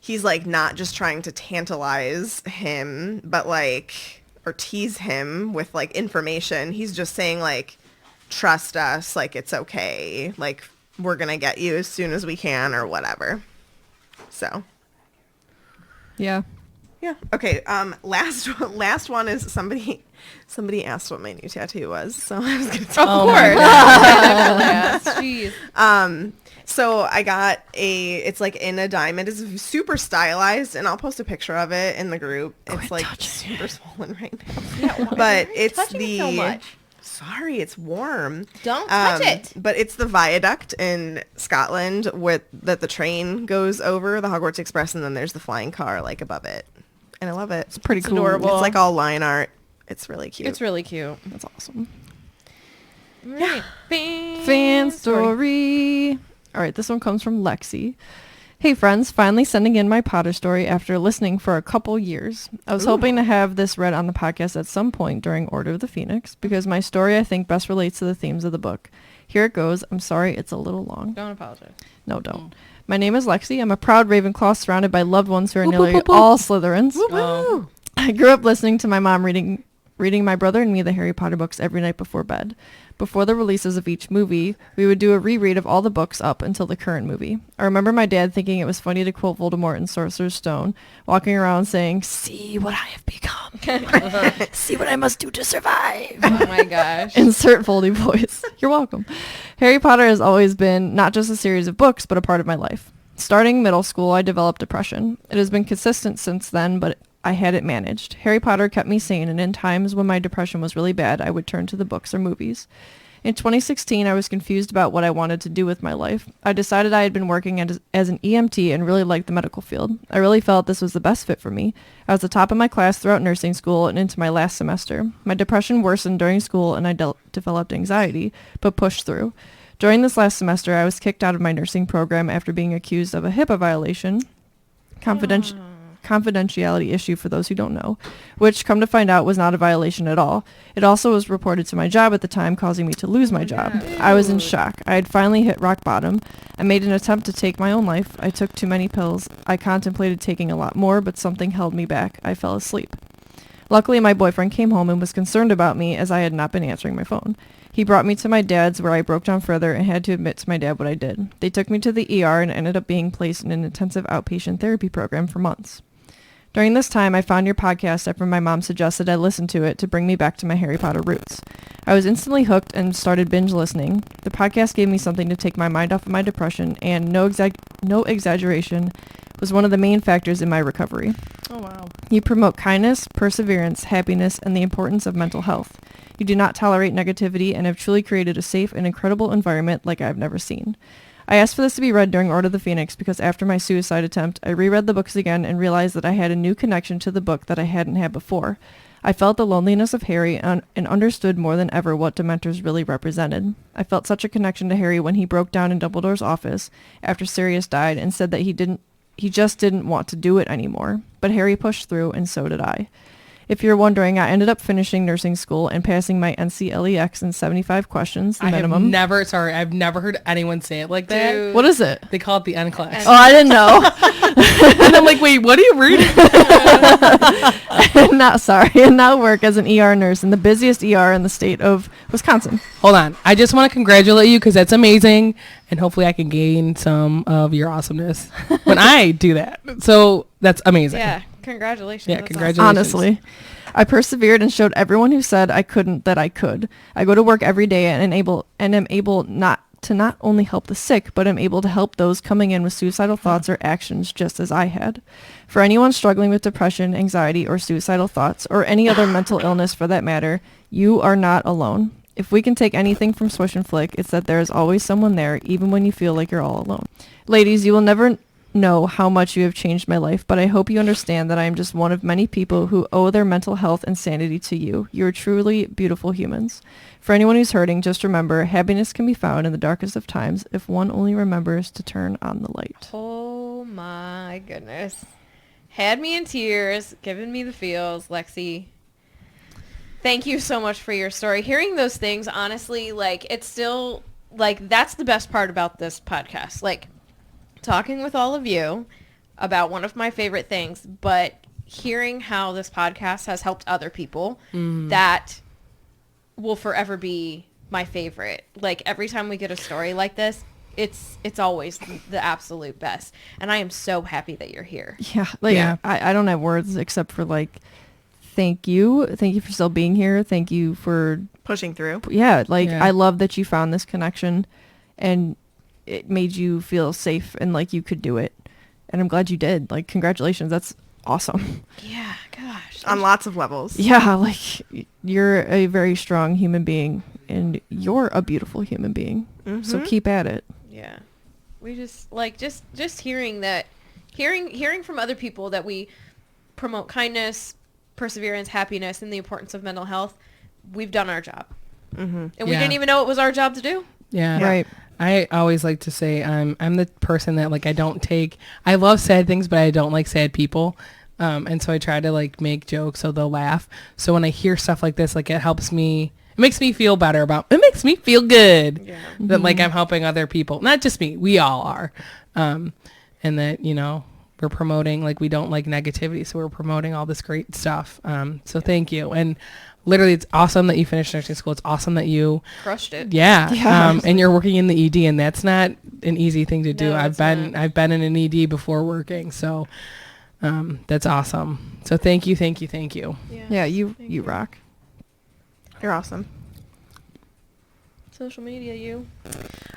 he's like not just trying to tantalize him, but like, or tease him with like information. He's just saying like, trust us, like it's okay, like we're gonna get you as soon as we can or whatever. So yeah. Okay. Last one is somebody asked what my new tattoo was, so I was gonna tell. Of course. Jeez. So I got it's like in a diamond. It's super stylized, and I'll post a picture of it in the group. It's like super swollen right now. Yeah, but it's so much? Sorry, it's warm. Don't touch it. But it's the viaduct in Scotland that the train goes over, the Hogwarts Express, and then there's the flying car like above it. And I love it. It's pretty cool. Adorable. It's like all line art. It's really cute. It's really cute. That's awesome. Yeah. Fan story. All right, this one comes from Lexi. Hey friends, finally sending in my Potter story after listening for a couple years. I was hoping to have this read on the podcast at some point during Order of the Phoenix because my story I think best relates to the themes of the book. Here it goes. I'm sorry it's a little long. Don't apologize. No, don't. My name is Lexi. I'm a proud Ravenclaw surrounded by loved ones who are nearly all Slytherins. Oh. I grew up listening to my mom reading reading my brother and me the Harry Potter books every night before bed. Before the releases of each movie, we would do a reread of all the books up until the current movie. I remember my dad thinking it was funny to quote Voldemort in Sorcerer's Stone, walking around saying, "See what I have become. See what I must do to survive." Oh my gosh. Insert Voldy voice. You're welcome. Harry Potter has always been not just a series of books, but a part of my life. Starting middle school, I developed depression. It has been consistent since then, but I had it managed. Harry Potter kept me sane, and in times when my depression was really bad, I would turn to the books or movies. In 2016, I was confused about what I wanted to do with my life. I decided I had been working as an EMT and really liked the medical field. I really felt this was the best fit for me. I was the top of my class throughout nursing school and into my last semester. My depression worsened during school, and I developed anxiety, but pushed through. During this last semester, I was kicked out of my nursing program after being accused of a HIPAA violation, confidentiality issue for those who don't know, which, come to find out, was not a violation at all. It also was reported to my job at the time, causing me to lose my job. I was in shock. I had finally hit rock bottom. I made an attempt to take my own life. I took too many pills. I contemplated taking a lot more, but something held me back. I fell asleep. Luckily, my boyfriend came home and was concerned about me as I had not been answering my phone. He brought me to my dad's, where I broke down further and had to admit to my dad what I did. They took me to the ER and ended up being placed in an intensive outpatient therapy program for months. During this time, I found your podcast after my mom suggested I listen to it to bring me back to my Harry Potter roots. I was instantly hooked and started binge listening. The podcast gave me something to take my mind off of my depression, and no exaggeration, was one of the main factors in my recovery. Oh, wow. You promote kindness, perseverance, happiness, and the importance of mental health. You do not tolerate negativity and have truly created a safe and incredible environment like I've never seen. I asked for this to be read during Order of the Phoenix because after my suicide attempt, I reread the books again and realized that I had a new connection to the book that I hadn't had before. I felt the loneliness of Harry and understood more than ever what Dementors really represented. I felt such a connection to Harry when he broke down in Dumbledore's office after Sirius died and said that he just didn't want to do it anymore. But Harry pushed through, and so did I. If you're wondering, I ended up finishing nursing school and passing my NCLEX in 75 questions, the minimum. I've never heard anyone say it like that. Dude. What is it? They call it the N class. Oh, I didn't know. And I'm like, wait, what are you reading? And now work as an ER nurse in the busiest ER in the state of Wisconsin. Hold on. I just want to congratulate you because that's amazing. And hopefully I can gain some of your awesomeness when I do that. So that's amazing. Yeah. Congratulations. Yeah, That's congratulations. Honestly, I persevered and showed everyone who said I couldn't that I could. I go to work every day and am able not only help the sick, but am able to help those coming in with suicidal thoughts or actions just as I had. For anyone struggling with depression, anxiety, or suicidal thoughts, or any other mental illness for that matter, you are not alone. If we can take anything from Swish and Flick, it's that there is always someone there, even when you feel like you're all alone. Ladies, you will never know how much you have changed my life, but I hope you understand that I am just one of many people who owe their mental health and sanity to you. You are truly beautiful humans. For anyone who's hurting, just remember, happiness can be found in the darkest of times if one only remembers to turn on the light. Oh my goodness. Had me in tears, giving me the feels, Lexi. Thank you so much for your story. Hearing those things, honestly, like, it's still, like, that's the best part about this podcast. Like, talking with all of you about one of my favorite things, but hearing how this podcast has helped other people, that will forever be my favorite. Like, every time we get a story like this, it's always the absolute best. And I am so happy that you're here. Yeah, I don't have words except for, like, thank you for still being here. Thank you for Pushing through. I love that you found this connection and it made you feel safe and like you could do it. And I'm glad you did. Like, congratulations. That's awesome. Yeah, gosh. On lots of levels. Yeah, like, you're a very strong human being and you're a beautiful human being. So keep at it. Yeah. We just, like, just hearing that, hearing from other people that we promote kindness, perseverance, happiness, and the importance of mental health, we've done our job. And we didn't even know it was our job to do. Yeah. Right. I always like to say I'm the person that, like, I love sad things, but I don't like sad people. And so I try to, like, make jokes so they'll laugh. So when I hear stuff like this, like, it makes me feel better it makes me feel good that, like, I'm helping other people. Not just me. We all are. And that, you know, we're promoting, like, we don't like negativity. So we're promoting all this great stuff. So thank you. And literally, it's awesome that you finished nursing school. It's awesome that you Crushed it. and you're working in the ED, and that's not an easy thing to do. No, I've been in an ED before working, so that's awesome. So thank you. Yeah, you rock. You're awesome. Social media, you.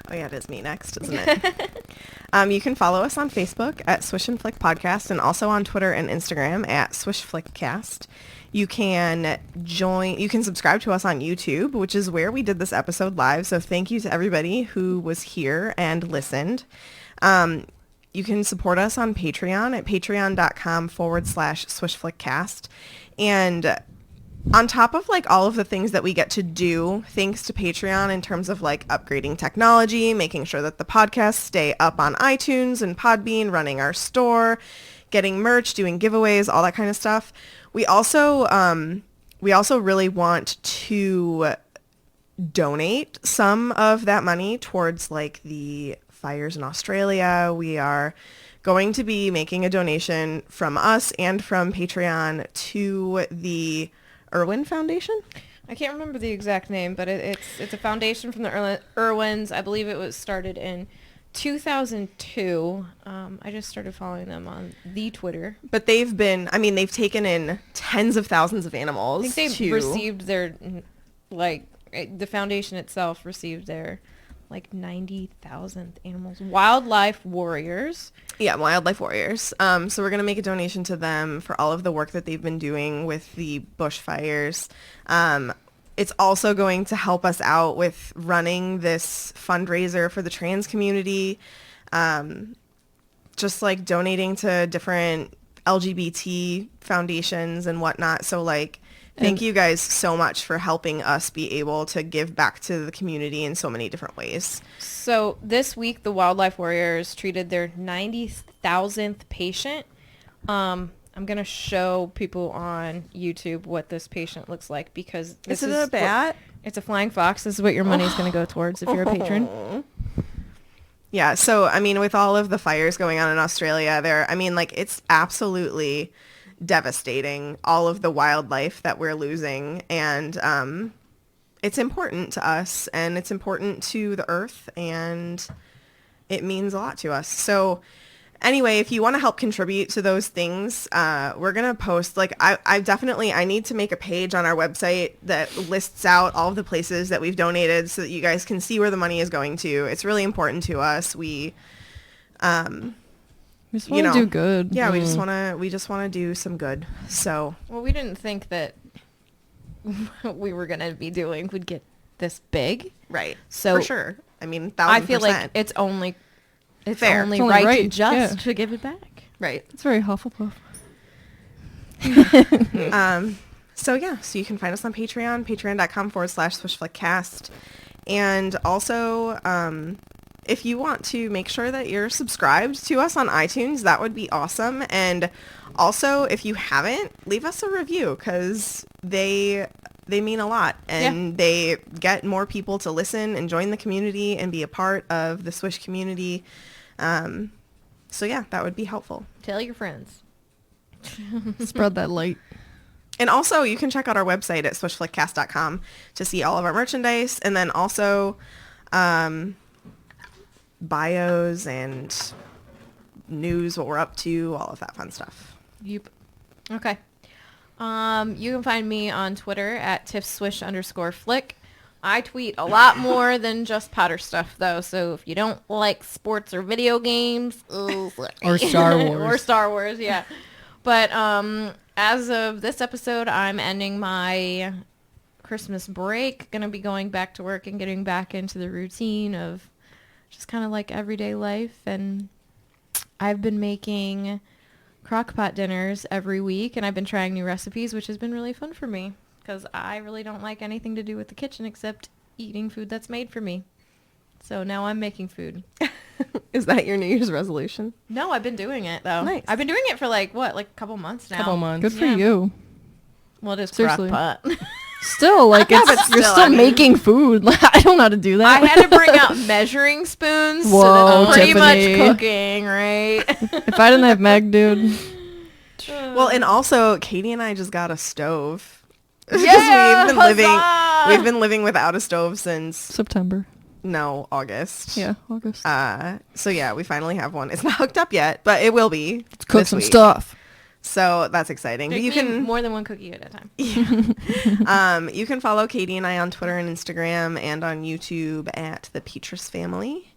Oh yeah, it is me next, isn't it? You can follow us on Facebook at Swish and Flick Podcast, and also on Twitter and Instagram at Swish Flick Cast. You can subscribe to us on YouTube, which is where we did this episode live. So thank you to everybody who was here and listened. You can support us on Patreon at patreon.com/SwishFlickCast. And on top of like all of the things that we get to do thanks to Patreon in terms of like upgrading technology, making sure that the podcasts stay up on iTunes and Podbean, running our store, getting merch, doing giveaways, all that kind of stuff. We also really want to donate some of that money towards like the fires in Australia. We are going to be making a donation from us and from Patreon to the Irwin Foundation. I can't remember the exact name, but it's a foundation from the Irwins. I believe it was started in 2002. I just started following them on the Twitter. But they've taken in tens of thousands of animals. I think they received their, like, the foundation itself received their, like, 90,000th animals. Wildlife Warriors. Yeah, Wildlife Warriors. So we're going to make a donation to them for all of the work that they've been doing with the bushfires. It's also going to help us out with running this fundraiser for the trans community. Just like donating to different LGBT foundations and whatnot. So like, thank you guys so much for helping us be able to give back to the community in so many different ways. So this week, the Wildlife Warriors treated their 90,000th patient. I'm going to show people on YouTube what this patient looks like because this is it a bat? It's a flying fox. This is what your money's going to go towards if you're a patron. Yeah. So, I mean, with all of the fires going on in Australia it's absolutely devastating, all of the wildlife that we're losing. And it's important to us and it's important to the earth and it means a lot to us. So anyway, if you want to help contribute to those things, we're going to post, like, I need to make a page on our website that lists out all of the places that we've donated so that you guys can see where the money is going to. It's really important to us. We just want to do good. Yeah, we just want to do some good. So, well, we didn't think that we were going to be doing would get this big. Right. So for sure. I mean, 1,000%. I feel like it's only fair. only It's only right right, to give it back. Right. It's very Hufflepuff. So you can find us on Patreon, patreon.com/SwishFlickCast. And also, if you want to make sure that you're subscribed to us on iTunes, that would be awesome. And also, if you haven't, leave us a review because they mean a lot and they get more people to listen and join the community and be a part of the Swish community. That would be helpful. Tell your friends. Spread that light. And also, you can check out our website at swishflickcast.com to see all of our merchandise. And then also bios and news, what we're up to, all of that fun stuff. Yep. Okay. You can find me on Twitter at tiffswish_flick. I tweet a lot more than just Potter stuff, though. So if you don't like sports or video games, Or Star Wars. or Star Wars, yeah. But as of this episode, I'm ending my Christmas break. Gonna be going back to work and getting back into the routine of just kind of like everyday life. And I've been making crock-pot dinners every week, and I've been trying new recipes, which has been really fun for me because I really don't like anything to do with the kitchen except eating food that's made for me. So now I'm making food. Is that your New Year's resolution? No, I've been doing it, though. Nice. I've been doing it for like a couple months now. Couple months. Good for Yeah. you. Well, it is Seriously. crock-pot. Still, like, but you're still, still I mean- making food. I don't know how to do that. I had to bring out measuring spoons, so Whoa, that's pretty Tiffany. much cooking, right? If I didn't have Meg, dude. Well, and also, Katie and I just got a stove. Yeah, we've been living without a stove since September. August. Yeah, August. So yeah, we finally have one. It's not hooked up yet, but it will be. Let's cook this some week. stuff. So that's exciting. But you can more than one cookie at a time. you can follow Katie and I on Twitter and Instagram and on YouTube at the Petrus Family.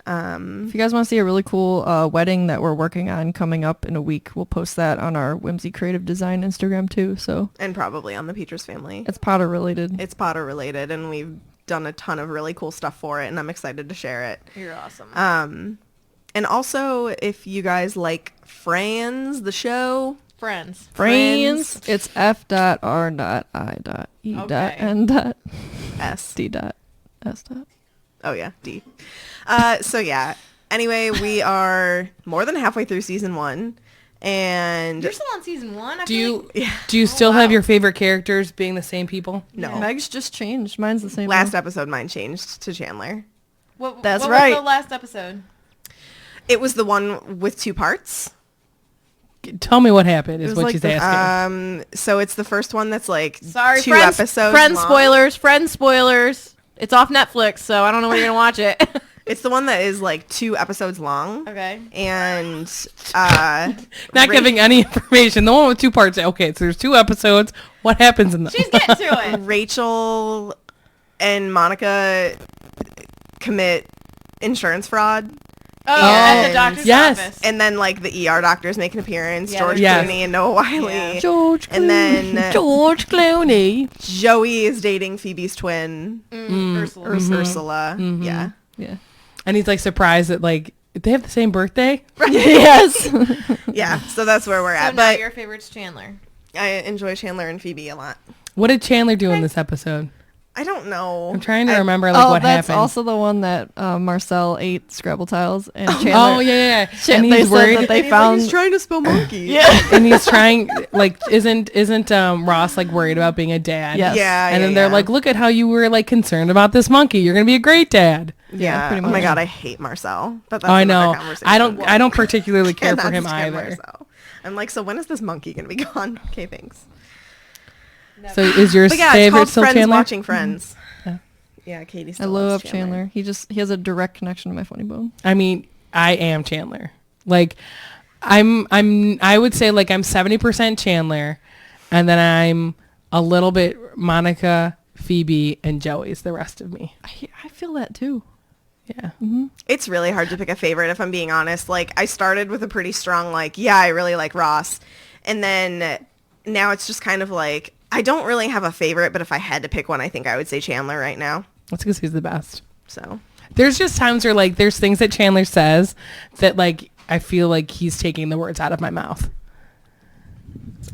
If you guys want to see a really cool wedding that we're working on coming up in a week, we'll post that on our Whimsy Creative Design Instagram too. So And probably on the Petrus Family. it's Potter related. It's Potter related, and we've done a ton of really cool stuff for it, and I'm excited to share it. You're awesome. And also, if you guys like Friends, the show, Friends. Friends. It's F.R.I.E.N. S. D.S. Oh yeah, D. So yeah. Anyway, we are more than halfway through season 1, and You're still on season 1. I Do feel you like- do you still have your favorite characters being the same people? no. Meg's just changed. Mine's the same. Last now. episode, mine changed to Chandler. That's what right. was the last episode? It was the one with 2 parts. Tell me what happened is was what like she's the- asking. So it's the first one that's like Sorry, 2 friends. episodes. Friends long. spoilers. Friends spoilers. It's off Netflix, so I don't know where you're gonna watch it. It's the one that is like 2 episodes long. Okay. And Not giving any information. The one with 2 parts. Okay, so there's 2 episodes. What happens in them? She's getting to it. Rachel and Monica commit insurance fraud. Oh, yeah, at the And- doctor's Yes. office. And then like the ER doctors make an appearance. Yeah, George Yes. Clooney and Noah Wiley. Yeah. George And Clooney. then George Clooney. Joey is dating Phoebe's twin, Ursula. Ursula. Yeah. Yeah. And he's like surprised that like they have the same birthday. Yes. Yeah. So that's where we're So at. now But your favorite's Chandler. I enjoy Chandler and Phoebe a lot. What did Chandler do in this episode? I don't know. I'm trying to remember like what that's happened. also the one that Marcel ate Scrabble tiles and Chandler. Oh yeah. And they he's said worried. that they He's found. trying to spell monkey. And he's trying like isn't Ross like worried about being a dad? Yes. Yeah. And then they're like, look at how you were like concerned about this monkey. You're gonna be a great dad. yeah. pretty Oh my much. God, I hate Marcel. But that's Oh, I another know. conversation. I don't particularly care for Cannot him stand either. Marcel. I'm like, so when is this monkey gonna be gone? Okay, thanks. So is your But yeah, it's favorite called still Friends Chandler? Watching Friends. Yeah, Katie I still love loves Chandler. He has a direct connection to my funny bone. I mean, I am Chandler. Like, I would say like I'm 70% Chandler, and then I'm a little bit Monica, Phoebe, and Joey's the rest of me. I feel that too. Yeah. It's really hard to pick a favorite if I'm being honest. Like I started with a pretty strong like, yeah, I really like Ross. And then now it's just kind of like I don't really have a favorite, but if I had to pick one, I think I would say Chandler right now. That's because he's the best. So There's just times where like there's things that Chandler says that like I feel like he's taking the words out of my mouth.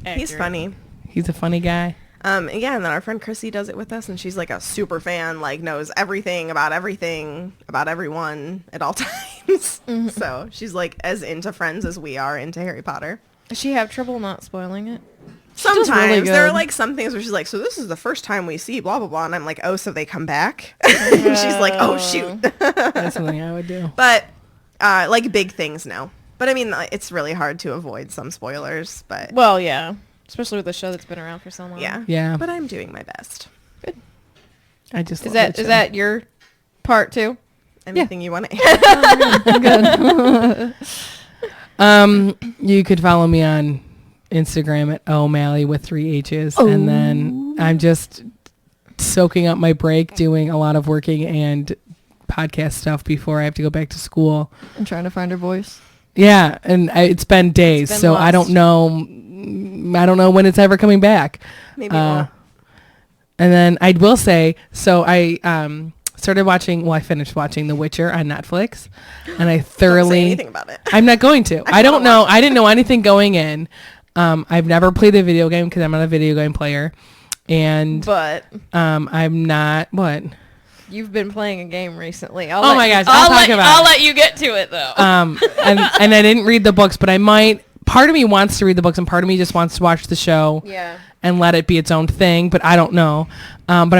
he's funny. He's a funny guy. And yeah, and then our friend Chrissy does it with us, and she's like a super fan, like knows everything about everyone at all times. So she's like as into Friends as we are into Harry Potter. Does she have trouble not spoiling it? Sometimes really there are good. like some things where she's like, so this is the first time we see blah blah blah, and I'm like, oh, so they come back? And she's like, oh shoot. That's something I would do. But like big things, no. But I mean, it's really hard to avoid some spoilers. But Well, yeah. Especially with a show that's been around for so long. yeah, Yeah. But I'm doing my best. I just Is love that your part too? Anything you want to add? You could follow me on Instagram at O'Malley with 3 H's, and then I'm just soaking up my break, doing a lot of working and podcast stuff before I have to go back to school. I'm trying to find her voice. Yeah, and it's been days, been so I don't lost. know. I don't know when it's ever coming back. Maybe it won't. And then I will say, so I started watching. Well, I finished watching The Witcher on Netflix, and I Don't say thoroughly. anything about it. I'm not going to. I don't know. I didn't know anything going in. I've never played the video game because I'm not a video game player, and But I'm not. What? you've been playing a game recently. Oh my gosh, I'll talk about I'll it. let you get to it though. And I didn't read the books, but I might. Part of me wants to read the books, and part of me just wants to watch the show. Yeah. And let it be its own thing, but I don't know. But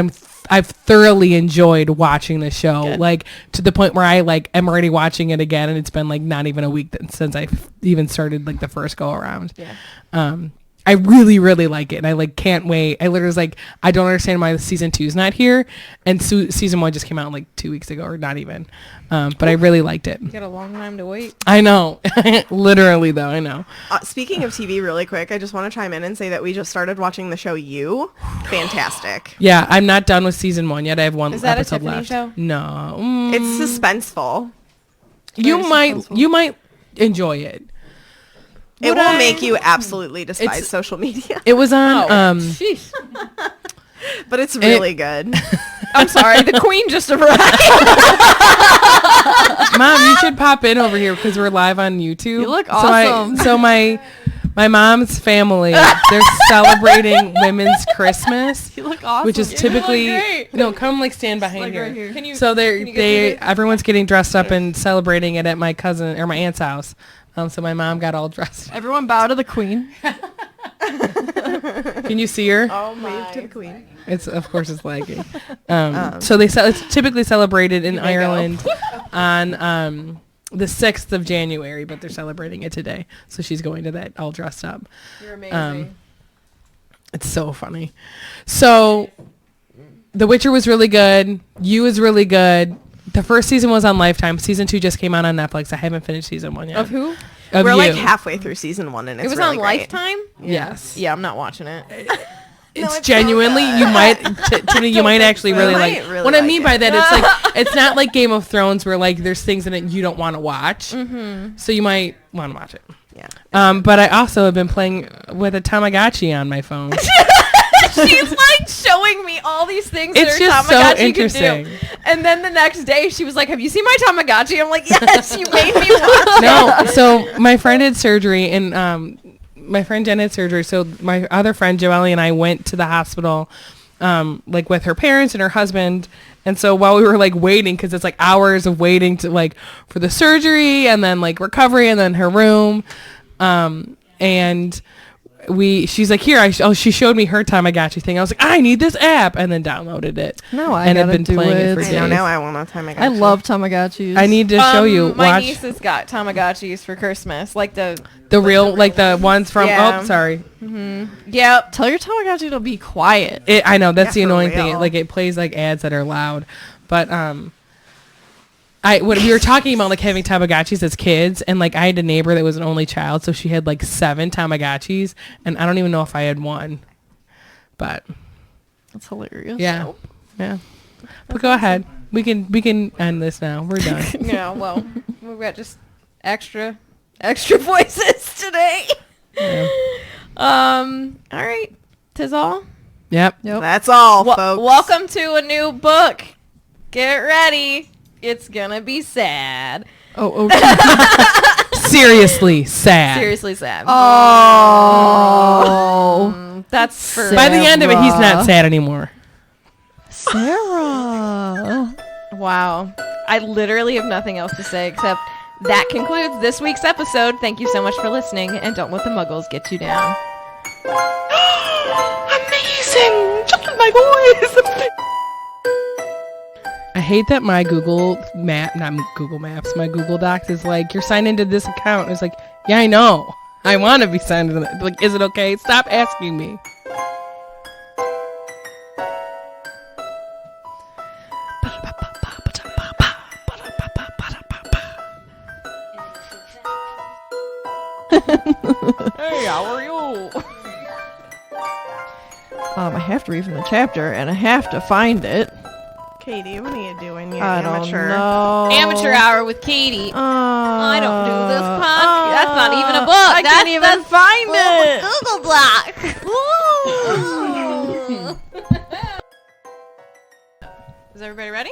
I've thoroughly enjoyed watching the show, Good. like to the point where I like am already watching it again, and it's been like not even a week since I even started like the first go around. Yeah. I really, really like it. And I like can't wait. I literally was like, I don't understand why season 2 is not here. And season 1 just came out like 2 weeks ago, or not even. But I really liked it. You got a long time to wait. I know. Literally, though. I know. Speaking of TV, really quick, I just want to chime in and say that we just started watching the show You. Fantastic. Yeah, I'm not done with season 1 yet. I have one Is that a episode Tiffany left. show? No. It's suspenseful. You might enjoy it. It will make you absolutely despise social media. It was on Sheesh. But it's really good. I'm sorry. The queen just arrived. Mom, you should pop in over here because we're live on YouTube. You look awesome. So my mom's family, they're celebrating Women's Christmas. You look awesome. Which is typically great. come like stand behind Like here. right here. Can you? So can you get through everyone's getting dressed up and celebrating it at my cousin or my aunt's house. So my mom got all dressed. Everyone bow to the queen. Can you see her? Oh Wave my. to the queen. Of course it's lagging. So it's typically celebrated in Ireland on the 6th of January, but they're celebrating it today. So she's going to that all dressed up. You're amazing. It's so funny. So The Witcher was really good. You was really good. The first season was on Lifetime. Season 2 just came out on Netflix. I haven't finished season 1 yet. Of who? Of We're You. like halfway through season 1 and it's It was really on great. Lifetime. Yes. Yeah, I'm not watching it. It's genuinely, you might, Tiffany, you might actually really I like. might really What I like mean it. by that, it's like, it's not like Game of Thrones where like there's things in it you don't want to watch. Mm-hmm. So you might want to watch it. Yeah. But I also have been playing with a Tamagotchi on my phone. She's like showing me all these things It's that her just so Tamagotchi interesting. could do. And then the next day she was like, have you seen my Tamagotchi? I'm like, yes, you made me watch No, so my friend had surgery and my friend Jen had surgery. So my other friend Joelle and I went to the hospital like with her parents and her husband. And so while we were like waiting, because it's like hours of waiting to like for the surgery and then like recovery and then her room, and she's like, here, she showed me her Tamagotchi thing. I was like, I need this app, and then downloaded it. No, I and I've gotta been do playing it it. for I days. know, now I want a Tamagotchi. I love Tamagotchis. I need to show you. My Watch niece has got Tamagotchis for Christmas, like the real, like the ones from. Yeah. Oh, sorry. yep. Tell your Tamagotchi to be quiet. I know that's the Yeah, for annoying thing. real. Like it plays like ads that are loud, but when we were talking about like having Tamagotchis as kids, and like I had a neighbor that was an only child, so she had like 7 Tamagotchis, and I don't even know if I had one. But That's hilarious. yeah, yeah. But go ahead. We can end this now. We're done. Yeah. Well, we've got just extra voices today. Yeah. All right. 'Tis all. Yep. Yep. That's all, folks. Welcome to a new book. Get ready. It's gonna be sad. Oh. Seriously sad. Seriously sad. Oh. That's for By the end of it, he's not Sarah. sad anymore. Sarah. wow. I literally have nothing else to say except that concludes this week's episode. Thank you so much for listening, and don't let the muggles get you down. Amazing! Just my voice. I hate that my my Google Docs is like, you're signed into this account. It's like, yeah, I know. I want to be signed into that. Like, is it okay? Stop asking me. Hey, how are you? I have to read from the chapter, and I have to find it. Katie, what are you doing? You I amateur. don't know. Amateur hour with Katie. I don't do this podcast. That's not even a book. I can't even find it. Google Doc. Is everybody ready?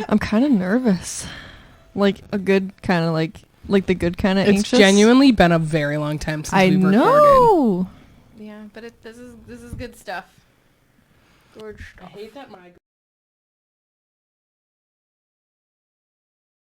I'm kind of nervous. Like a good kind of like the good kind of It's anxious. genuinely been a very long time since I we've recorded. know. Yeah, but this is good stuff. George. I hate that my